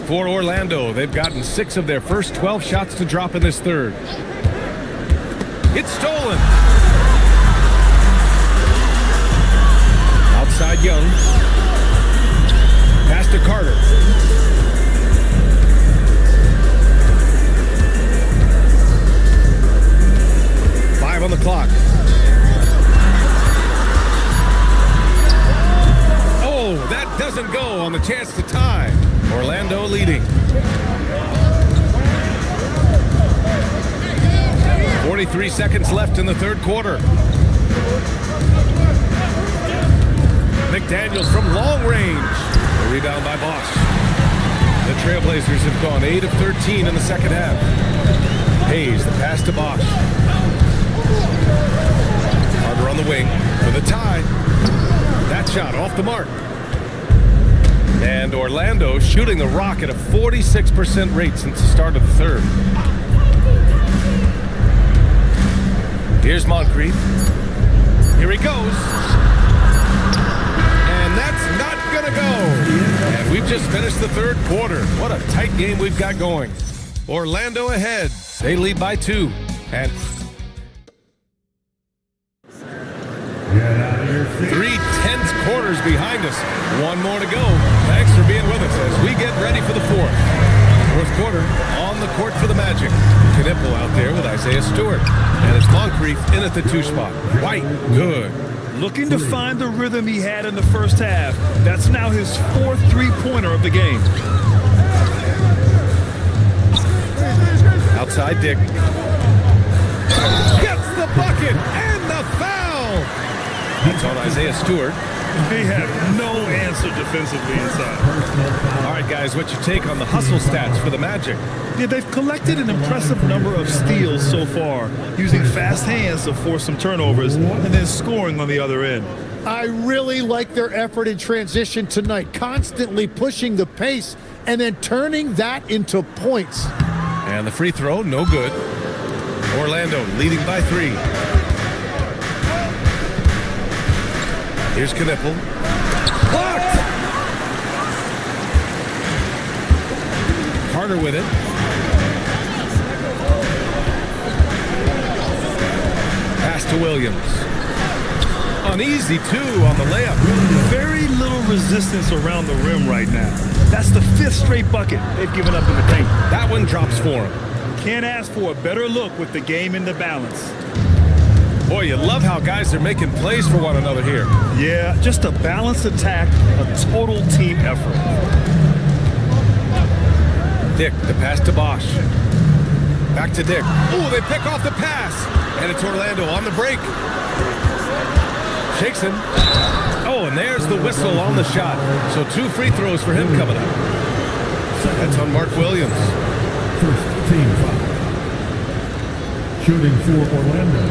For Orlando, they've gotten 6 of their first 12 shots to drop in this third. It's stolen. Outside Young. Pass to Carter. Five on the clock. Oh, that doesn't go on the chance to tie. Orlando leading. 43 seconds left in the third quarter. McDaniels from long range. A rebound by Bosch. The Trailblazers have gone 8 of 13 in the second half. Hayes, the pass to Bosch. Carter on the wing for the tie. That shot off the mark. And Orlando shooting the rock at a 46% rate since the start of the third. Here's Moncrief. Here he goes. And that's not going to go. And we've just finished the third quarter. What a tight game we've got going. Orlando ahead. They lead by 2. And 3 tense quarters behind us. 1 more to go. Thanks for being with us as we get ready for the fourth. Fourth quarter on the court for the Magic. Knipple out there with Isaiah Stewart. And it's Moncrief in at the 2 spot. White, good. Looking to find the rhythm he had in the first half. That's now his 4th three-pointer of the game. Outside Dick. Gets the bucket and the foul. That's on Isaiah Stewart. He had no answer defensively inside. All right, guys, what's your take on the hustle stats for the Magic? Yeah, they've collected an impressive number of steals so far, using fast hands to force some turnovers and then scoring on the other end. I really like their effort in transition tonight, constantly pushing the pace and then turning that into points. And the free throw, no good. Orlando leading by 3. Here's Knippel. Blocked! Carter with it. Pass to Williams. Uneasy, too, on the layup. Very little resistance around the rim right now. That's the 5th straight bucket they've given up in the paint. That one drops for him. Can't ask for a better look with the game in the balance. Boy, you love how guys are making plays for one another here. Yeah, just a balanced attack, a total team effort. Dick, the pass to Bosch. Back to Dick. Ooh, they pick off the pass. And it's Orlando on the break. Shakes him. Oh, and there's the whistle on the shot. So 2 free throws for him coming up. That's on Mark Williams. First team foul. Shooting for Orlando,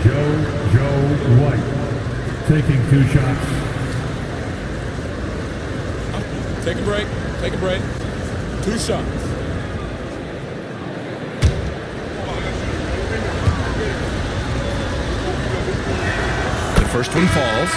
Joe White. Taking 2 shots. Take a break. Take a break. 2 shots. The first one falls.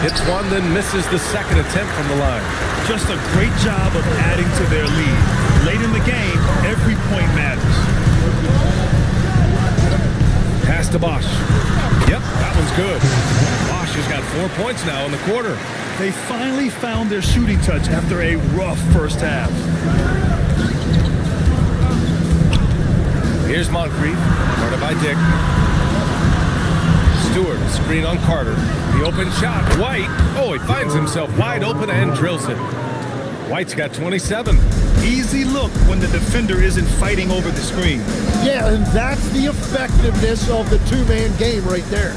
Hits one, then misses the second attempt from the line. Just a great job of adding to their lead. Late in the game, every point matters. Pass to Bosch. Yep, that one's good. Bosch has got 4 points now in the quarter. They finally found their shooting touch after a rough first half. Here's Moncrief, guarded by Dick. Stewart, screen on Carter. The open shot, White. Oh, he finds himself wide open and drills it. White's got 27. Easy look when the defender isn't fighting over the screen. Yeah, and that's the effectiveness of the 2-man game right there.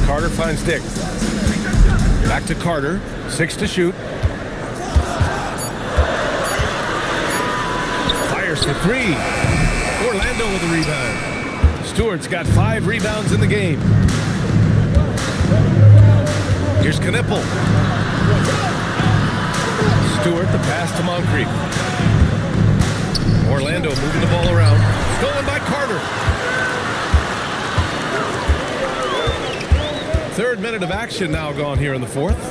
Carter finds Dick. Back to Carter. 6 to shoot. Fires for 3. Orlando with a rebound. Stewart's got 5 rebounds in the game. Here's Knippel. Stewart, the pass to Moncrief. Orlando moving the ball around. Stolen by Carter. 3rd minute of action now gone here in the 4th.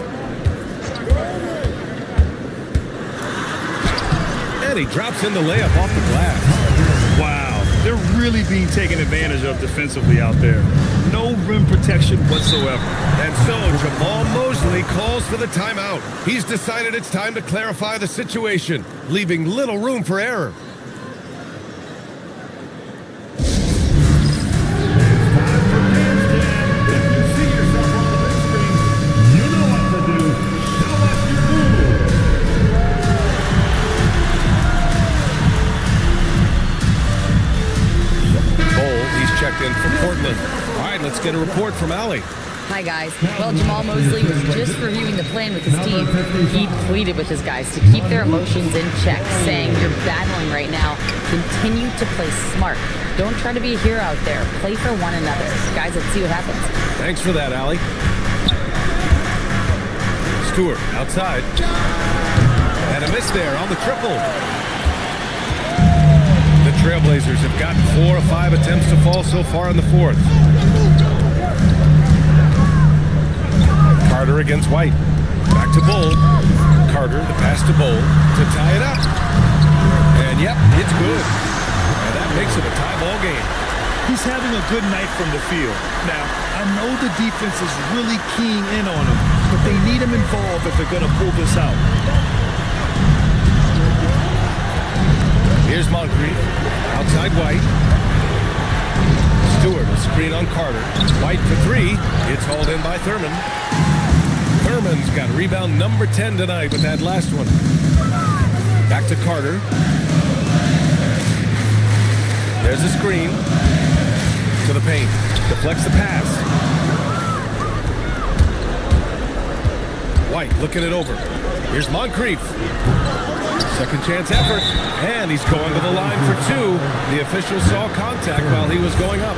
And he drops in the layup off the glass. Wow. They're really being taken advantage of defensively out there. No rim protection whatsoever. And so Jamal Mosley calls for the timeout. He's decided it's time to clarify the situation, leaving little room for error. In from Portland. All right, let's get a report from Allie. Hi, guys. Well, Jamal Mosley was just reviewing the plan with his team. He pleaded with his guys to keep their emotions in check, saying, "You're battling right now. Continue to play smart. Don't try to be a hero out there. Play for one another." Guys, let's see what happens. Thanks for that, Allie. Stewart outside. And a miss there on the triple. Trailblazers have gotten 4 of 5 attempts to fall so far in the 4th. Carter against White. Back to Bull. Carter, the pass to Bull to tie it up. And yep, it's good. And that makes it a tie ball game. He's having a good night from the field. Now, I know the defense is really keying in on him, but they need him involved if they're going to pull this out. Here's Moncrief. Outside White. Stewart, a screen on Carter. White for 3. It's hauled in by Thurman. Thurman's got rebound number 10 tonight with that last one. to Carter. There's a screen. To the paint. Deflects the pass. White looking it over. Here's Moncrief. Second chance effort. And he's going to the line for two. The official saw contact while he was going up.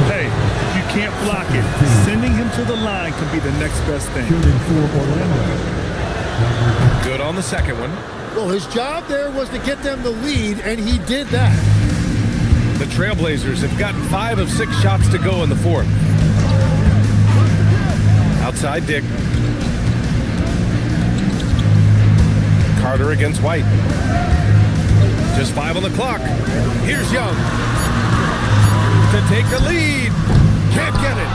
Hey, if you can't block it, sending him to the line can be the next best thing. Good on the second one. Well, his job there was to get them the lead, and he did that. The Trailblazers have gotten 5 of 6 shots to go in the fourth. Outside Dick. Carter against White. Just 5 on the clock. Here's Young. To take the lead. Can't get it.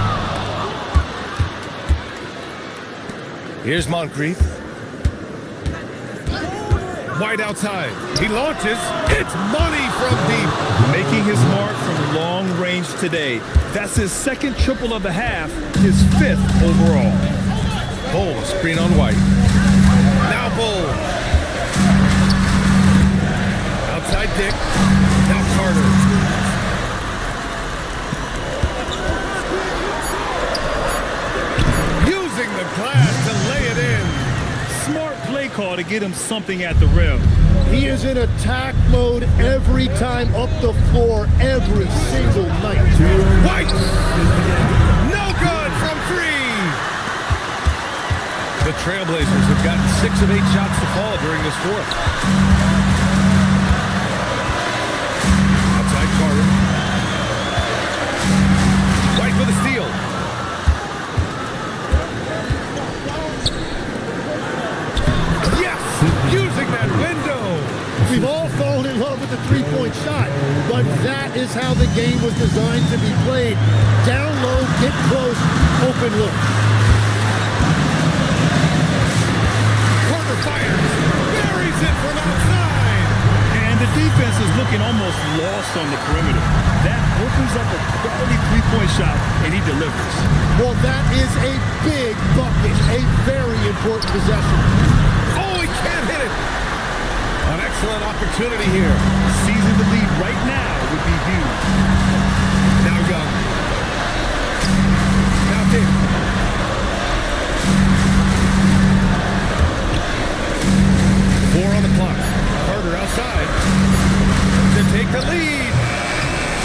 Here's Moncrief. White outside. He launches. It's money from deep. Making his mark from long range today. That's his second triple of the half, his 5th overall. Bull, screen on White. Now Bull. Outside Dick. Now Carter. Using the glass to lay it in. Smart play call to get him something at the rim. He is in attack mode every time up the floor, every single night. White! No good from 3! The Trailblazers have gotten 6 of 8 shots to fall during this fourth. Outside Carter. White with a steal. Yes! Using that window! We've all fallen in love with the three-point shot, but that is how the game was designed to be played. Down low, get close, open look. Carter fires, buries it from outside. And the defense is looking almost lost on the perimeter. That opens up a quality three-point shot, and he delivers. Well, that is a big bucket, a very important possession. Oh, he can't hit it. An excellent opportunity here. Seizing the lead right now would be huge. Now Young. Now Dick. 4 on the clock. Carter outside to take the lead.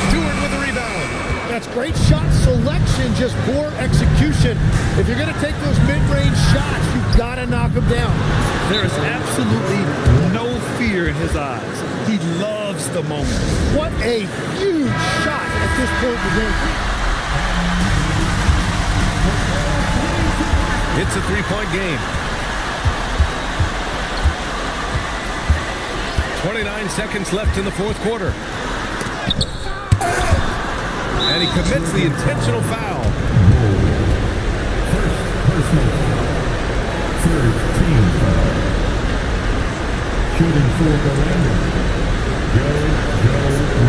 Stewart with the rebound. That's great shot selection, just poor execution. If you're going to take those mid-range shots, you've got to knock them down. There is absolutely no fear in his eyes. He loves the moment. What a huge shot at this point in the game. It's a 3-point game. 29 seconds left in the fourth quarter. And he commits the intentional foul. First personal foul. Third team foul. Shooting for Orlando. Joe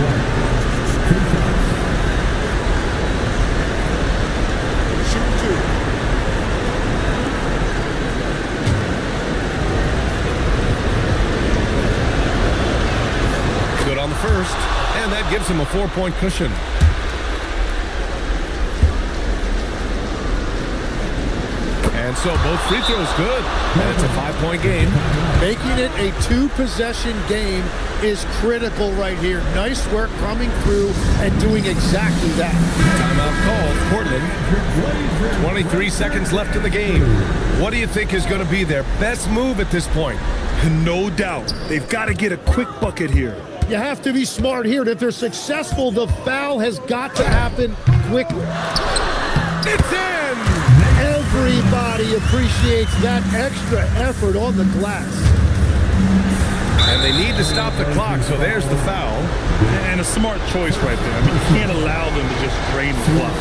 White. 2 shots. Shoot 2. Good on the first, and that gives him a 4-point cushion. And so both free throws good, and it's a 5-point game. Making it a 2-possession game is critical right here. Nice work coming through and doing exactly that. Timeout called, Portland. 23 seconds left in the game. What do you think is going to be their best move at this point? No doubt. They've got to get a quick bucket here. You have to be smart here. And if they're successful, the foul has got to happen quickly. It's in! Everybody appreciates that extra effort on the glass. And they need to stop the clock, so there's the foul. And a smart choice right there. I mean, you can't allow them to just drain the clock.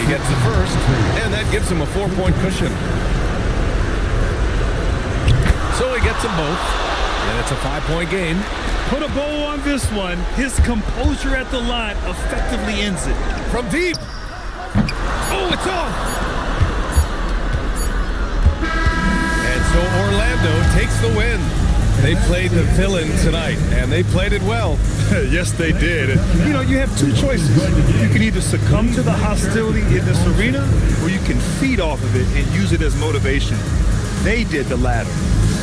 He gets the first, and that gives him a 4-point cushion. So he gets them both, and it's a 5-point game. Put a bow on this one. His composure at the line effectively ends it. From deep. Oh, it's off. gets the win. They played the villain tonight, and they played it well. Yes, they did. And, you have two choices. You can either succumb to the hostility in this arena, or you can feed off of it and use it as motivation. They did the latter.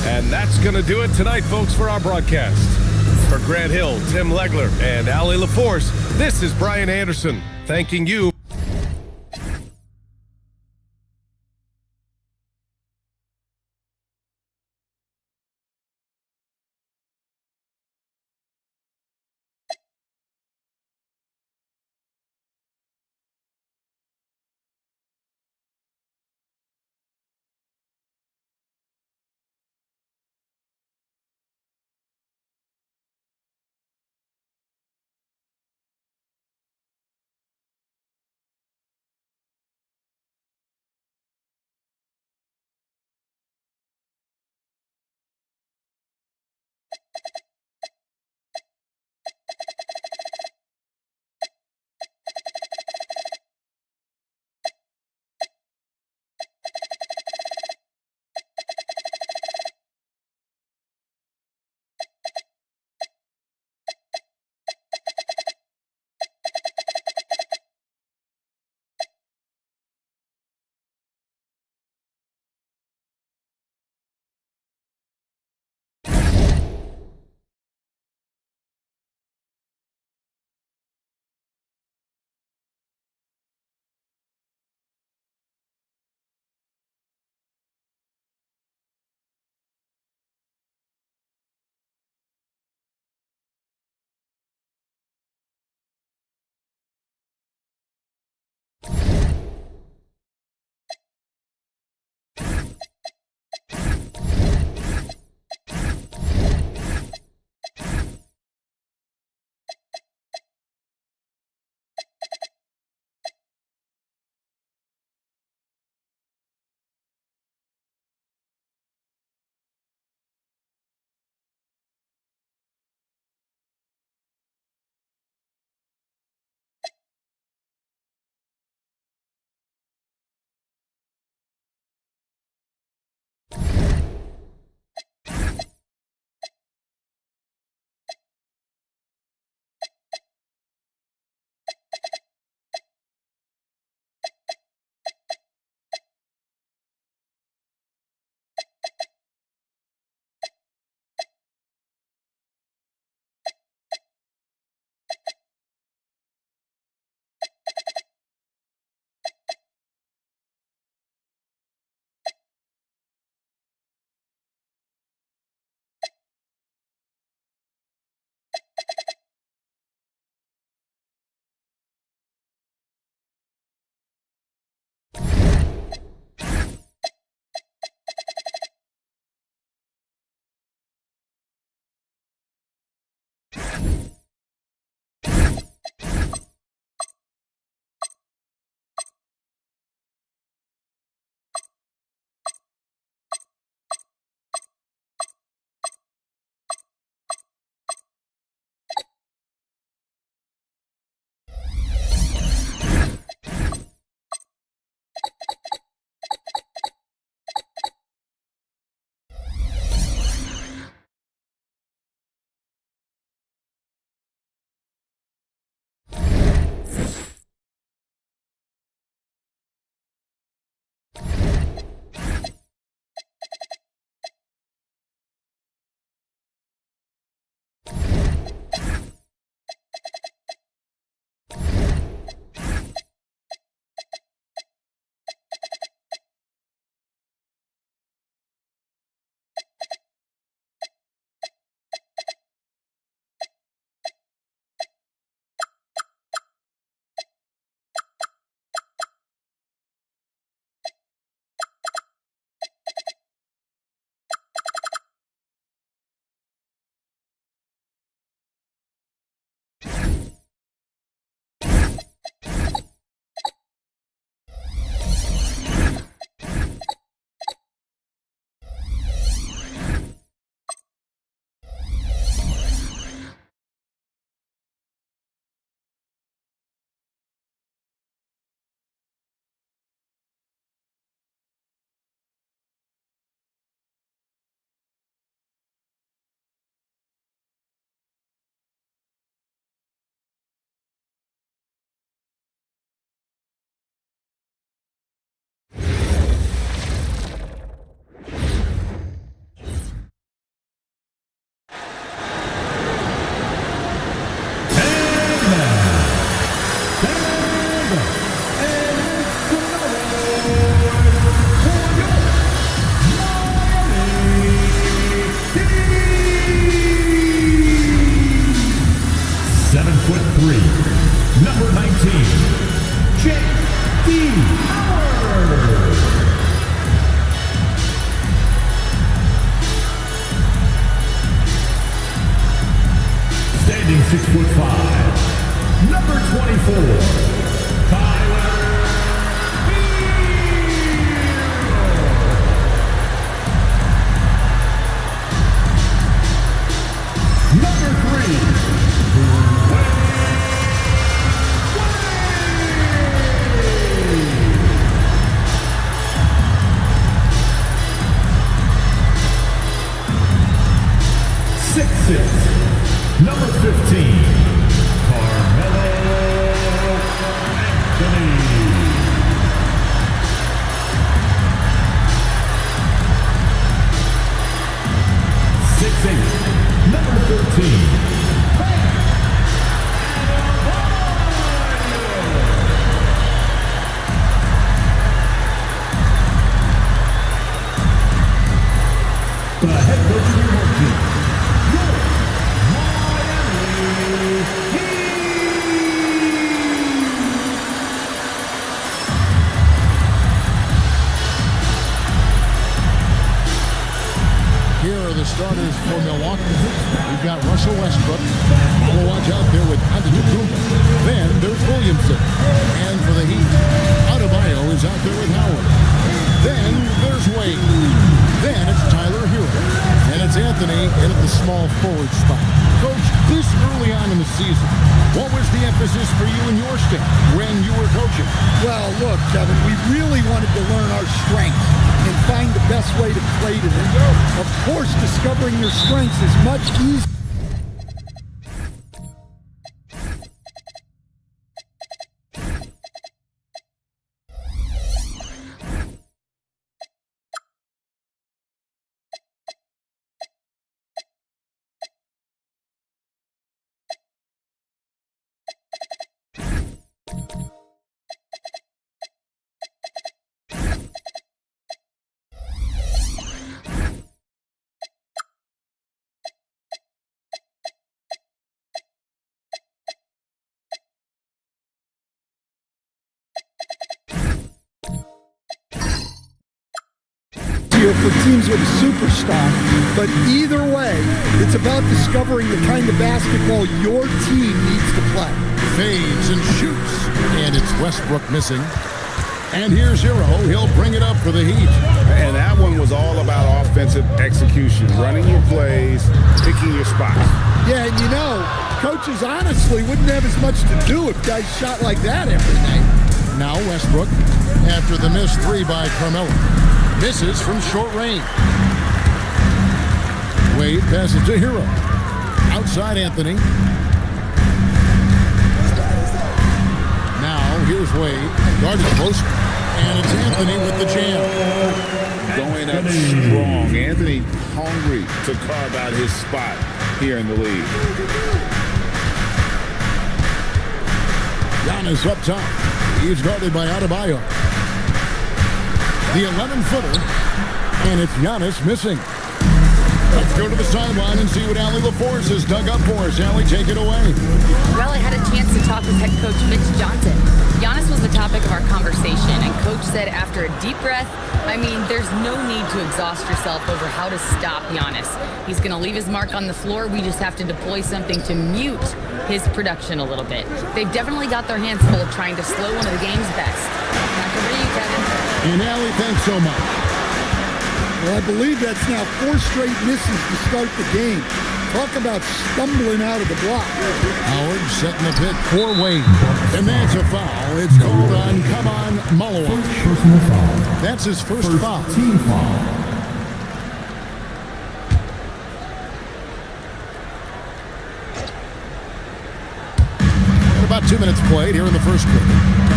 And that's going to do it tonight, folks, for our broadcast. For Grant Hill, Tim Legler, and Allie LaForce, this is Brian Anderson, thanking you The head coach of your team, Here are the starters for Milwaukee. We've got Russell Westbrook. We'll watch out there with Antetokounmpo. Then there's Williamson. And for the Heat, Adebayo is out there with Howard. Then there's Wade. Then it's Tyler Hero. And it's Anthony in at the small forward spot. Coach, this early on in the season, what was the emphasis for you and your staff when you were coaching? Well, look, Kevin, we really wanted to learn our strengths and find the best way to play to them. Of course, discovering your strengths is much easier. For teams with a superstar, but either way, it's about discovering the kind of basketball your team needs to play. Fades and shoots, and it's Westbrook missing. And here's Hero. He'll bring it up for the Heat. And that one was all about offensive execution, running your plays, picking your spots. Yeah, and you know, coaches honestly wouldn't have as much to do if guys shot like that every night. Now Westbrook, after the missed three by Carmelo. Misses from short range. Wade passes to Hero. Outside Anthony. Now here's Wade. Guarded close. And it's Anthony with the jam. Going up strong. Anthony hungry to carve out his spot here in the league. Giannis up top. He's guarded by Adebayo. The 11-footer, and it's Giannis missing. Let's go to the sideline and see what Allie LaForce has dug up for us. Allie, take it away. Well, I had a chance to talk with head coach Mitch Johnson. Giannis was the topic of our conversation, and coach said after a deep breath, I mean, there's no need to exhaust yourself over how to stop Giannis. He's going to leave his mark on the floor. We just have to deploy something to mute his production a little bit. They've definitely got their hands full trying to slow one of the game's best. Back over to you, Kevin. And Allie, thanks so much. Well, I believe that's now 4 straight misses to start the game. Talk about stumbling out of the block. Howard setting the pick for Wade. And that's a foul. It's called on Kaman Malawa. Personal foul. That's his first foul. Team foul. And about 2 minutes played here in the first quarter.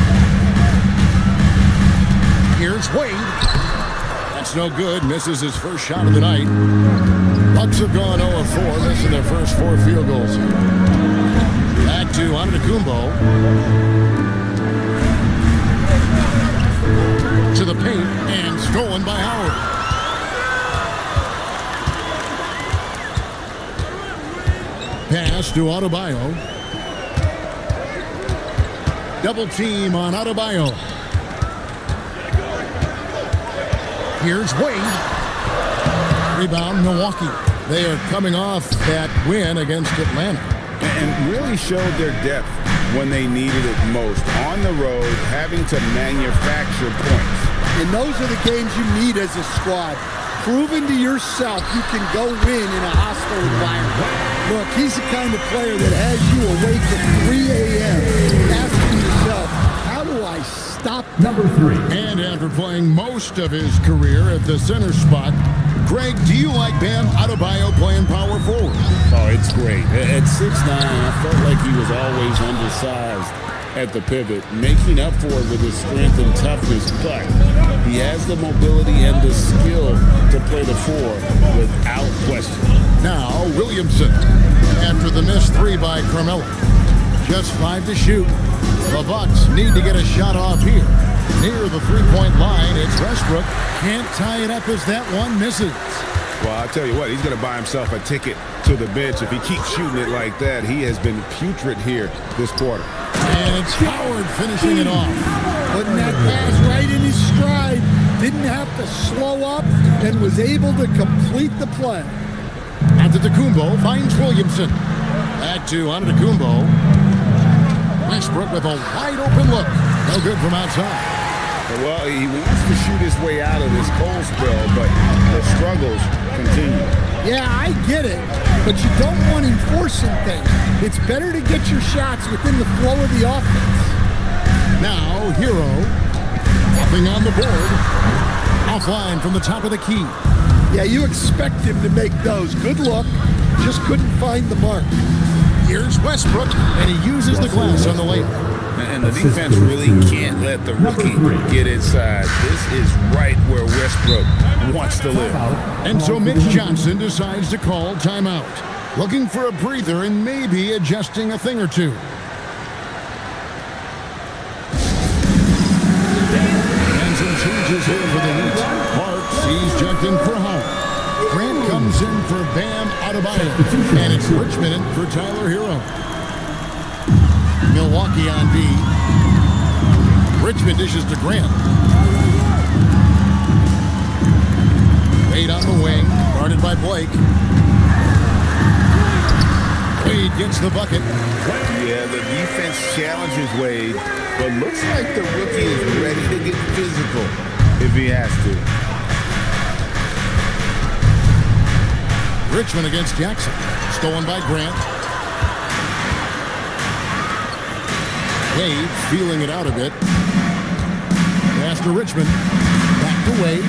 Here's Wade. That's no good. Misses his first shot of the night. Bucks have gone 0 of 4, missing their first 4 field goals. Back to Antetokounmpo. To the paint and stolen by Howard. Pass to Adebayo. Double team on Adebayo. Here's Wade. Rebound, Milwaukee. They are coming off that win against Atlanta. And really showed their depth when they needed it most. On the road, having to manufacture points. And those are the games you need as a squad. Proving to yourself you can go win in a hostile environment. Look, he's the kind of player that has you awake at 3 a.m. asking yourself, how do I stop Number 3. And after playing most of his career at the center spot, Greg, do you like Bam Adebayo playing power forward? Oh, it's great. At 6'9", I felt like he was always undersized at the pivot, making up for it with his strength and toughness. But He has the mobility and the skill to play the 4 without question. Now Williamson after the missed 3 by Carmelo. Just 5 to shoot. The Bucks need to get a shot off here. Near the three-point line, it's Westbrook. Can't tie it up as that one misses. Well, I'll tell you what, he's going to buy himself a ticket to the bench. If he keeps shooting it like that, he has been putrid here this quarter. And it's Howard finishing it off. Putting that pass right in his stride. Didn't have to slow up and was able to complete the play. Antetokounmpo finds Williamson. Back to Antetokounmpo. Westbrook with a wide open look. No good from outside. Well, he wants to shoot his way out of this cold spell, but the struggles continue. Yeah, I get it, but you don't want him forcing things. It's better to get your shots within the flow of the offense. Now, Hero. Nothing on the board. Offline from the top of the key. Yeah, you expect him to make those. Good look. Just couldn't find the mark. Here's Westbrook, and he uses the glass on the layup. And the defense really can't let the rookie get inside. This is right where Westbrook wants to live. And so Mitch Johnson decides to call timeout. Looking for a breather and maybe adjusting a thing or two. And some changes here for the Heat. Parks, he's checked in for Howard. Grant comes in for Bam Adebayo. And it's Richmond in for Tyler Hero. Milwaukee on B. Richmond dishes to Grant. Wade on the wing, guarded by Blake. Wade gets the bucket. Yeah, the defense challenges Wade, but looks like the rookie is ready to get physical if he has to. Richmond against Jackson. Stolen by Grant. Wade feeling it out a bit. Pass to Richmond. Back to Wade.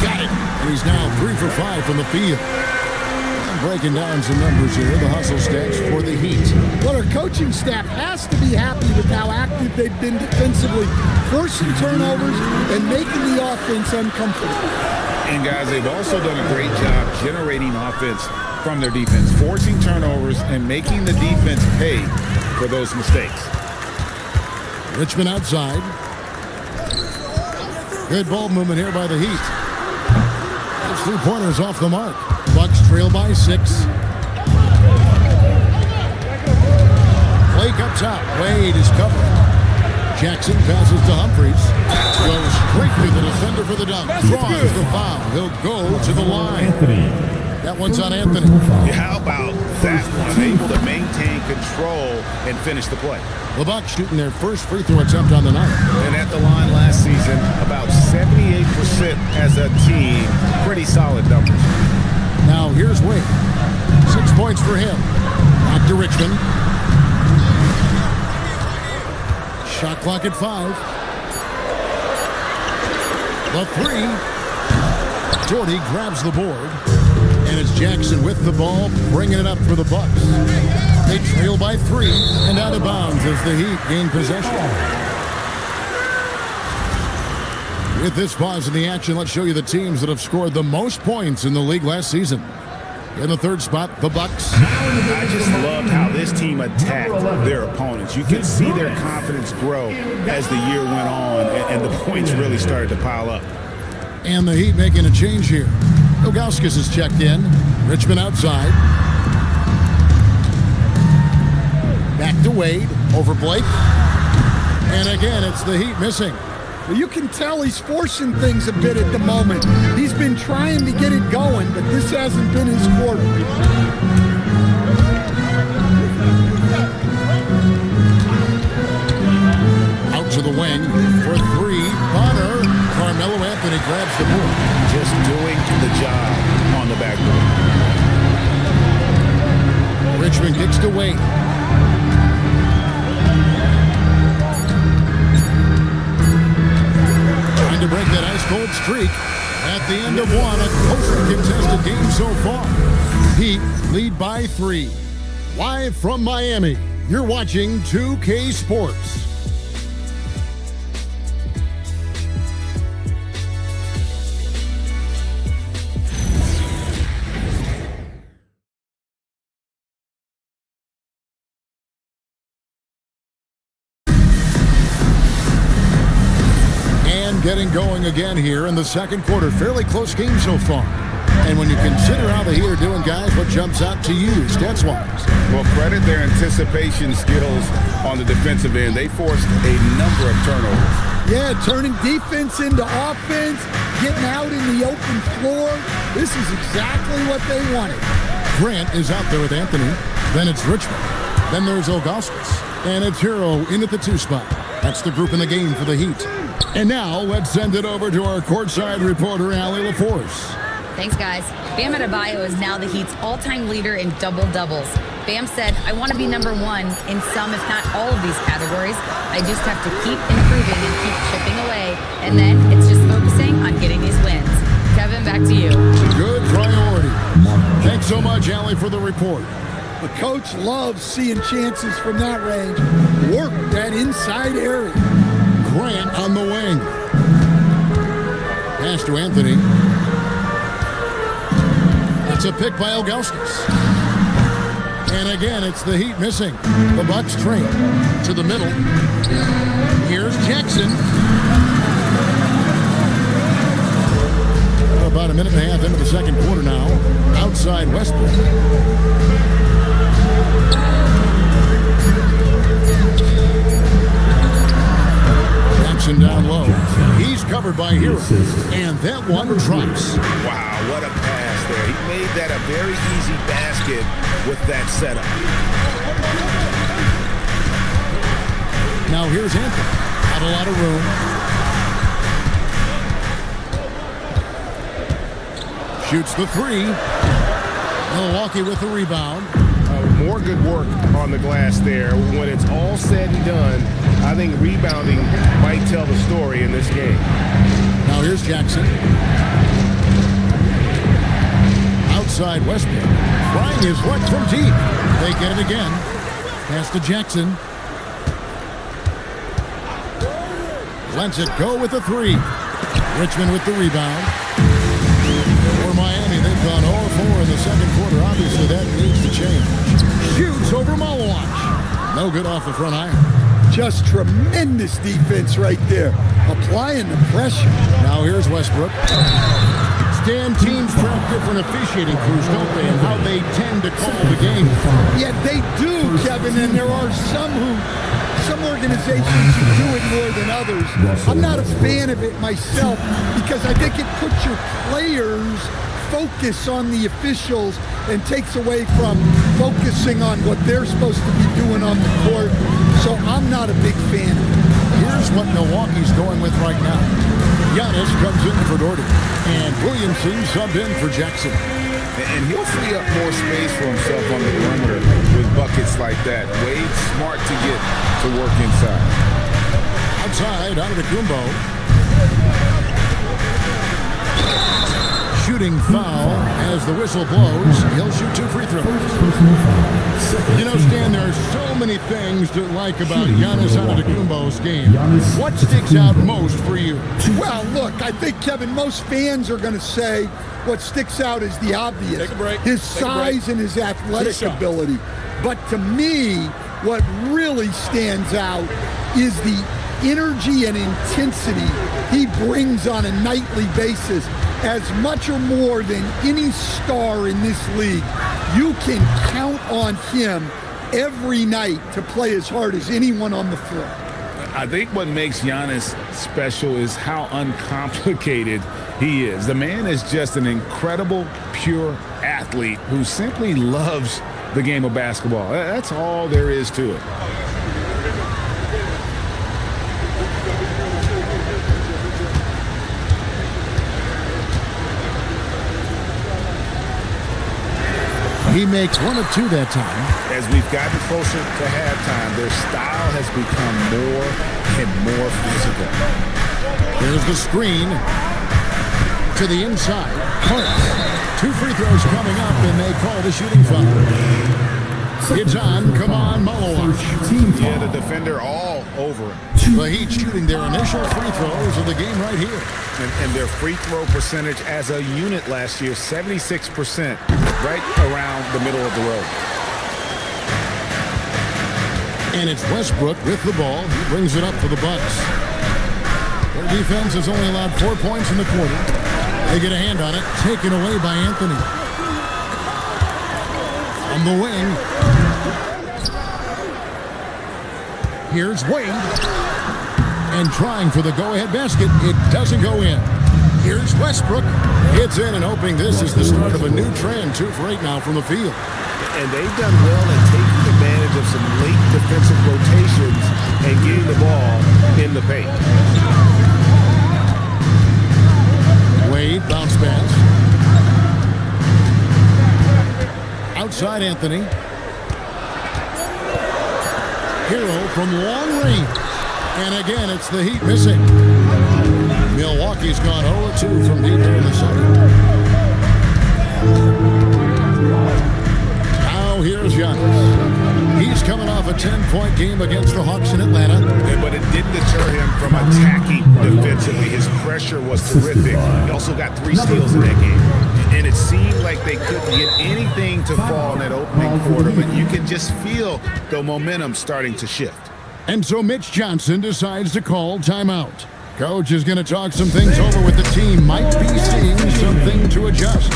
Got it. And he's now 3 for 5 from the field. I'm breaking down some numbers here. The hustle stats for the Heat. Well, our coaching staff has to be happy with how active they've been defensively. Forcing turnovers and making the offense uncomfortable. And guys, they've also done a great job generating offense from their defense, forcing turnovers and making the defense pay for those mistakes. Richmond outside. Good ball movement here by the Heat. Those 3-pointers off the mark. Bucks trail by 6. Blake up top. Wade is covering. Jackson passes to Humphries. Goes straight through the defender for the dunk. Draws the foul. He'll go to the line. That one's on Anthony. How about that one? Able to maintain control and finish the play. The Bucks shooting their first free throw attempt on the night. And at the line last season, about 78% as a team. Pretty solid numbers. Now here's Wade. 6 points for him. Back to Richmond. Shot clock at 5. The 3. Doherty grabs the board. And it's Jackson with the ball, bringing it up for the Bucks. They trail by 3 and out of bounds as the Heat gain possession. With this pause in the action, let's show you the teams that have scored the most points in the league last season. In the third spot, the Bucks. I just loved how this team attacked their opponents. You could see their confidence grow as the year went on, and the points really started to pile up. And the Heat making a change here. Ilgauskas is checked in. Richmond outside. Back to Wade. Over Blake. And again, it's the Heat missing. Well, you can tell he's forcing things a bit at the moment. He's been trying to get it going, but this hasn't been his quarter. Out to the wing for 3. Bonner. Carmelo Anthony grabs the board. Just doing the job on the backboard. Richmond kicks to Wade. Trying to break that ice-cold streak. At the end of one, a closely contested game so far. Heat lead by 3. Live from Miami, you're watching 2K Sports. going again here in the second quarter. Fairly close game so far. And when you consider how the Heat are doing, guys, what jumps out to you stats-wise? Well, credit their anticipation skills on the defensive end. They forced a number of turnovers. Yeah, turning defense into offense, getting out in the open floor. This is exactly what they wanted. Grant is out there with Anthony. Then it's Richmond. Then there's Augustus. And it's Hero in at the 2 spot. That's the group in the game for the Heat. And now let's send it over to our courtside reporter, Allie LaForce. Thanks, guys. Bam Adebayo is now the Heat's all-time leader in double-doubles. Bam said, I want to be number 1 in some, if not all of these categories. I just have to keep improving and keep chipping away. And then it's just focusing on getting these wins. Kevin, back to you. Good priority. Thanks so much, Allie, for the report. The coach loves seeing chances from that range. Work that inside area. Grant on the wing. Pass to Anthony. It's a pick by Augustus. And again, it's the Heat missing. The Bucks train to the middle. Here's Jackson. About a minute and a half into the second quarter now. Outside Westbrook. Jackson down low. He's covered by Hero. And that one drops. Wow, what a pass there. He made that a very easy basket with that setup. Now here's Anthony. Not a lot of room. Shoots the 3. Milwaukee with the rebound. More good work on the glass there. When it's all said and done, I think rebounding might tell the story in this game. Now here's Jackson. Outside Westbrook. Trying his luck from deep. They get it again. Pass to Jackson. Lets it go with the 3. Richmond with the rebound. For Miami, they've gone 0-4 in the second quarter. Obviously, that needs to change. Shoots over Malawach. No good off the front iron. Just tremendous defense right there. Applying the pressure. Now here's Westbrook. Stan, teams track different officiating crews, don't they, and how they tend to call the game. Yeah, they do, Kevin, and there are some organizations who do it more than others. I'm not a fan of it myself because I think it puts your players focus on the officials and takes away from focusing on what they're supposed to be doing on the court. So I'm not a big fan of it. Here's what Milwaukee's going with right now. Giannis comes in for Doherty, and Williamson subbed in for Jackson. And he'll free up more space for himself on the perimeter with buckets like that. Wade's smart to get to work inside. Outside, Antetokounmpo. Shooting foul as the whistle blows. He'll shoot 2 free throws. You know, Stan, there are so many things to like about Giannis Antetokounmpo's game. What sticks out most for you? Well, look, I think, Kevin, most fans are going to say what sticks out is the obvious. Take a break. His size and his athletic ability. But to me, what really stands out is the energy and intensity he brings on a nightly basis. As much or more than any star in this league, you can count on him every night to play as hard as anyone on the floor. I think what makes Giannis special is how uncomplicated he is. The man is just an incredible, pure athlete who simply loves the game of basketball. That's all there is to it. He makes 1 of 2 that time. As we've gotten closer to halftime, their style has become more and more physical. Here's the screen to the inside. Hart. 2 free throws coming up, and they call the shooting foul. It's on. Come on, Malawach. Yeah, the defender all over him. The Heat shooting their initial free throws of the game right here. And their free throw percentage as a unit last year, 76%, right around the middle of the road. And it's Westbrook with the ball. He brings it up for the Bucks. defense has only allowed 4 points in the quarter. They get a hand on it, taken away by Anthony. On the wing. Here's Wade. And trying for the go-ahead basket. It doesn't go in. Here's Westbrook. It's in and hoping this is the start of a new trend. 2 for 8 now from the field. And they've done well at taking advantage of some late defensive rotations and getting the ball in the paint. Wade, bounce pass. Outside Anthony. Hero from long range. And again, it's the Heat missing. Milwaukee's gone 0-2 from deep here in the second. Now here's Giannis. He's coming off a 10-point game against the Hawks in Atlanta. But it didn't deter him from attacking defensively. His pressure was terrific. He also got 3 steals in that game. And it seemed like they couldn't get anything to fall in that opening quarter, but you can just feel the momentum starting to shift. And so Mitch Johnson decides to call timeout. Coach is going to talk some things over with the team. Might be seeing something to adjust.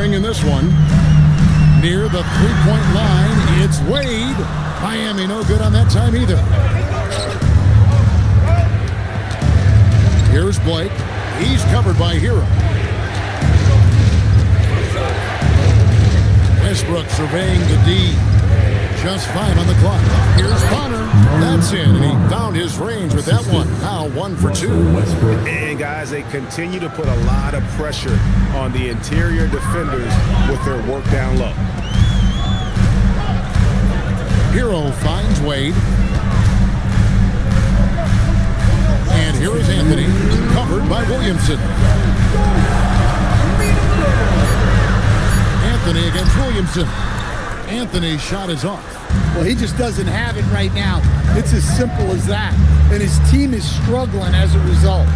In this one, near the three-point line, it's Wade. Miami no good on that time either. Here's Blake. He's covered by Hero. Westbrook surveying the D. Just 5 on the clock. Here's Bonner. That's in, and he found his range with that one. Now 1 for 2. And guys, they continue to put a lot of pressure on the interior defenders with their work down low. Hero finds Wade. And here is Anthony, covered by Williamson. Anthony against Williamson. Anthony's shot is off. Well, he just doesn't have it right now. It's as simple as that. And his team is struggling as a result.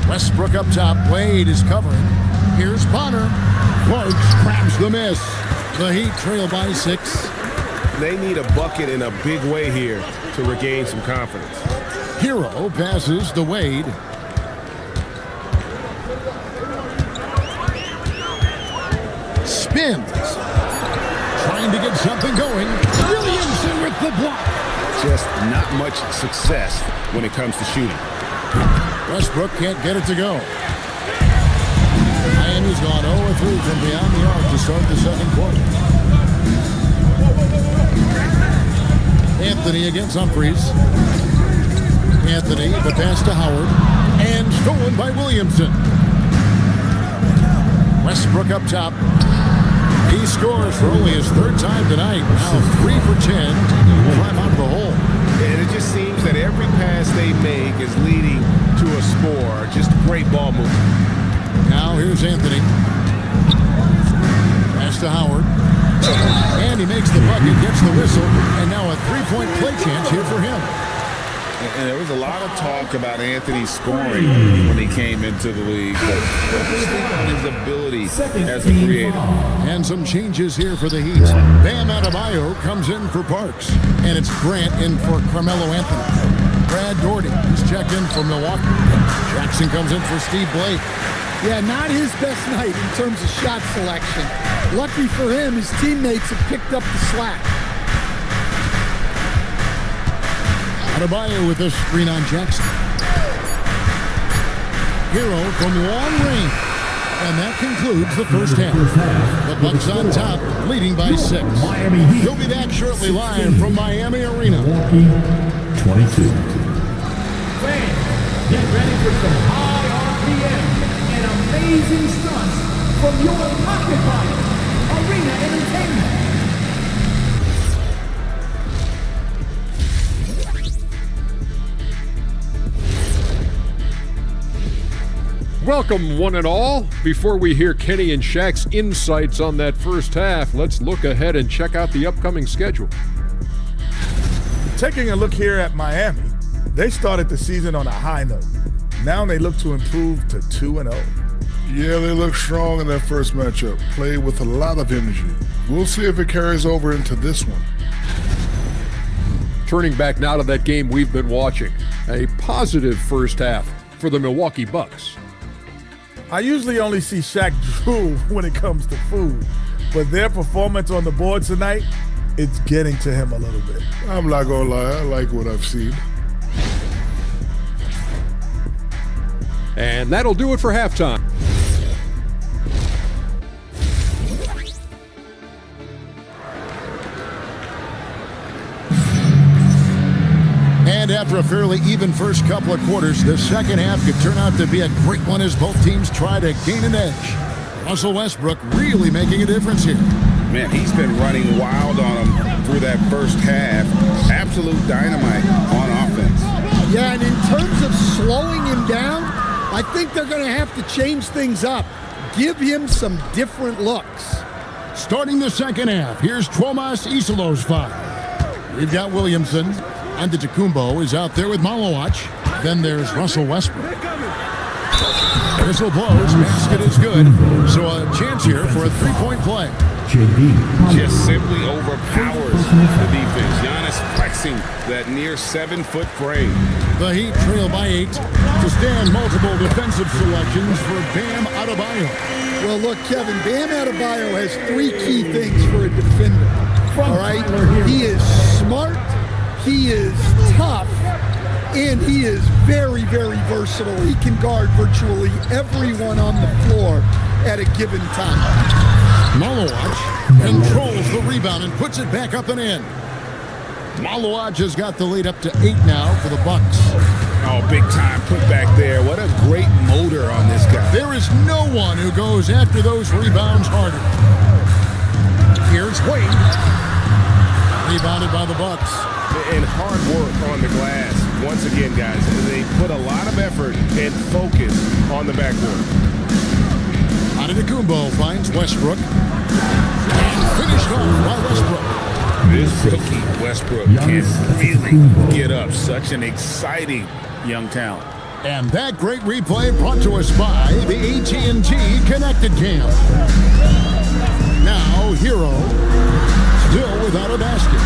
Westbrook up top. Wade is covering. Here's Bonner. Parks grabs the miss. The Heat trail by 6. They need a bucket in a big way here to regain some confidence. Hero passes to Wade. Spins. Trying to get something going. Williamson with the block. Just not much success when it comes to shooting. Westbrook can't get it to go. Miami's gone 0-3 from beyond the arc to start the second quarter. Anthony against Humphries. Anthony, the pass to Howard. And stolen by Williamson. Westbrook up top. He scores for only his 3rd time tonight. Now 3 for 10. Climb out of the hole. And it just seems that every pass they make is leading to a score. Just great ball movement. Now here's Anthony. Pass to Howard. And he makes the bucket, gets the whistle, and now a 3-point play chance here for him. And there was a lot of talk about Anthony scoring when he came into the league, but his ability as a creator. And some changes here for the Heat. Bam Adebayo comes in for Parks, and it's Grant in for Carmelo Anthony. Brad Doherty is checked in for Milwaukee. Jackson comes in for Steve Blake. Yeah, not his best night in terms of shot selection. Lucky for him, his teammates have picked up the slack. Adebayo with a screen on Jackson. Hero from long range. And that concludes the first half. The Bucks on top, leading by 6. We'll be back shortly live from Miami Arena. Milwaukee, 22. Fans, get ready for some high RPM and amazing stunts from your occupier, Arena Entertainment. Welcome, one and all. Before we hear Kenny and Shaq's insights on that first half, let's look ahead and check out the upcoming schedule. Taking a look here at Miami, they started the season on a high note. Now they look to improve to 2-0. Yeah, they look strong in that first matchup. Played with a lot of energy. We'll see if it carries over into this one. Turning back now to that game we've been watching. A positive first half for the Milwaukee Bucks. I usually only see Shaq drool when it comes to food, but their performance on the board tonight, it's getting to him a little bit. I'm not gonna lie, I like what I've seen. And that'll do it for halftime. And after a fairly even first couple of quarters, the second half could turn out to be a great one as both teams try to gain an edge. Russell Westbrook really making a difference here. Man, he's been running wild on him through that first half. Absolute dynamite on offense. Yeah, and in terms of slowing him down, I think they're going to have to change things up. Give him some different looks. Starting the second half, here's Tomas Isolos's five. We've got Williamson. Antetokounmpo is out there with Malowacz. Then there's Russell Westbrook. Whistle blows, basket is good. So a chance here for a three-point play. Just simply overpowers the defense. Giannis flexing that near 7-foot frame. The Heat trail by 8 to stand multiple defensive selections for Bam Adebayo. Well, look, Kevin, Bam Adebayo has 3 key things for a defender. All right? He is smart. He is tough, and he is very, very versatile. He can guard virtually everyone on the floor at a given time. Malowacz controls the rebound and puts it back up and in. Malowacz has got the lead up to 8 now for the Bucks. Oh, big time put back there. What a great motor on this guy. There is no one who goes after those rebounds harder. Here's Wade. Rebounded by the Bucks. And hard work on the glass. Once again, guys, they put a lot of effort and focus on the backboard. Antetokounmpo finds Westbrook. And finished off by Westbrook. This rookie Westbrook can really get up. Such an exciting young talent. And that great replay brought to us by the AT&T Connected Cam. Now, Hero, still without a basket.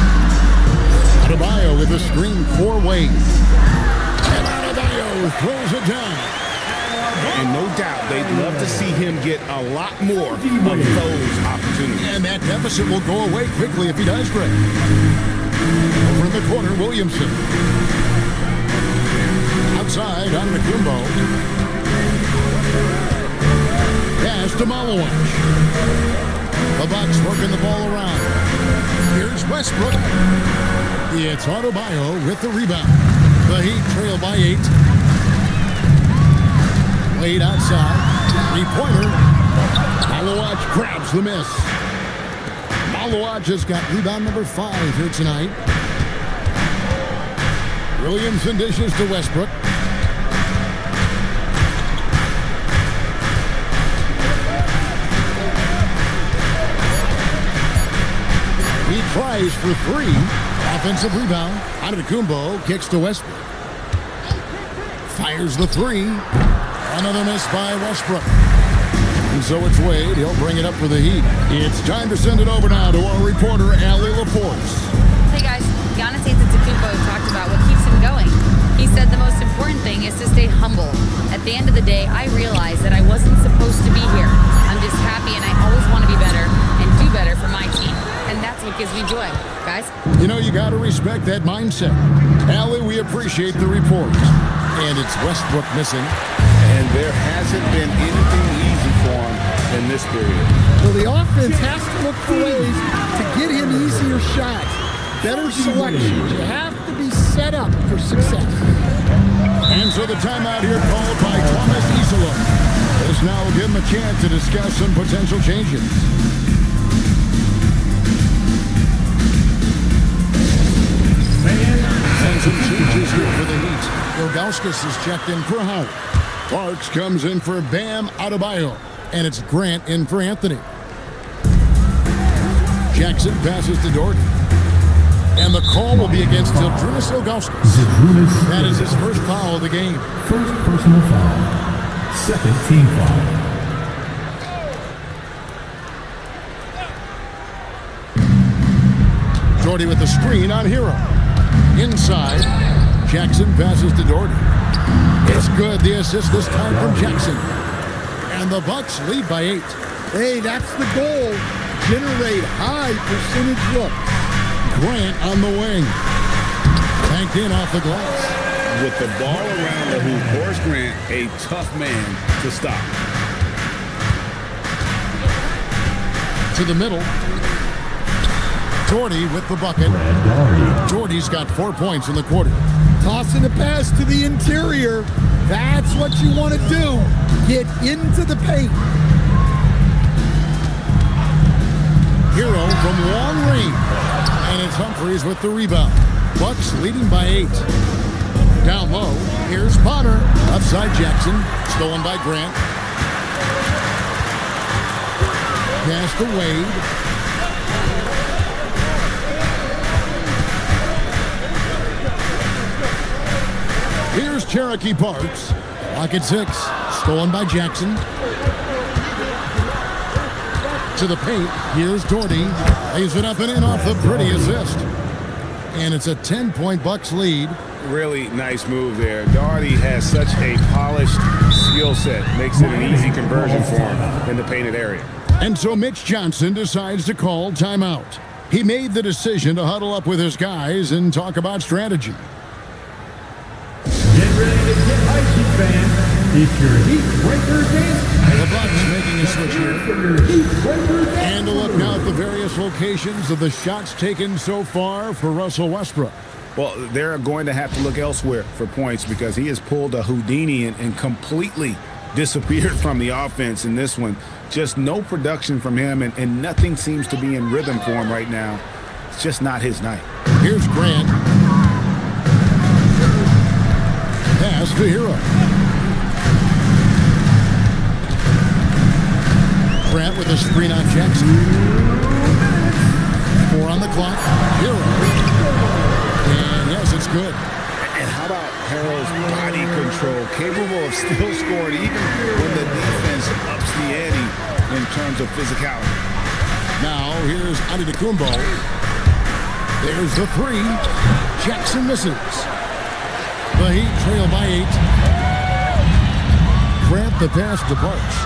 Adebayo with a screen for Wade. And Adebayo throws it down. And no doubt they'd love to see him get a lot more of those opportunities. And that deficit will go away quickly if he does great. Over in the corner, Williamson. Outside, Antetokounmpo. Pass to Malowacz. The Bucks working the ball around. Here's Westbrook. It's Adebayo with the rebound. The Heat trail by 8. Wade outside. 3-pointer. Malowacz grabs the miss. Malowacz has got rebound number 5 here tonight. Williamson dishes to Westbrook. He tries for 3. Offensive rebound. Antetokounmpo kicks to Westbrook. Fires the 3. Another miss by Westbrook. And so it's Wade. He'll bring it up for the Heat. It's time to send it over now to our reporter, Allie LaForce. Hey guys, Giannis Antetokounmpo talked about what keeps him going. He said the most important thing is to stay humble. At the end of the day, I realized that I wasn't supposed to be here. I'm just happy and I always want to be better and do better for my team. And that's what gives me joy. Guys? You know, you got to respect that mindset. Allie, we appreciate the reports. And it's Westbrook missing. And there hasn't been anything easy for him in this period. Well, the offense has to look for ways to get him easier shots, better selections. You have to be set up for success. And so the timeout here called by Thomas Isola. This now will give him a chance to discuss some potential changes. And some changes here for the Heat. Ilgauskas is checked in for Howard. Parks comes in for Bam Adebayo. And it's Grant in for Anthony. Jackson passes to Dort. And the call will be against Zydrunas Ilgauskas. That is his first foul of the game. First personal foul. Second team foul. Doherty with the screen on Hero. Inside, Jackson passes to Doherty. It's good, the assist this time from Jackson. And the Bucks lead by 8. Hey, that's the goal. Generate high percentage looks. Grant on the wing. Banked in off the glass. With the ball around the hoop, Horace Grant, a tough man to stop. To the middle. Doherty with the bucket. Doherty's got 4 points in the quarter. Tossing a pass to the interior. That's what you want to do. Get into the paint. Hero from long range. And it's Humphries with the rebound. Bucks leading by 8. Down low, here's Potter. Upside Jackson. Stolen by Grant. Pass to Wade. Here's Cherokee Parks. Lock at 6. Stolen by Jackson. To the paint. Here's Doherty. Lays it up and in off the pretty assist. And it's a 10-point Bucks lead. Really nice move there. Doherty has such a polished skill set. Makes it an easy conversion for him in the painted area. And so Mitch Johnson decides to call timeout. He made the decision to huddle up with his guys and talk about strategy. Get ready to get icy, fans. It's your Heat Breaker dance. The Bucks making a switch here. And a look now at the various locations of the shots taken so far for Russell Westbrook. Well, they're going to have to look elsewhere for points because he has pulled a Houdini and completely disappeared from the offense in this one. Just no production from him, and nothing seems to be in rhythm for him right now. It's just not his night. Here's Grant. Pass to Hero. Grant with a screen on Jackson. 4 on the clock. Hero. And yes, it's good. And how about Harrell's body control, capable of still scoring even when the defense ups the ante in terms of physicality. Now here's Antetokounmpo. There's the 3. Jackson misses. The Heat trail by 8. Grant the pass to Parks.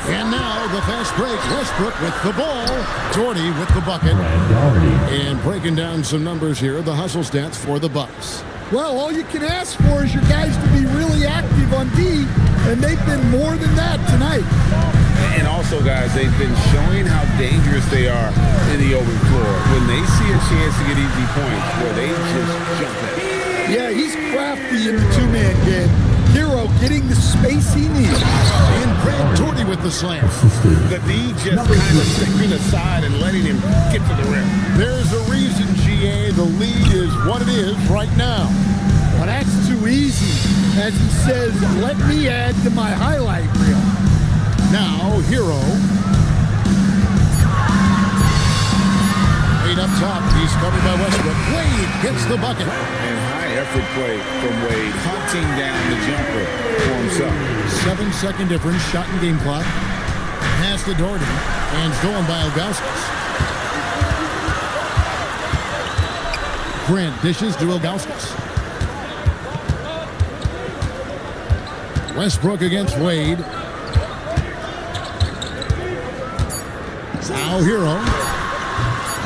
And now the fast break. Westbrook with the ball. Doherty with the bucket. And breaking down some numbers here, the hustle stats for the Bucks. Well, all you can ask for is your guys to be really active on D, and they've been more than that tonight. And also, guys, they've been showing how dangerous they are in the open floor. When they see a chance to get easy points, where they just jump at it. Yeah, he's crafty in the two-man game. Hero getting the space he needs. And Grant Doherty with the slam. The D just kind of stepping aside and letting him get to the rim. There's a reason, GA, the lead is what it is right now. Well, that's too easy. As he says, let me add to my highlight reel. Now, Hero. 8 up top. He's covered by Westbrook. Wade gets the bucket. And high effort play from Wade, hunting down the jumper for himself. 7-second difference, shot and game clock. Pass to Doherty, and stolen by Ilgauskas. Grant dishes to Ilgauskas. Westbrook against Wade. Now Hero.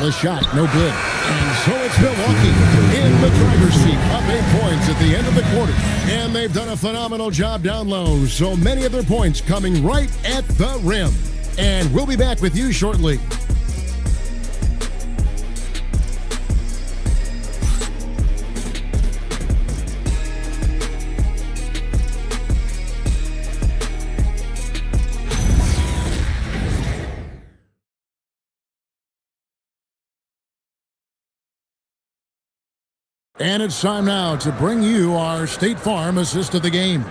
The shot, no good. And so it's Milwaukee in the driver's seat, up 8 points at the end of the quarter. And they've done a phenomenal job down low. So many of their points coming right at the rim. And we'll be back with you shortly. And it's time now to bring you our State Farm assist of the game.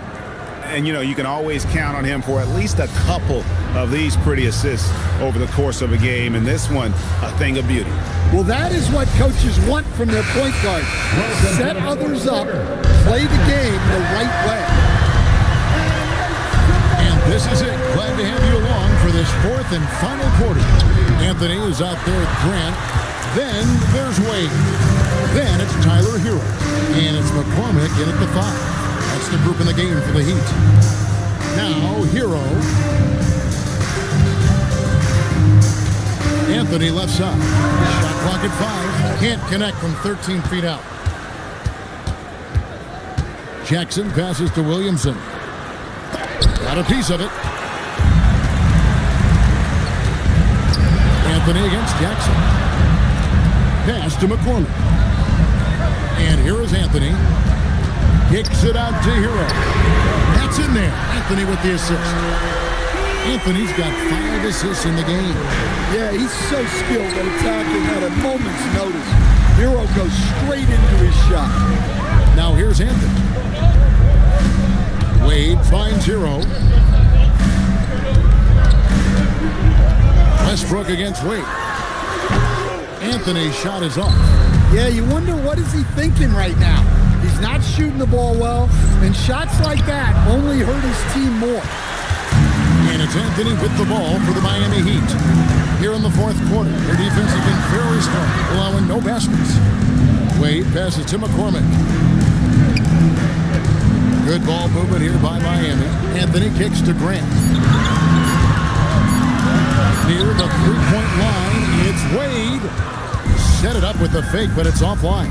And, you know, you can always count on him for at least a couple of these pretty assists over the course of a game. And this one, a thing of beauty. Well, that is what coaches want from their point guard. Set others up, play the game the right way. And this is it. Glad to have you along for this fourth and final quarter. Anthony is out there with Grant. Then there's Wade. Then it's Tyler Hero. And it's McCormick in at the 5. That's the group in the game for the Heat. Now Hero. Anthony left side. Shot clock at 5. Can't connect from 13 feet out. Jackson passes to Williamson. Got a piece of it. Anthony against Jackson. Pass to McCormick. And here is Anthony. Kicks it out to Hero. That's in there. Anthony with the assist. Anthony's got 5 assists in the game. Yeah, he's so skilled at attacking at a moment's notice. Hero goes straight into his shot. Now here's Anthony. Wade finds Hero. Westbrook against Wade. Anthony's shot is off. Yeah, you wonder what is he thinking right now. He's not shooting the ball well, and shots like that only hurt his team more. And it's Anthony with the ball for the Miami Heat. Here in the fourth quarter, their defense has been very strong, allowing no baskets. Wade passes to McCormick. Good ball movement here by Miami. Anthony kicks to Grant. Near the three-point line, it's Wade. Set it up with the fake, but it's offline.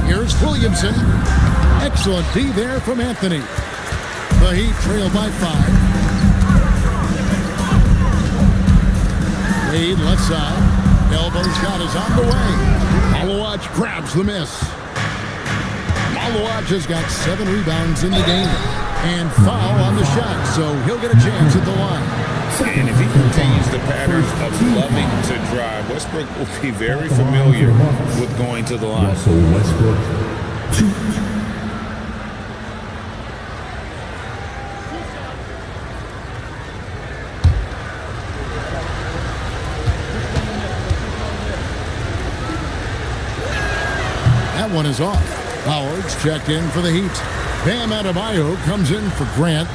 Here's Williamson. Excellent D there from Anthony. The Heat trail by 5. Wade left side. Elbow shot is on the way. Malawach grabs the miss. Malawach has got 7 rebounds in the game. And foul on the shot, so he'll get a chance at the line. And if he continues the patterns of loving to drive, Westbrook will be very familiar with going to the line. Russell Westbrook, 2. That one is off. Howard's checked in for the Heat. Bam Adebayo comes in for Grant.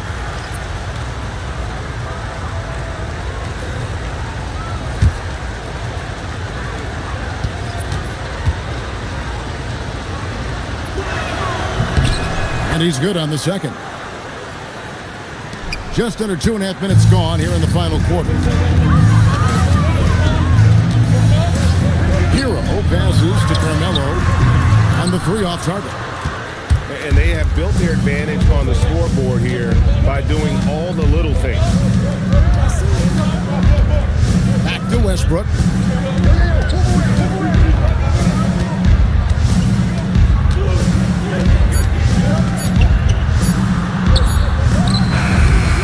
And he's good on the second. Just under 2.5 minutes gone here in the final quarter. Hero passes to Carmelo on the 3 off target. And they have built their advantage on the scoreboard here by doing all the little things. Back to Westbrook.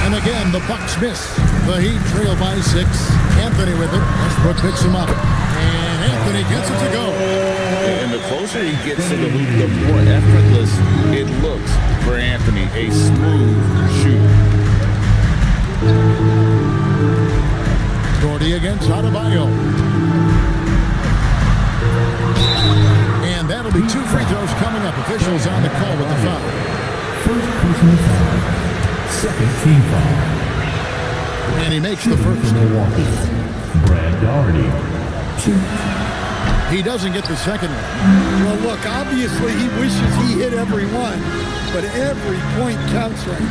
And again, the Bucks miss. The Heat trail by 6. Anthony with it. Westbrook picks him up. And Anthony gets it to go. And the closer he gets to the hoop, the more effortless it looks for Anthony. A smooth shooter. Gordy against Adebayo. And that'll be 2 free throws coming up. Officials on the call with the foul. First personal foul. Second team foul. And he makes the first. Milwaukee, Brad Daugherty, 2. He doesn't get the second one. Well, look, obviously he wishes he hit every one, but every point counts right now.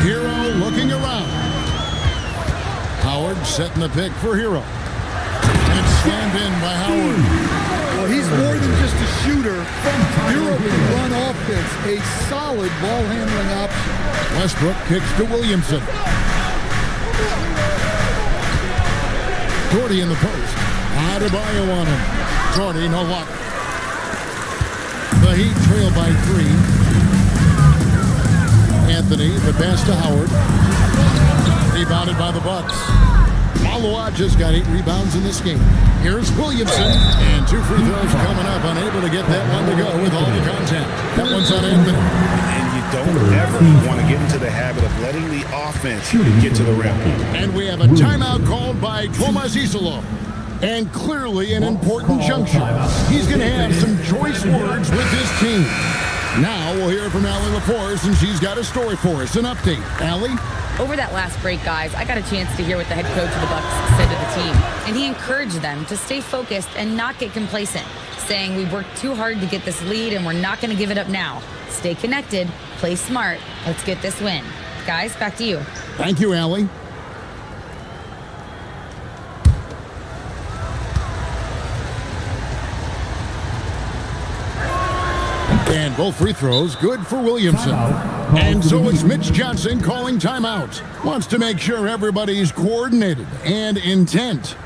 Hero looking around. Howard setting the pick for Hero. And Slammed in by Howard. Well, he's more than just a shooter. Hero can run offense. A solid ball handling option. Westbrook kicks to Williamson. Gordy in the post. Adebayo on him. Gordy, no luck. The Heat trail by 3. Anthony, the pass to Howard. Rebounded by the Bucks. Malawa just got 8 rebounds in this game. Here's Williamson, and 2 free throws coming up. Unable to get that one to go with all the contact. That one's on Anthony. And you don't ever want to get into the habit of letting the offense get to the rim. And we have a timeout called by Tomas Isolo. And clearly an important juncture. He's going to have some choice words with his team. Now we'll hear from Allie LaForce, and she's got a story for us. An update. Allie? Over that last break, guys, I got a chance to hear what the head coach of the Bucks said to the team. And he encouraged them to stay focused and not get complacent, saying we worked too hard to get this lead and we're not going to give it up now. Stay connected, play smart, let's get this win. Guys, back to you. Thank you, Allie. And both free throws good for Williamson. And so it's Mitch Johnson calling timeout. Wants to make sure everybody's coordinated and intent.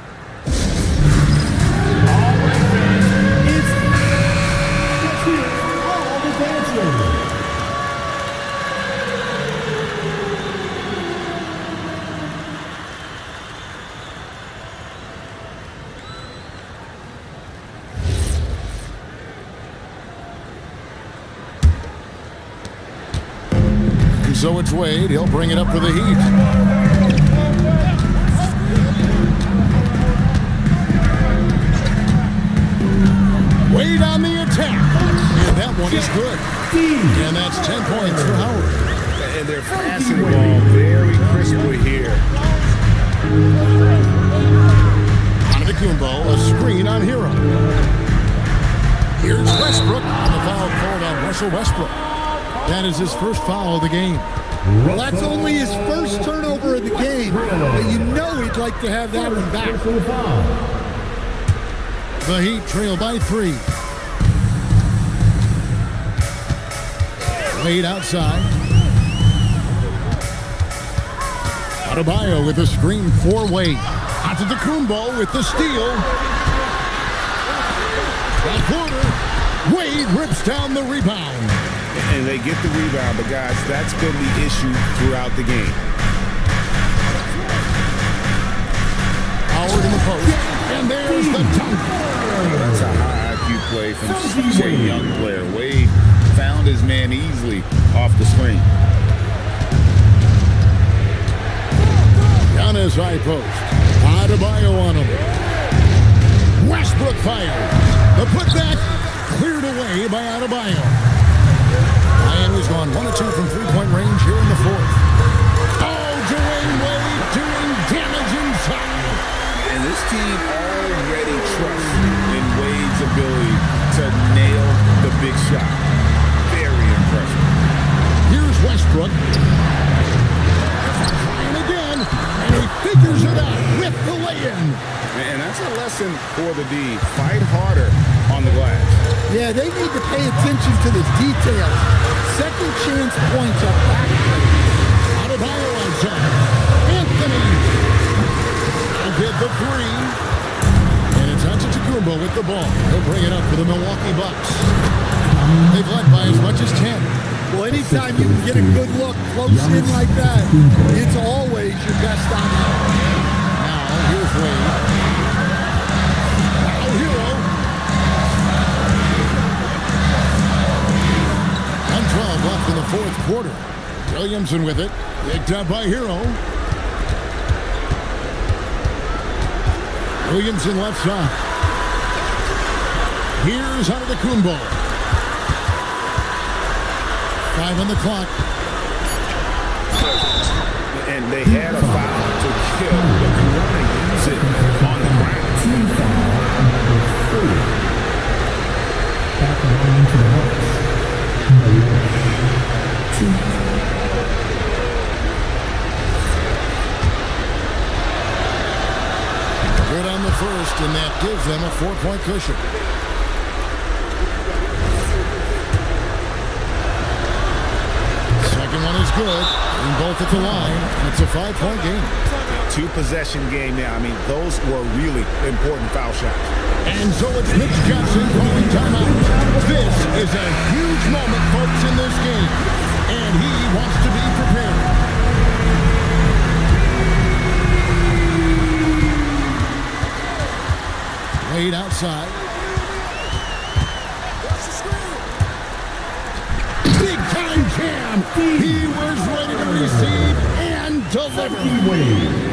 So it's Wade. He'll bring it up for the Heat. Wade on the attack. And that one is good. And that's 10 points for Howard. And they're passing the ball very crisply here. Antetokounmpo, a screen on Hero. Here's Westbrook. And the foul called on Russell Westbrook. That is his first foul of the game. Well, that's only his first turnover of the game, but you know he'd like to have that one back. The Heat trail by 3. Wade outside. Adebayo with a screen for Wade. Antetokounmpo with the steal. That corner. Wade rips down the rebound. And they get the rebound, but guys, that's been the issue throughout the game. Howard in the post, and there's the dunk. That's a high IQ play from a young player. Wade found his man easily off the screen. Giannis high post. Adebayo on him. Westbrook fired. The putback cleared away by Adebayo. Miami's gone 1 of 2 from three-point range here in the 4th. Oh, Dwayne Wade doing damage inside. And this team already trusts in Wade's ability to nail the big shot. Very impressive. Here's Westbrook. Trying again, and he figures it out with the lay-in. And that's a lesson for the D. Fight harder on the glass. Yeah, they need to pay attention to the details. Second chance points are back. Adebayo outside. Anthony. I'll get the 3. And it's Antetokounmpo with the ball. He'll bring it up for the Milwaukee Bucks. They've led by as much as 10. Well, anytime you can get a good look close in like that, it's always your best option. Now, here's Wade. Now, Hero. 1:12 left in the 4th quarter. Williamson with it. Picked up by Hero. Williamson left side. Here's Antetokounmpo. 5 on the clock. And they had a foul to kill, but you want to use it on the ground. Back along into the box. Good on the first, and that gives them a 4-point cushion. Second one is good, and both at the line. It's a 5-point game. 2-possession game now. I mean, those were really important foul shots. And so it's Mitch Johnson calling timeout. This is a huge moment, folks, in this game, and he wants to be prepared. Laid outside. Big time jam. He was ready to receive and deliver.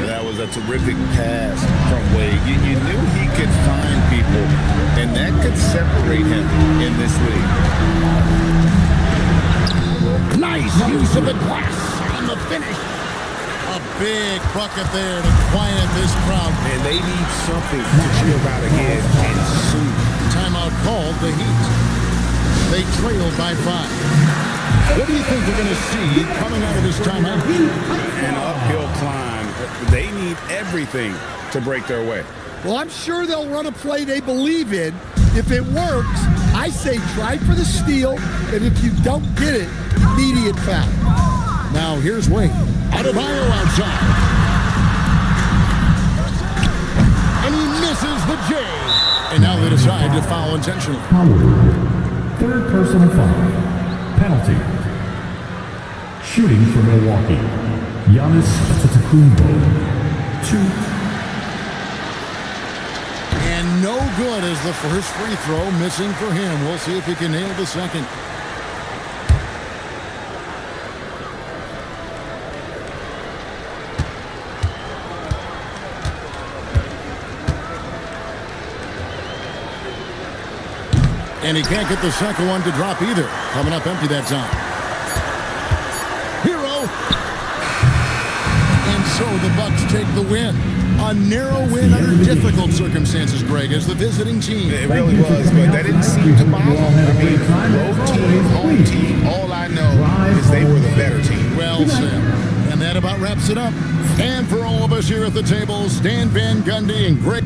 That was a terrific pass from Wade. You knew he could find people, and that could separate him in this league. Nice use of the glass on the finish. A big bucket there to quiet this crowd. And they need something to cheer about again, and soon. Timeout called the Heat. They trailed by 5. What do you think we're going to see coming out of this timeout? An uphill climb. They need everything to break their way. Well, I'm sure they'll run a play they believe in. If it works, I say try for the steal, and if you don't get it, immediate foul. Now here's Wade. Adebayo outside. And he misses the J. And now they decide to foul intentionally. Third personal foul. Penalty. Shooting for Milwaukee. Giannis Antetokounmpo. 2. And no good as the first free throw missing for him. We'll see if he can nail the second. And he can't get the second one to drop either. Coming up empty that time. Hero. And so the Bucks take the win. A narrow win under difficult circumstances, Greg, as the visiting team. It really was, but that didn't seem to bother them. I mean, road team, home team, all I know is they were the better team. Well said. And that about wraps it up. And for all of us here at the table, Stan Van Gundy and Greg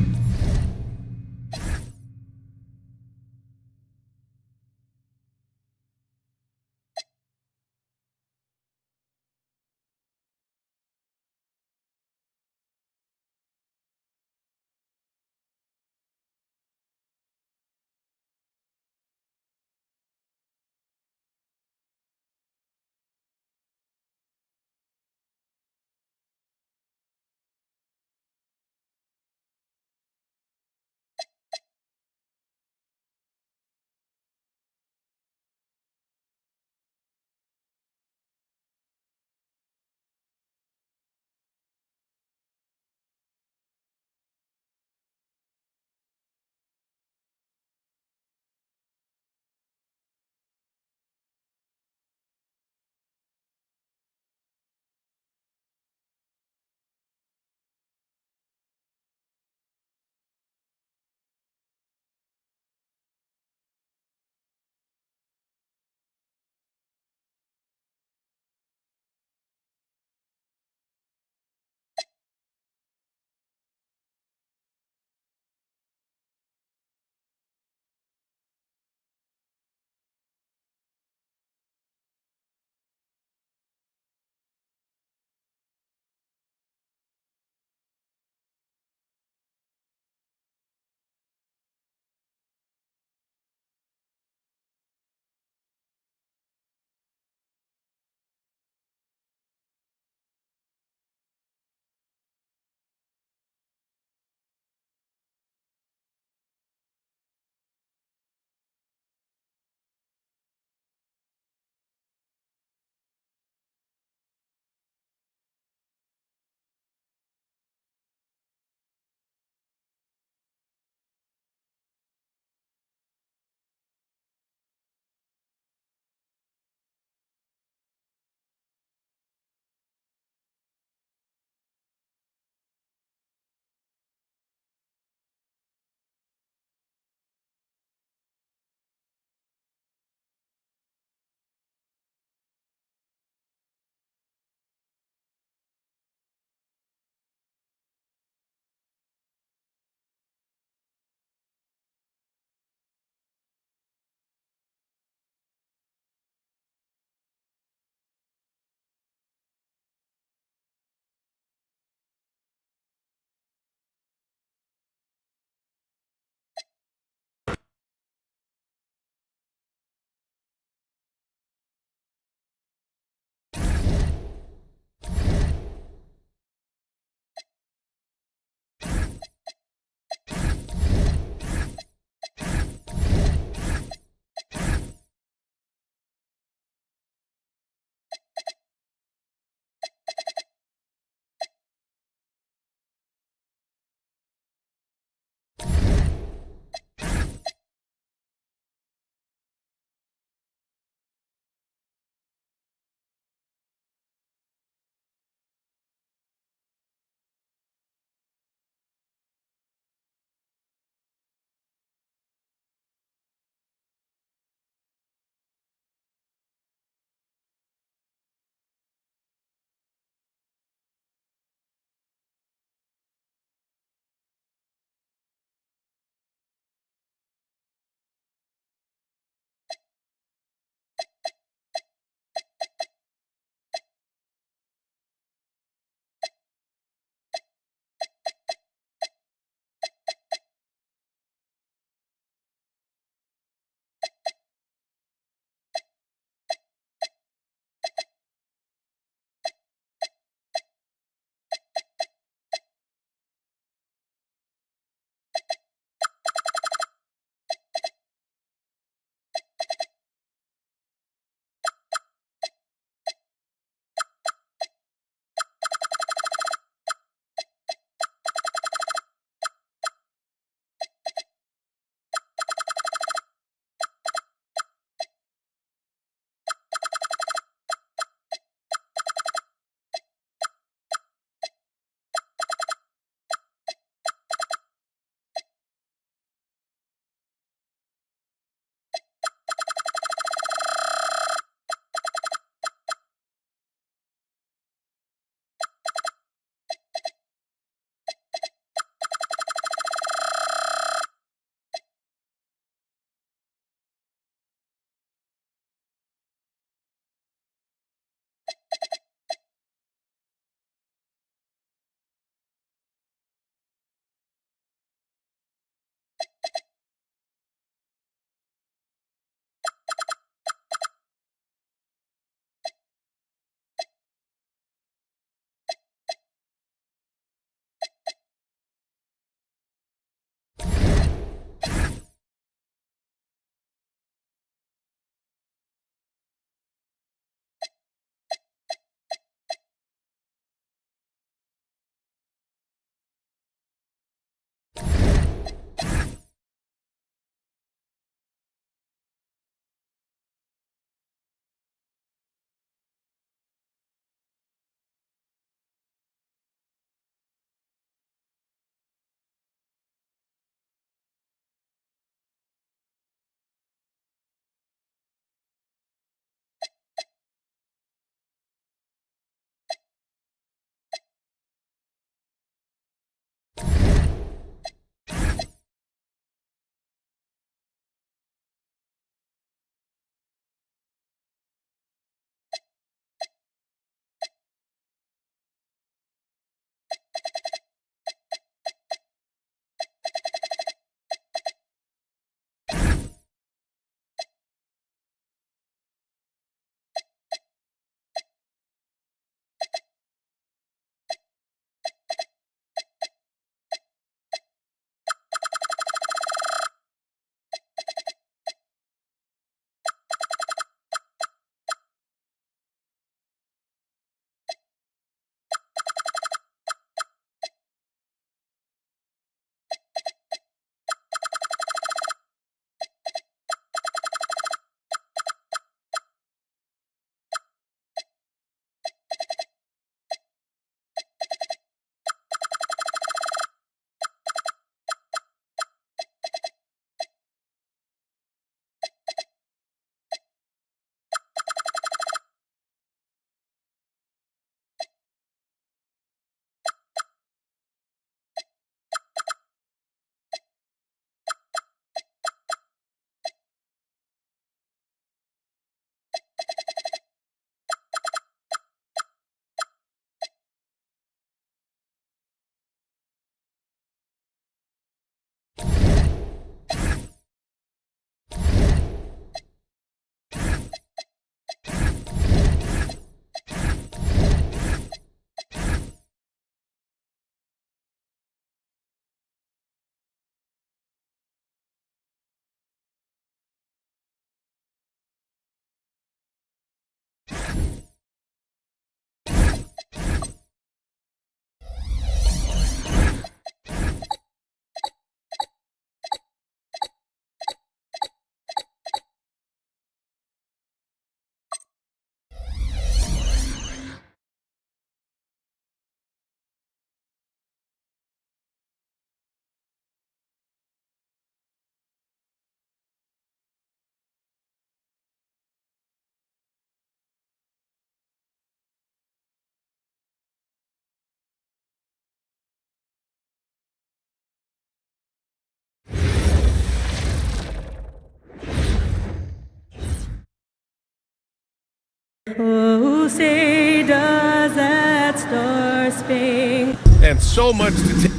Oh, say does that star-spangled And so much to take.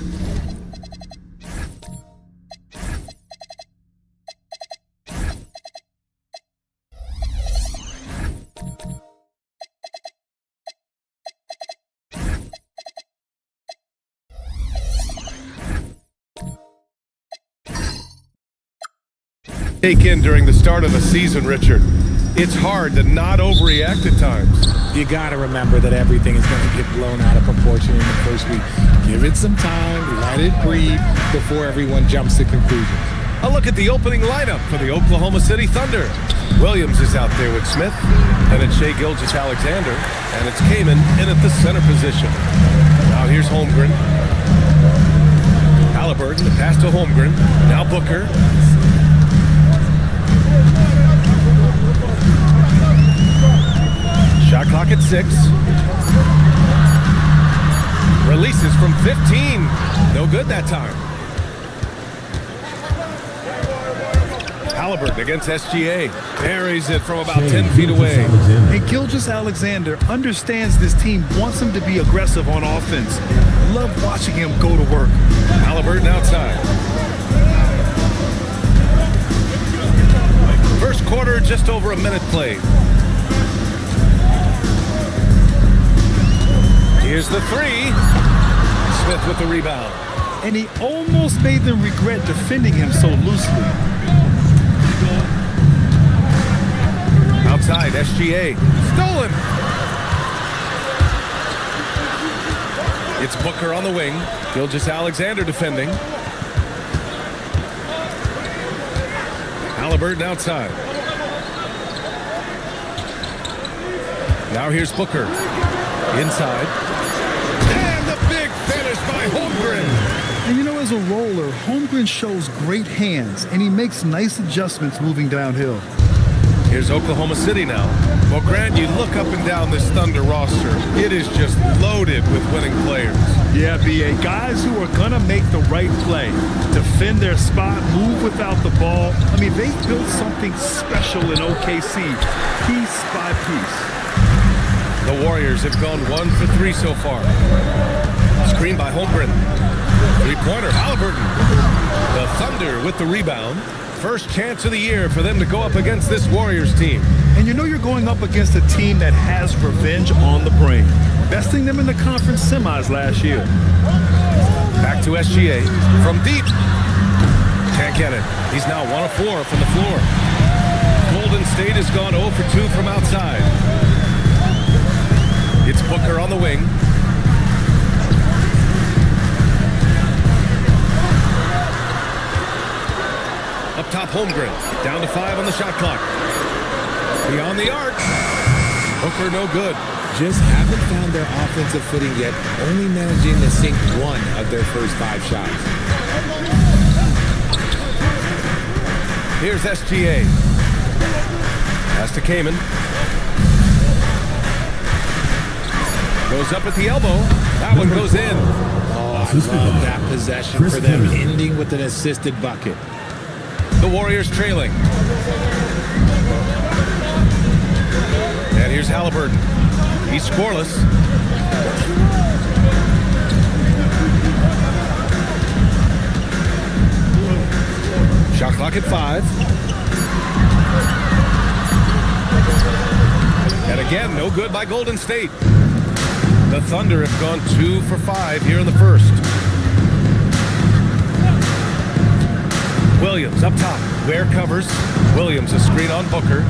Take in during the start of a season, Richard. It's hard to not overreact at times. You got to remember that everything is going to get blown out of proportion in the first week. Give it some time, let it breathe before everyone jumps to conclusions. A look at the opening lineup for the Oklahoma City Thunder. Williams is out there with Smith, and it's Shai Gilgeous-Alexander, and it's Kaman in at the center position. Now here's Holmgren. Halliburton, the pass to Holmgren. Now Booker. Shot clock at 6. Releases from 15. No good that time. Halliburton against SGA. Buries it from about 10 feet away. And Gilgeous-Alexander understands this team wants him to be aggressive on offense. Love watching him go to work. Halliburton outside. First quarter, just over a minute played. Here's the 3. Smith with the rebound. And he almost made them regret defending him so loosely. Outside, SGA. Stolen. It's Booker on the wing. Gilgeous-Alexander defending. Halliburton outside. Now here's Booker. Inside. And the big finish by Holmgren. And you know, as a roller, Holmgren shows great hands, and he makes nice adjustments moving downhill. Here's Oklahoma City now. Well, Grant, you look up and down this Thunder roster. It is just loaded with winning players. Yeah, B.A. Guys who are going to make the right play, defend their spot, move without the ball. I mean, they built something special in OKC, piece by piece. The Warriors have gone 1 for 3 so far. Screen by Holmgren. Three-pointer, Halliburton. The Thunder with the rebound. First chance of the year for them to go up against this Warriors team. And you know you're going up against a team that has revenge on the brain, besting them in the conference semis last year. Back to SGA from deep. Can't get it. He's now 1 of 4 from the floor. Golden State has gone 0 for 2 from outside. It's Booker on the wing. Up top, Holmgren. Down to 5 on the shot clock. Beyond the arc. Booker no good. Just haven't found their offensive footing yet, only managing to sink 1 of their first 5 shots. Here's SGA. Pass to Kaman. Goes up at the elbow. That one goes in. Oh, I love that possession for them, ending with an assisted bucket. The Warriors trailing. And here's Halliburton. He's scoreless. Shot clock at 5. And again, no good by Golden State. The Thunder have gone 2 for 5 here in the first. Williams up top. Ware covers. Williams a screen on Booker.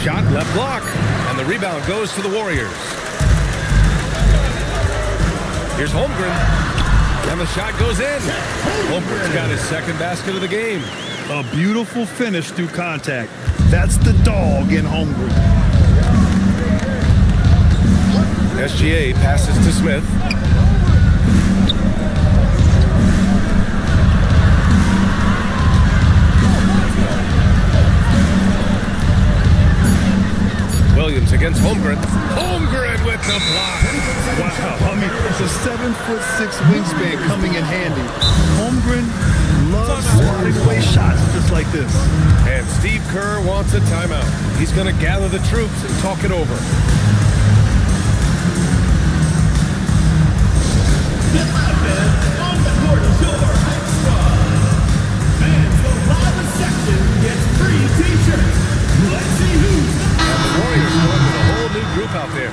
Shot left block. And the rebound goes to the Warriors. Here's Holmgren. And the shot goes in. Holmgren's got his second basket of the game. A beautiful finish through contact. That's the dog in Holmgren. SGA passes to Smith. Williams against Holmgren. Holmgren with the block. Wow, I mean, it's a 7'6" wingspan coming in handy. Holmgren loves swatting away shots just like this. And Steve Kerr wants a timeout. He's going to gather the troops and talk it over. Out there.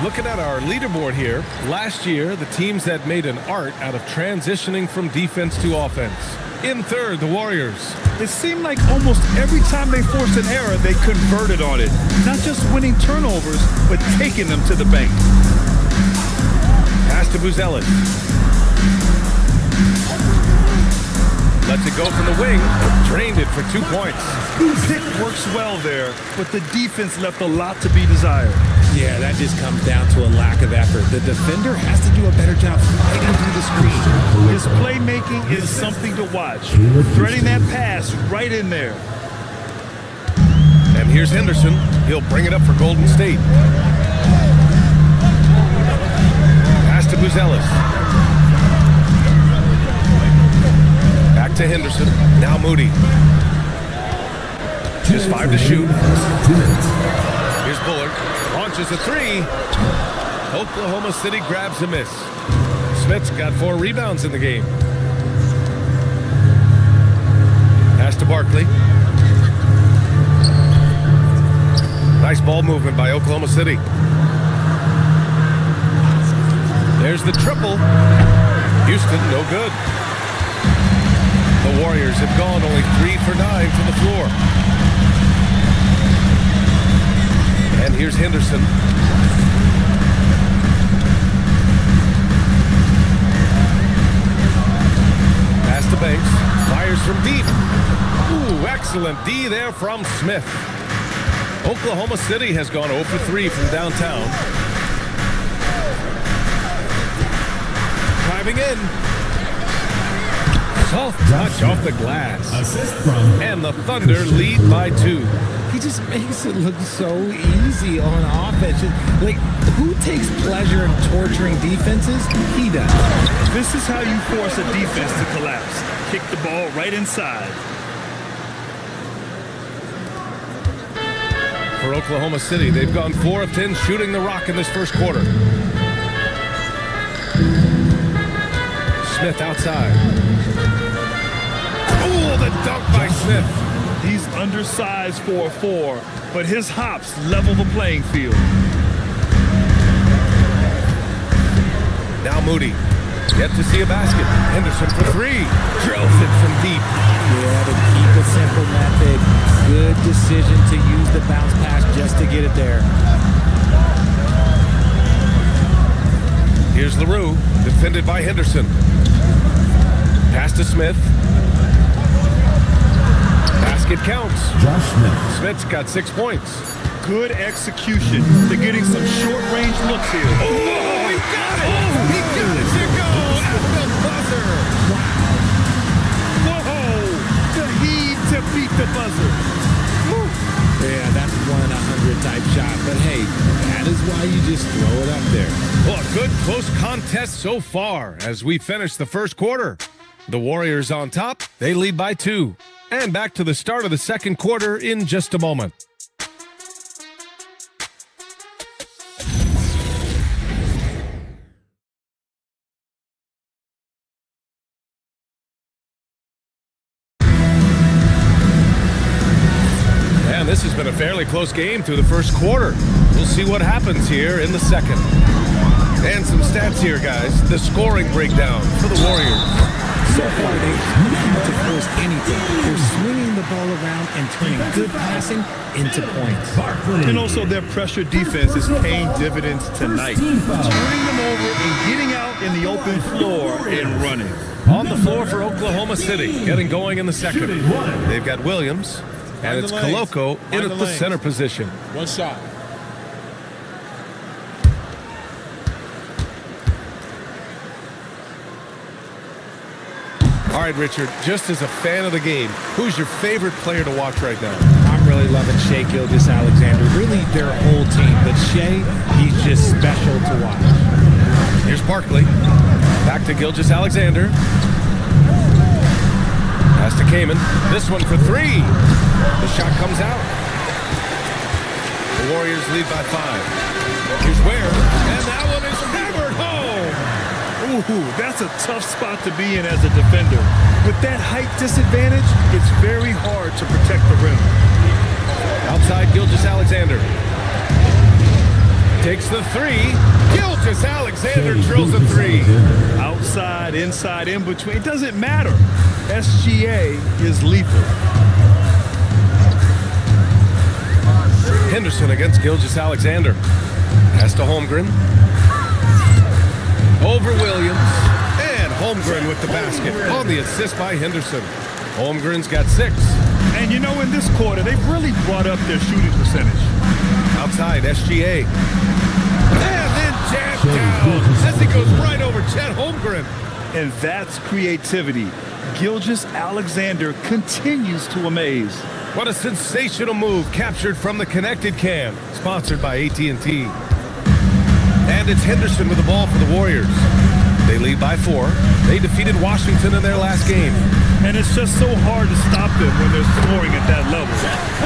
Looking at our leaderboard here, last year the teams that made an art out of transitioning from defense to offense. In third, the Warriors. It seemed like almost every time they forced an error, they converted on it. Not just winning turnovers, but taking them to the bank. Pass to Buzelis. Lets it go from the wing, drained it for 2 points. Pick works well there, but the defense left a lot to be desired. Yeah, that just comes down to a lack of effort. The defender has to do a better job fighting through the screen. His playmaking is something to watch. Threading that pass right in there. And here's Henderson. He'll bring it up for Golden State. Pass to Buzelis. Back to Henderson. Now Moody. Just 5 to shoot. Here's Bullard. Launches a 3. Oklahoma City grabs a miss. Smith's got 4 rebounds in the game. Pass to Barkley. Nice ball movement by Oklahoma City. There's the triple. Houston, no good. The Warriors have gone only 3 for 9 from the floor. And here's Henderson. Pass to Banks. Fires from deep. Ooh, excellent D there from Smith. Oklahoma City has gone 0 for 3 from downtown. Driving in. Soft touch off the glass. And the Thunder lead by 2. He just makes it look so easy on offense. Like, who takes pleasure in torturing defenses? He does. This is how you force a defense to collapse. Kick the ball right inside. For Oklahoma City, they've gone 4 of 10 shooting the rock in this first quarter. Smith outside. Oh, the dunk by Smith. He's undersized for a 4, but his hops level the playing field. Now Moody. Yet to see a basket. Henderson for 3. Drills it from deep. Yeah, to keep a simple method. Good decision to use the bounce pass just to get it there. Here's LaRue, defended by Henderson. Pass to Smith. Basket counts. Josh Smith. Smith's got 6 points. Good execution. They're getting some short-range looks here. Oh, he got it! He got it to go at the buzzer! Whoa! The heave to beat the buzzer. Woo. Yeah, that's 1 in 100 type shot. But hey, that is why you just throw it up there. Well, a good close contest so far as we finish the first quarter. The Warriors on top. They lead by 2. And back to the start of the second quarter in just a moment. And this has been a fairly close game through the first quarter. We'll see what happens here in the second. And some stats here, guys. The scoring breakdown for the Warriors. So far, they haven't had to force anything. They're swinging the ball around and turning good passing into points. And also their pressure defense is paying dividends tonight. Turning them over and getting out in the open floor and running. On the floor for Oklahoma City, getting going in the second. They've got Williams, and it's Koloko in at the center position. 1 shot. All right, Richard, just as a fan of the game, who's your favorite player to watch right now? I'm really loving Shai Gilgeous-Alexander. Really, their whole team. But Shai, he's just special to watch. Here's Barkley. Back to Gilgeous-Alexander. Pass to Kamen. This one for 3. The shot comes out. The Warriors lead by 5. Here's Ware, and that one is hammered home. Ooh, that's a tough spot to be in as a defender. With that height disadvantage, it's very hard to protect the rim. Outside, Gilgeous-Alexander. Takes the 3. Gilgeous-Alexander drills a 3. Outside, inside, in between, it doesn't matter. SGA is lethal. Henderson against Gilgeous-Alexander. Pass to Holmgren. Over Williams. And Holmgren with the basket on the assist by Henderson. Holmgren's got 6. And you know, in this quarter, they've really brought up their shooting percentage. Outside, SGA. And then jammed down as he goes right over Chet Holmgren. And that's creativity. Gilgeous-Alexander continues to amaze. What a sensational move captured from the connected cam, sponsored by AT&T. And it's Henderson with the ball for the Warriors. They lead by 4. They defeated Washington in their last game. And it's just so hard to stop them when they're scoring at that level.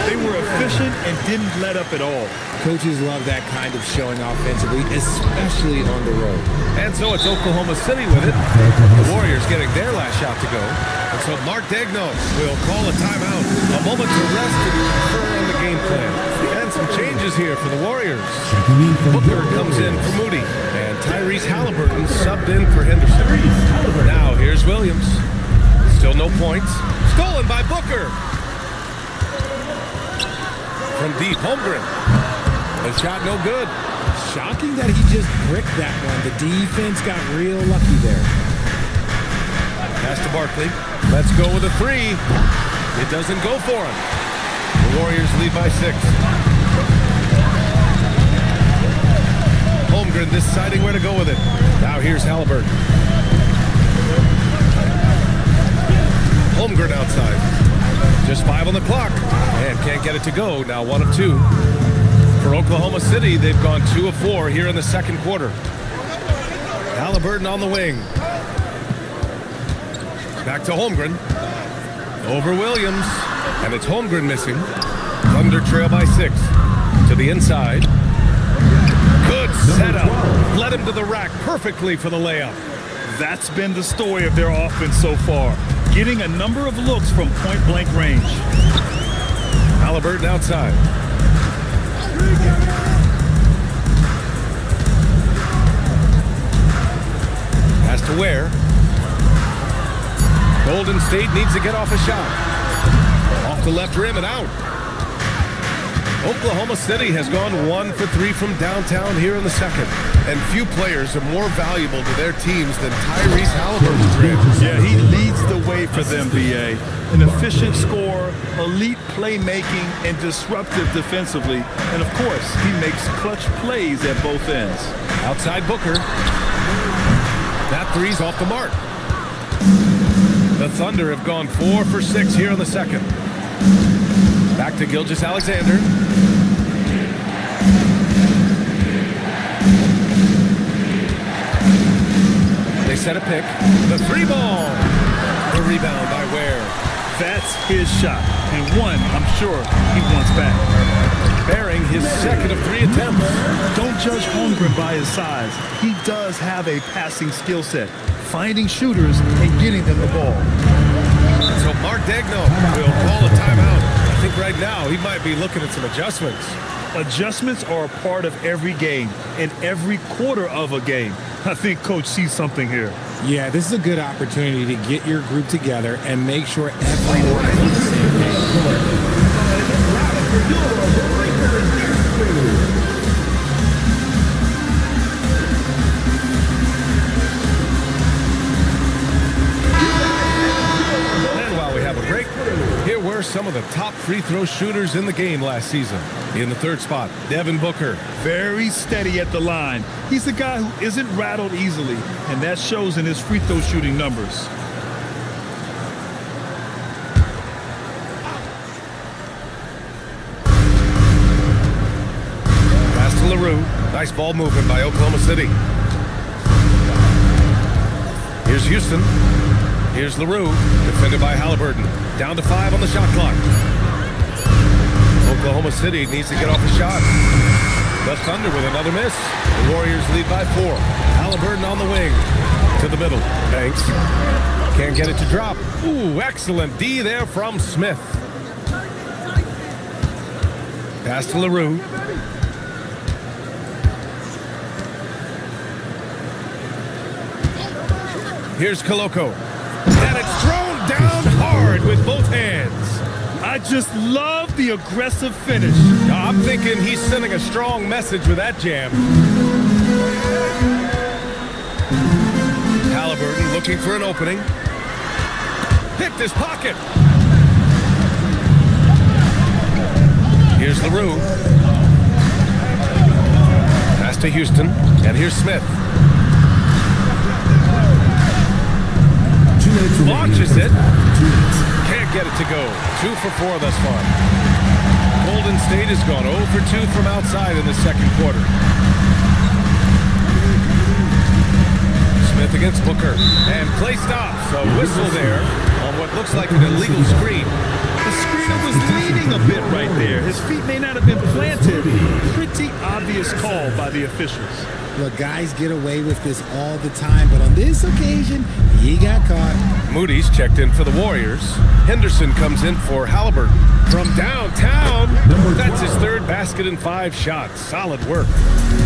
They were efficient and didn't let up at all. Coaches love that kind of showing offensively, especially on the road. And so it's Oklahoma City with it. The Warriors getting their last shot to go. And so Mark Degno will call a timeout. A moment to rest and confer on the game plan. And some changes here for the Warriors. Booker comes in for Moody. And Tyrese Halliburton subbed in for Henderson. Now here's Williams. Still no points. Stolen by Booker. From deep, Holmgren. The shot no good. Shocking that he just bricked that one. The defense got real lucky there. Pass to Barkley. Let's go with a 3. It doesn't go for him. The Warriors lead by 6. Holmgren deciding where to go with it. Now here's Halliburton. Holmgren outside. Just 5 on the clock. And can't get it to go. Now 1 of 2. For Oklahoma City, they've gone 2 of 4 here in the second quarter. Halliburton on the wing. Back to Holmgren. Over Williams. And it's Holmgren missing. Thunder trail by 6. To the inside. Good setup. Led him to the rack perfectly for the layup. That's been the story of their offense so far. Getting a number of looks from point-blank range. Halliburton outside. Pass to Ware. Golden State needs to get off a shot. Off the left rim and out. Oklahoma City has gone 1 for 3 from downtown here in the second. And few players are more valuable to their teams than Tyrese Halliburton. Yeah, he leads the way for them, BA. An efficient scorer, elite playmaking, and disruptive defensively. And of course, he makes clutch plays at both ends. Outside Booker. That 3's off the mark. The Thunder have gone 4 for 6 here in the second. Back to Gilgeous-Alexander. They set a pick. The 3 ball. The rebound by Ware. That's his shot. And one, I'm sure, he wants back. Bearing his second of 3 attempts. Don't judge Holmgren by his size. He does have a passing skill set. Finding shooters and getting them the ball. So Mark Degno will call a timeout. I think right now he might be looking at some adjustments. Adjustments are a part of every game and every quarter of a game. I think Coach sees something here. Yeah, this is a good opportunity to get your group together and make sure everyone is on the same page. Here were some of the top free throw shooters in the game last season. In the 3rd spot, Devin Booker. Very steady at the line. He's the guy who isn't rattled easily, and that shows in his free throw shooting numbers. Pass to LaRue. Nice ball movement by Oklahoma City. Here's Houston. Here's LaRue, defended by Halliburton. Down to 5 on the shot clock. Oklahoma City needs to get off a shot. The Thunder with another miss. The Warriors lead by 4. Halliburton on the wing. To the middle. Banks. Can't get it to drop. Ooh, excellent D there from Smith. Pass to LaRue. Here's Koloko. And it's thrown down hard with both hands. I just love the aggressive finish. I'm thinking he's sending a strong message with that jam. Halliburton looking for an opening. Picked his pocket. Here's LaRue. Pass to Houston. And here's Smith. Launches it. Can't get it to go. 2 for 4 thus far. Golden State has gone 0 for 2 from outside in the second quarter. Smith against Booker. And play stops. A whistle there on what looks like an illegal screen. The screener was leaning a bit right there. His feet may not have been planted. Pretty obvious call by the officials. Look, guys get away with this all the time, but on this occasion, he got caught. Moody's checked in for the Warriors. Henderson comes in for Halliburton. From downtown, that's his 3rd basket in 5 shots. Solid work.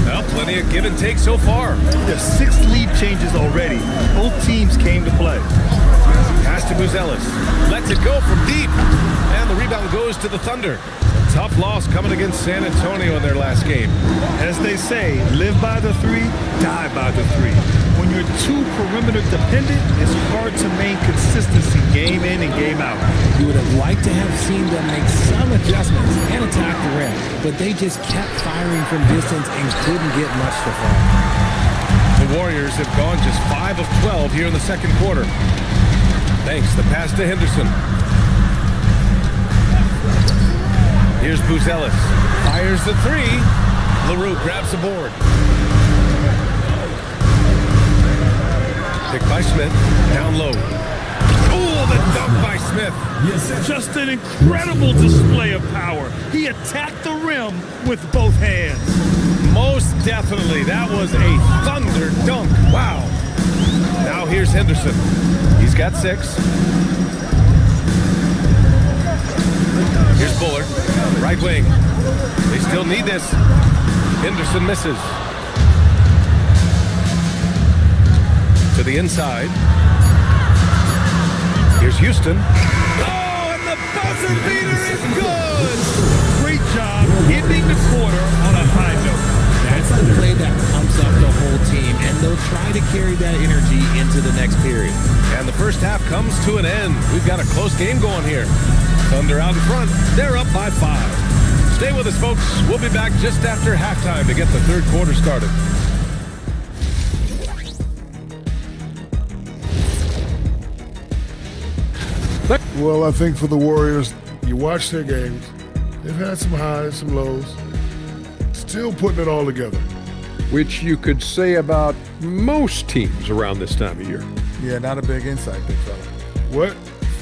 Well, plenty of give and take so far. There's 6 lead changes already. Both teams came to play. Pass to Buzelis. Lets it go from deep. And the rebound goes to the Thunder. A tough loss coming against San Antonio in their last game. As they say, live by the 3, die by the 3. When you're too perimeter dependent, it's hard to maintain consistency game in and game out. You would have liked to have seen them make some adjustments and attack the rim, but they just kept firing from distance and couldn't get much to fall. The Warriors have gone just 5 of 12 here in the second quarter. Thanks. The pass to Henderson. Here's Buzelis. Fires the 3. LaRue grabs the board. Picked by Smith. Down low. Oh, the dunk by Smith. Yes, just an incredible display of power. He attacked the rim with both hands. Most definitely. That was a Thunder dunk. Wow. Now here's Henderson. He's got 6. Here's Bullard. Right wing. They still need this. Henderson misses. To the inside. Here's Houston. Oh, and the buzzer beater is good! Great job ending the quarter on a high note. That's the play that pumps up the whole team, and they'll try to carry that energy into the next period. And the first half comes to an end. We've got a close game going here. Thunder out in front. They're up by 5. Stay with us, folks. We'll be back just after halftime to get the third quarter started. Well, I think for the Warriors, you watch their games. They've had some highs, some lows. Still putting it all together. Which you could say about most teams around this time of year. Yeah, not a big insight, big fella. What?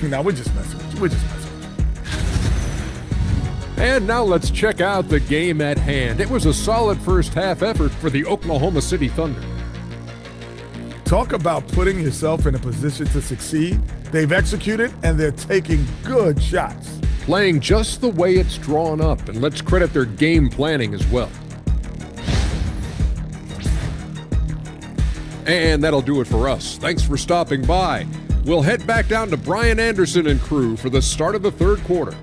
No, we're just messing with you. We're just messing with you. And now let's check out the game at hand. It was a solid first half effort for the Oklahoma City Thunder. Talk about putting yourself in a position to succeed. They've executed, and they're taking good shots. Playing just the way it's drawn up, and let's credit their game planning as well. And that'll do it for us. Thanks for stopping by. We'll head back down to Brian Anderson and crew for the start of the third quarter.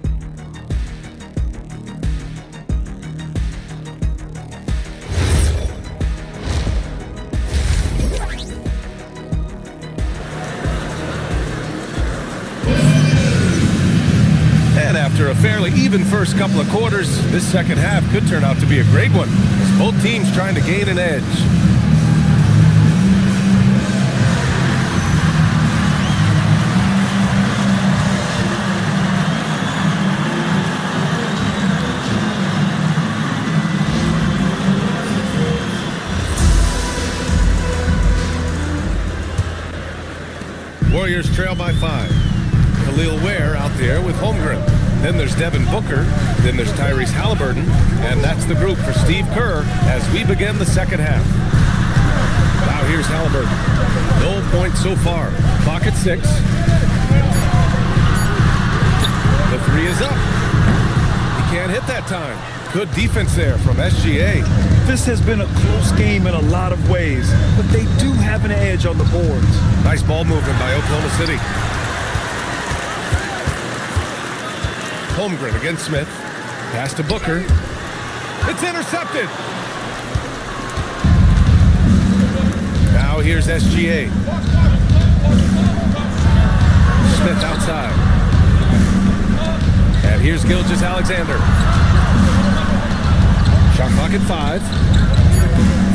After a fairly even first couple of quarters, this second half could turn out to be a great one, as both teams trying to gain an edge. Warriors trail by 5. Khalil Ware out there with Holmgren. Then there's Devin Booker. Then there's Tyrese Halliburton. And that's the group for Steve Kerr as we begin the second half. Now here's Halliburton. No points so far. Clock at 6. The 3 is up. He can't hit that time. Good defense there from SGA. This has been a close game in a lot of ways, but they do have an edge on the boards. Nice ball movement by Oklahoma City. Holmgren against Smith. Pass to Booker. It's intercepted. Now here's SGA. Smith outside. And here's Gilgeous-Alexander. Shot clock at 5.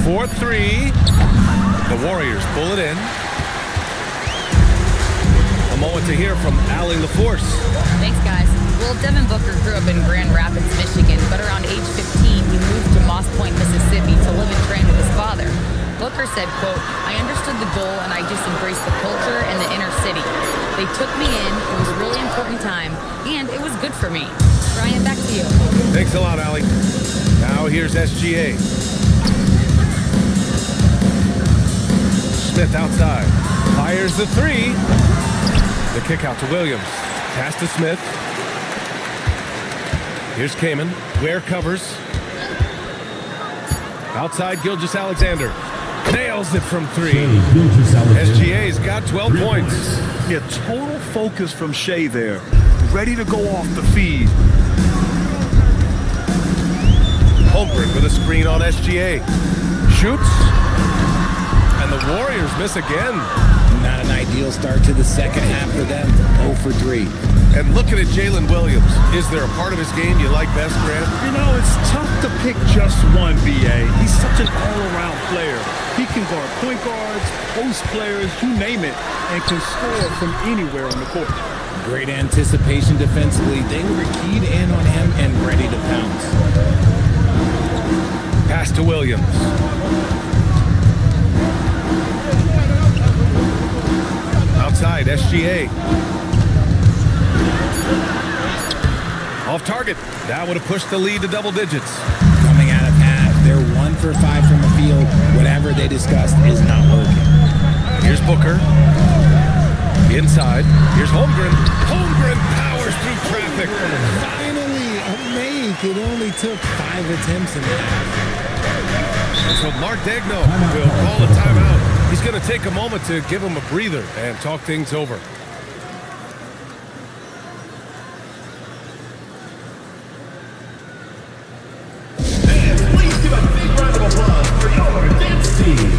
4-3. The Warriors pull it in. A moment to hear from Allie LaForce. Thanks, guys. Well, Devin Booker grew up in Grand Rapids, Michigan, but around age 15, he moved to Moss Point, Mississippi to live and train with his father. Booker said, quote, "I understood the goal and I just embraced the culture and the inner city. They took me in. It was a really important time, and it was good for me." Brian, back to you. Thanks a lot, Allie. Now here's SGA. Smith outside. Fires the 3. The kick out to Williams. Pass to Smith. Here's Kaman. Ware covers. Outside Gilgeous-Alexander. Nails it from 3. SGA's got 12 points. Yeah, total focus from Shea there. Ready to go off the feed. Holmgren with a screen on SGA. Shoots. And the Warriors miss again. Not an ideal start to the second half for them. 0 for 3. And looking at Jalen Williams, is there a part of his game you like best, Grant? You know, it's tough to pick just one, B.A. He's such an all-around player. He can guard point guards, post players, you name it, and can score from anywhere on the court. Great anticipation defensively. They were keyed in on him and ready to pounce. Pass to Williams. Outside, SGA. Off target. That would have pushed the lead to double digits. Coming out of half, they're 1 for 5 from the field. Whatever they discussed is not working. Here's Booker. Inside. Here's Holmgren. Holmgren powers through traffic. Finally, a make. It only took 5 attempts in half. So Mark Daigneault will call a timeout. He's going to take a moment to give him a breather and talk things over. Please give a big round of applause for your dance team.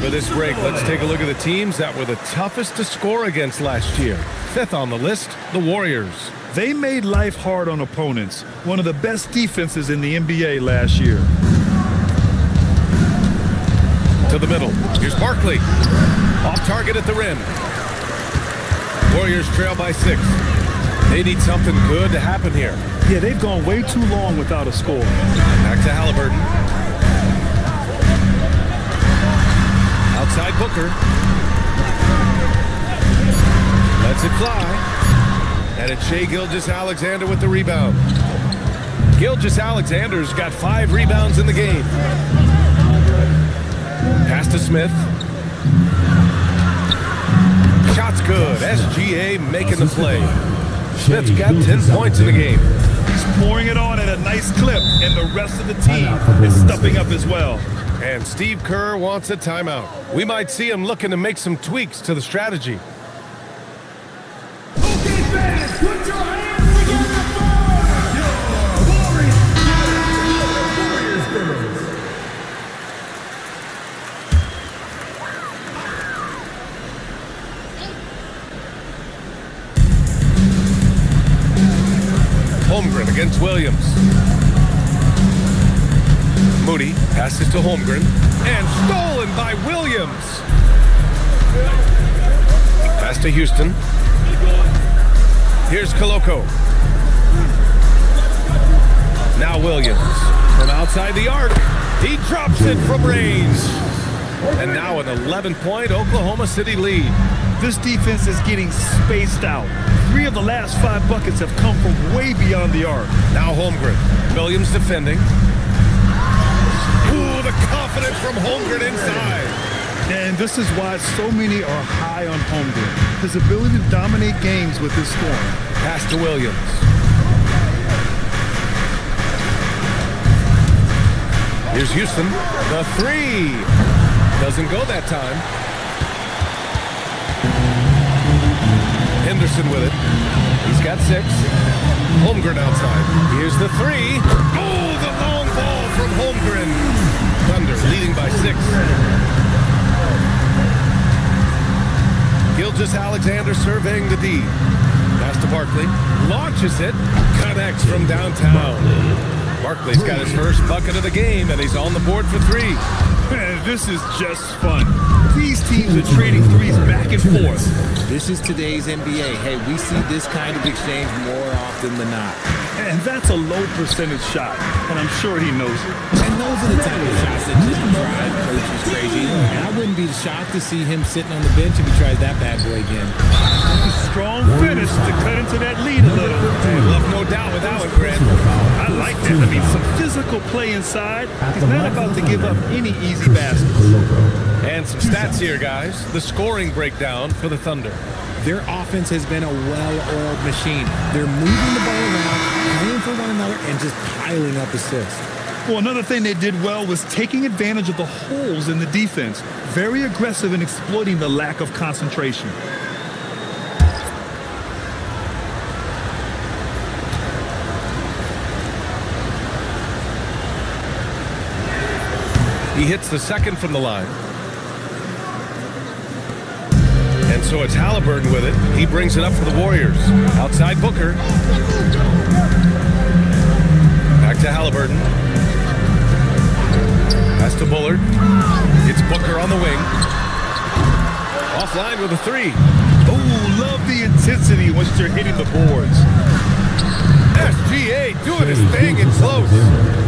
For this break, let's take a look at the teams that were the toughest to score against last year. 5th on the list, the Warriors. They made life hard on opponents. One of the best defenses in the NBA last year. To the middle. Here's Barkley. Off target at the rim. Warriors trail by 6. They need something good to happen here. Yeah, they've gone way too long without a score. Back to Halliburton. Outside Booker. Lets it fly. And it's Shai Gilgeous-Alexander with the rebound. Gilgeous-Alexander's got 5 rebounds in the game. Pass to Smith. Shot's good. SGA making the play. Smith's got 10 points in the game. He's pouring it on at a nice clip, and the rest of the team is stepping up as well. And Steve Kerr wants a timeout. We might see him looking to make some tweaks to the strategy. Okay, fans, put your hands together for your Warriors girls. Holmgren against Williams. Moody passes to Holmgren and stolen by Williams. Pass to Houston. Here's Koloko. Now Williams from outside the arc. He drops it from range. And now an 11-point Oklahoma City lead. This defense is getting spaced out. 3 of the last 5 buckets have come from way beyond the arc. Now Holmgren. Williams defending. Ooh, the confidence from Holmgren inside. And this is why so many are high on Holmgren. His ability to dominate games with his scoring. Pass to Williams. Here's Houston. The 3. Doesn't go that time. Henderson with it. He's got 6. Holmgren outside. Here's the 3. Oh, the long ball from Holmgren. Thunder leading by 6. Gilgeous-Alexander surveying the D. Pass to Barkley. Launches it. Connects from downtown. Barkley's got his first bucket of the game, and he's on the board for 3. Man, this is just fun. These teams are trading threes back and forth. This is today's NBA. Hey, we see this kind of exchange more often than not. And that's a low percentage shot, and I'm sure he knows it. And those are the type of shots that just drive coaches crazy. And I wouldn't be shocked to see him sitting on the bench if he tries that bad boy again. Strong finish to cut into that lead a little. Left no doubt with that one, Grant. I like that. I mean, some physical play inside. He's not about to give up any easy baskets. And some stats here, guys. The scoring breakdown for the Thunder. Their offense has been a well-oiled machine. They're moving the ball around, playing for one another, and just piling up assists. Well, another thing they did well was taking advantage of the holes in the defense. Very aggressive in exploiting the lack of concentration. He hits the second from the line. And so it's Halliburton with it. He brings it up for the Warriors. Outside Booker. Back to Halliburton. Pass to Bullard. It's Booker on the wing. Offline with a 3. Oh, love the intensity once they're hitting the boards. SGA doing his thing in close.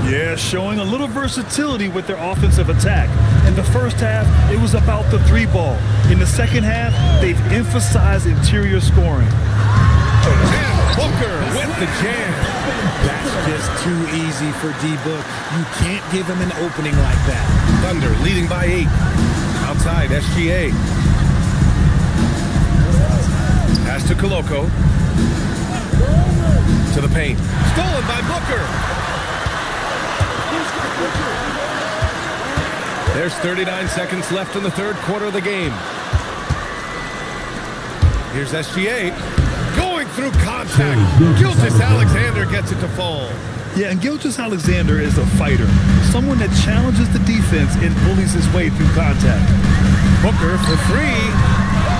Yeah, showing a little versatility with their offensive attack. In the first half, it was about the 3 ball. In the second half, they've emphasized interior scoring. And Booker with the jam. That's just too easy for D-Book. You can't give him an opening like that. Thunder leading by 8. Outside, SGA. Pass to Koloko. To the paint. Stolen by Booker. There's 39 seconds left in the third quarter of the game. Here's SGA. Going through contact. Gilgeous-Alexander gets it to fall. Yeah, and Gilgeous-Alexander is a fighter. Someone that challenges the defense and bullies his way through contact. Booker for 3.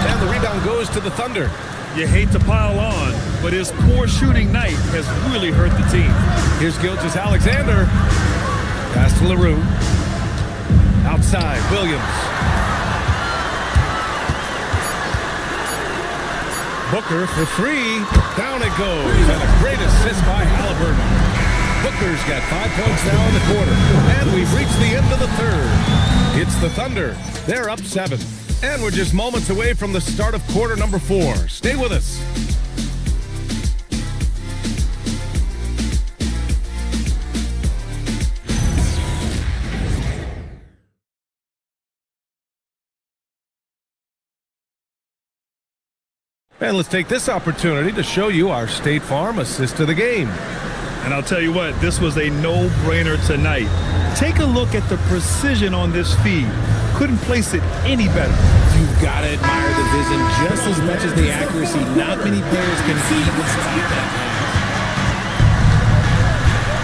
And the rebound goes to the Thunder. You hate to pile on, but his poor shooting night has really hurt the team. Here's Gilgeous-Alexander. Pass to LaRue. Outside, Williams. Booker for 3. Down it goes. And a great assist by Halliburton. Booker's got 5 points now in the quarter. And we've reached the end of the third. It's the Thunder. They're up 7. And we're just moments away from the start of quarter number 4. Stay with us. And let's take this opportunity to show you our State Farm assist of the game. And I'll tell you what, this was a no-brainer tonight. Take a look at the precision on this feed. Couldn't place it any better. You've got to admire the vision just as much as the accuracy. Not many players can even spot that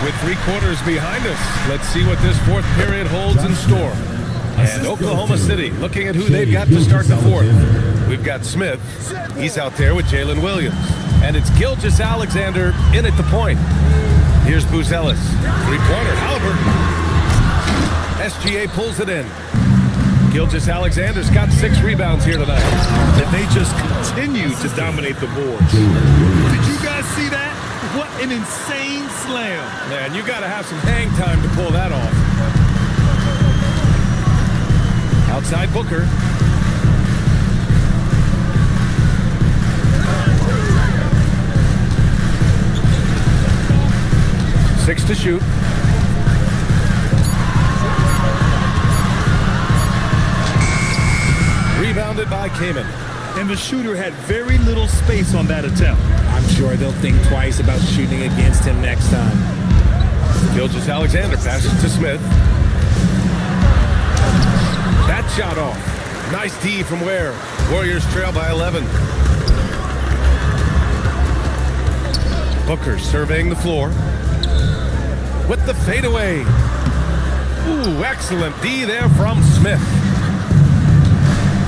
pass. With 3 quarters behind us, let's see what this fourth period holds in store. And Oklahoma City looking at who they've got to start the fourth. We've got Smith. He's out there with Jalen Williams. And it's Gilgeous-Alexander in at the point. Here's Buzelis. 3-pointer, Halliburton. SGA pulls it in. Gilgeous-Alexander's got 6 rebounds here tonight. And they just continue to dominate the boards. Did you an insane slam. Man, you got to have some hang time to pull that off. Outside Booker. Six to shoot. Rebounded by Kamen. And the shooter had very little space on that attempt. I'm sure they'll think twice about shooting against him next time. Gilgeous-Alexander passes to Smith. That shot off. Nice D from Ware. Warriors trail by 11. Booker surveying the floor. With the fadeaway. Ooh, excellent D there from Smith.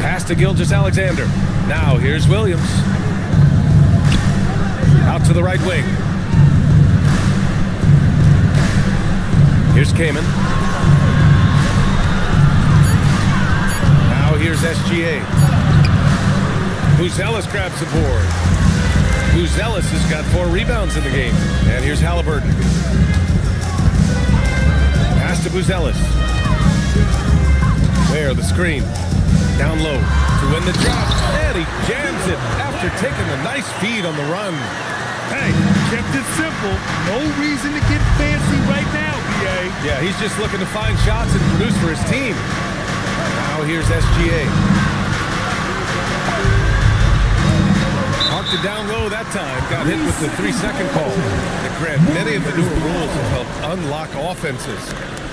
Pass to Gilgeous-Alexander. Now here's Williams. Out to the right wing. Here's Kamen. Now here's SGA. Buzelis grabs the board. Buzelis has got 4 rebounds in the game. And here's Halliburton. Pass to Buzelis. Where the screen. Down low to win the drop. And he jams it after taking a nice feed on the run. Hey, kept it simple. No reason to get fancy right now, BA. Yeah, he's just looking to find shots and produce for his team. Now here's SGA. Parked it down low that time. Got hit with the 3-second call. And Grant, many of the newer rules have helped unlock offenses.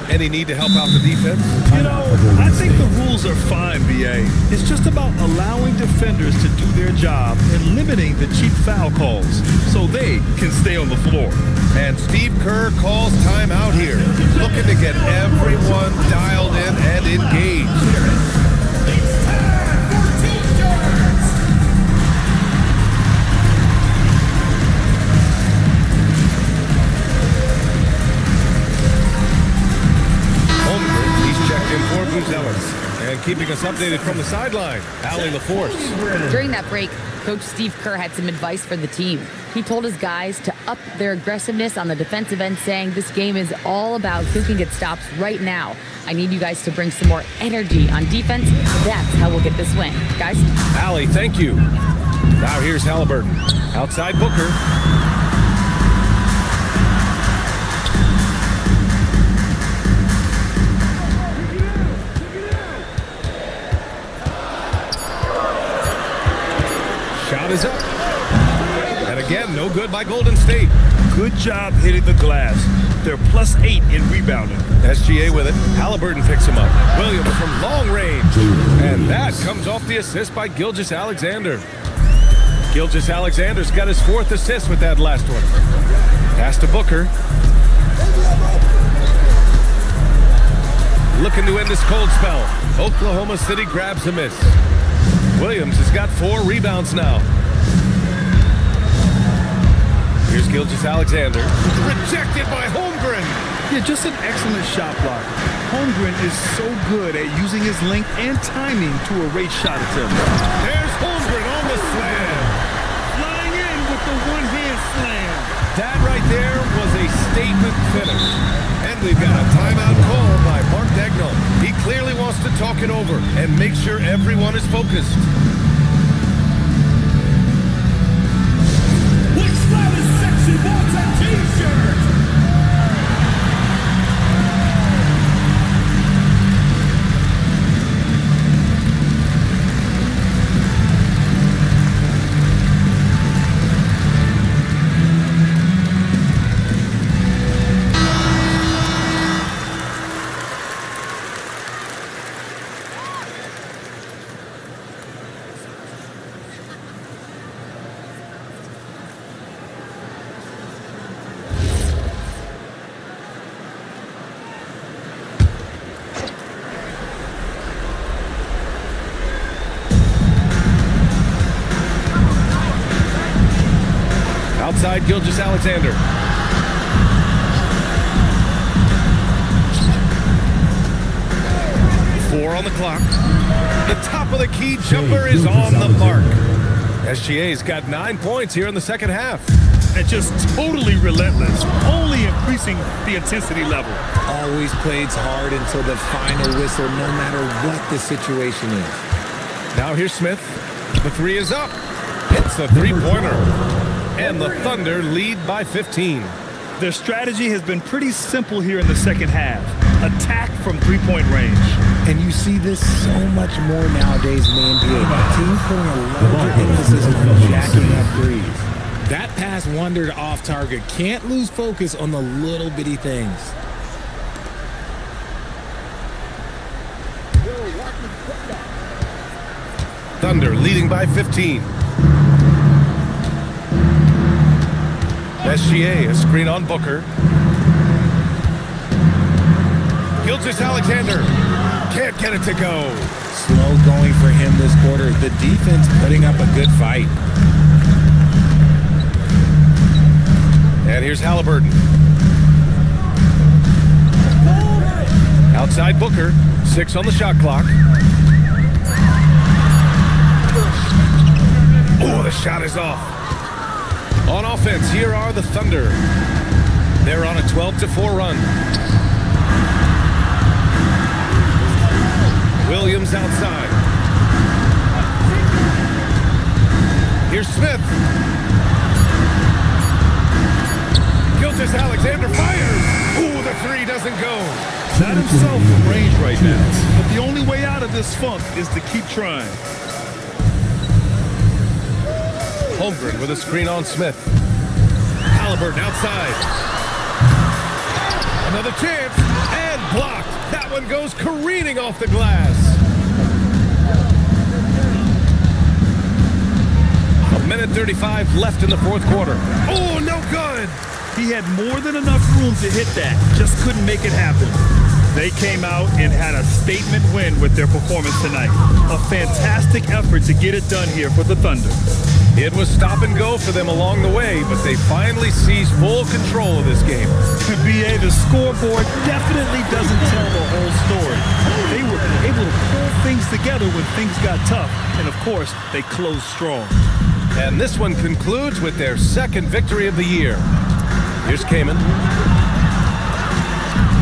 Any need to help out the defense? You know, I think the rules are fine, BA. It's just about allowing defenders to do their job and limiting the cheap foul calls so they can stay on the floor. And Steve Kerr calls timeout here, looking to get everyone dialed in and engaged. For Buzelis. And keeping us updated from the sideline, Allie LaForce. During that break, Coach Steve Kerr had some advice for the team. He told his guys to up their aggressiveness on the defensive end, saying this game is all about who can get stops right now. I need you guys to bring some more energy on defense. That's how we'll get this win. Guys? Allie, thank you. Now here's Halliburton. Outside Booker. Shot is up. And again, no good by Golden State. Good job hitting the glass. They're +8 in rebounding. SGA with it. Halliburton picks him up. Williams from long range. And that comes off the assist by Gilgeous-Alexander. Gilgeous-Alexander's got his 4th assist with that last one. Pass to Booker. Looking to end this cold spell. Oklahoma City grabs a miss. Williams has got 4 rebounds now. Here's Gilgeous-Alexander. Rejected by Holmgren. Yeah, just an excellent shot block. Holmgren is so good at using his length and timing to erase shot attempts. There's Holmgren on the slam. Flying in with the one-hand slam. That right there was a statement finish. And we've got a timeout call by Mark Dagnall. He clearly wants to talk it over and make sure everyone is focused. Which Travis section wants a t-shirt? Outside Gilgeous-Alexander. Four on the clock. The top of the key jumper is on the mark. SGA's got 9 points here in the second half. And just totally relentless, only increasing the intensity level. Always plays hard until the final whistle, no matter what the situation is. Now here's Smith. The three is up. Hits the three-pointer. And the Thunder lead by 15. Their strategy has been pretty simple here in the second half. Attack from three-point range. And you see this so much more nowadays in the NBA. Teams putting a larger emphasis on jacking up threes. That pass wandered off target. Can't lose focus on the little bitty things. Thunder leading by 15. SGA, a screen on Booker. Gilgeous-Alexander can't get it to go. Slow going for him this quarter. The defense putting up a good fight. And here's Halliburton. Outside Booker, 6 on the shot clock. Oh, the shot is off. On offense, here are the Thunder. They're on a 12-4 run. Williams outside. Here's Smith. Gilgeous-Alexander fires. Ooh, the three doesn't go. Not himself from range right now. But the only way out of this funk is to keep trying. Holmgren with a screen on Smith. Halliburton outside. Another chance, and blocked. That one goes careening off the glass. A minute 35 left in the fourth quarter. Oh, no good. He had more than enough room to hit that, just couldn't make it happen. They came out and had a statement win with their performance tonight. A fantastic effort to get it done here for the Thunder. It was stop and go for them along the way, but they finally seized full control of this game. BA, the scoreboard definitely doesn't tell the whole story. They were able to pull things together when things got tough, and of course, they closed strong. And this one concludes with their second victory of the year. Here's Kaman.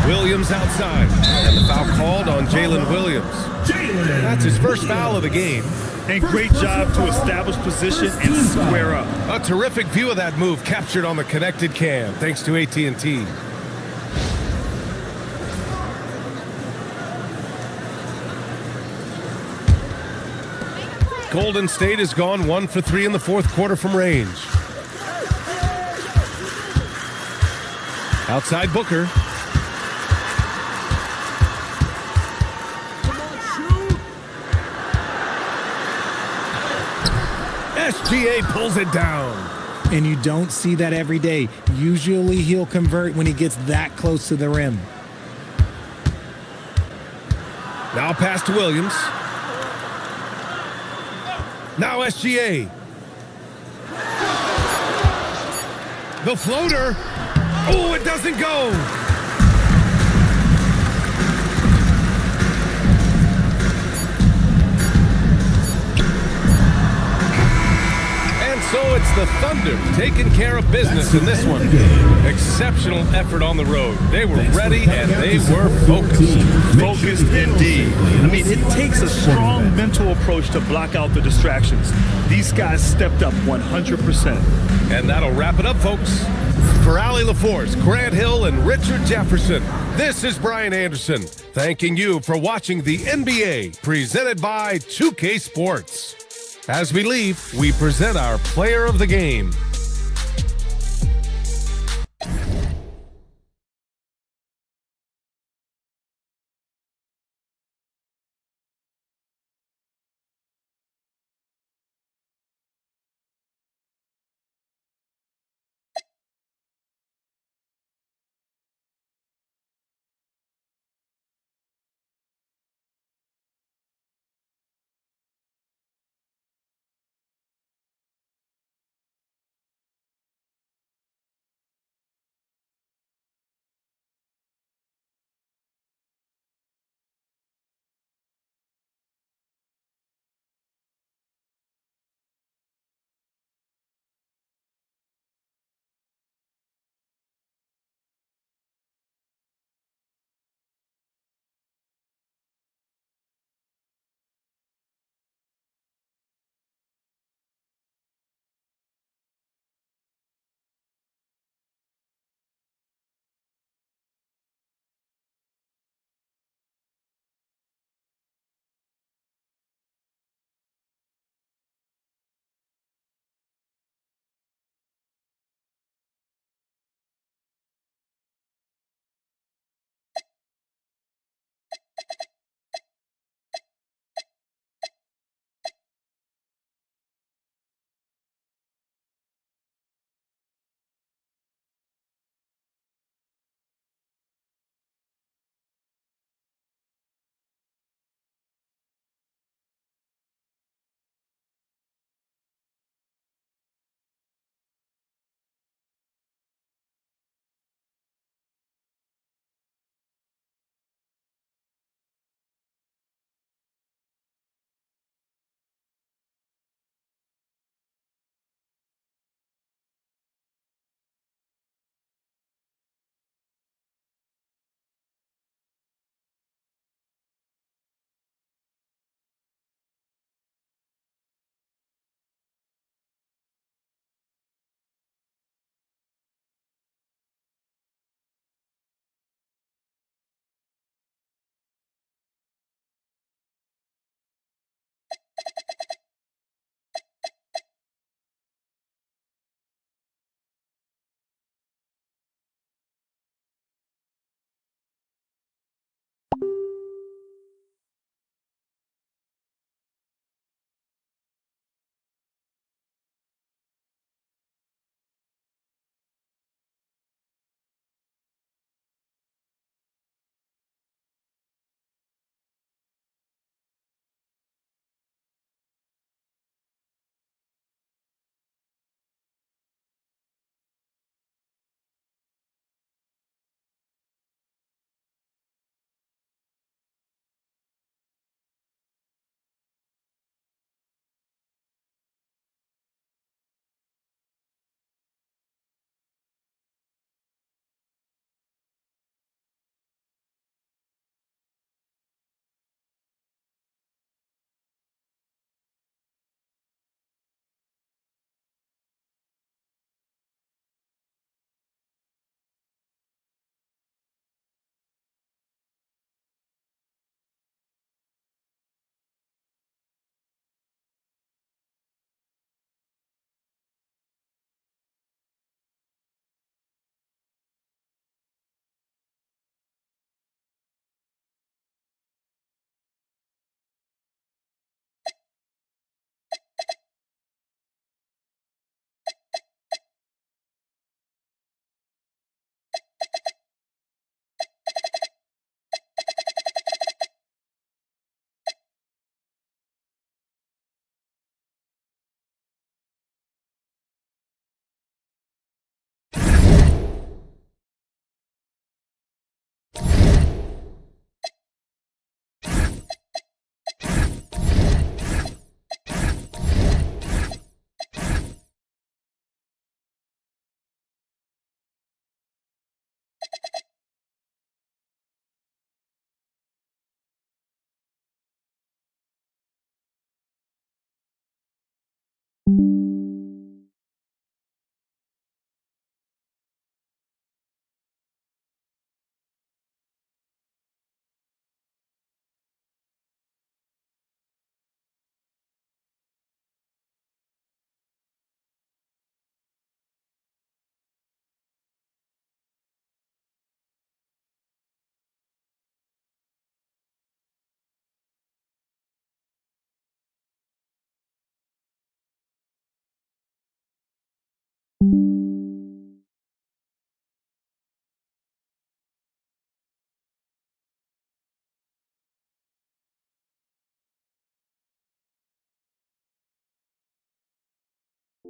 Williams outside, and the foul called on Jalen Williams. That's his first foul of the game. And great job to establish position and square up. A terrific view of that move captured on the connected cam, thanks to AT&T. Golden State has gone 1 for 3 in the fourth quarter from range. Outside Booker. SGA pulls it down. And you don't see that every day. Usually he'll convert when he gets that close to the rim. Now pass to Williams. Now SGA. The floater. Oh, it doesn't go. So it's the Thunder taking care of business in this one. Exceptional effort on the road. They were ready and they were focused. Focused indeed. I mean, it takes a strong mental approach to block out the distractions. These guys stepped up 100%. And that'll wrap it up, folks. For Allie LaForce, Grant Hill, and Richard Jefferson, this is Brian Anderson, thanking you for watching the NBA, presented by 2K Sports. As we leave, we present our player of the game.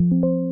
you.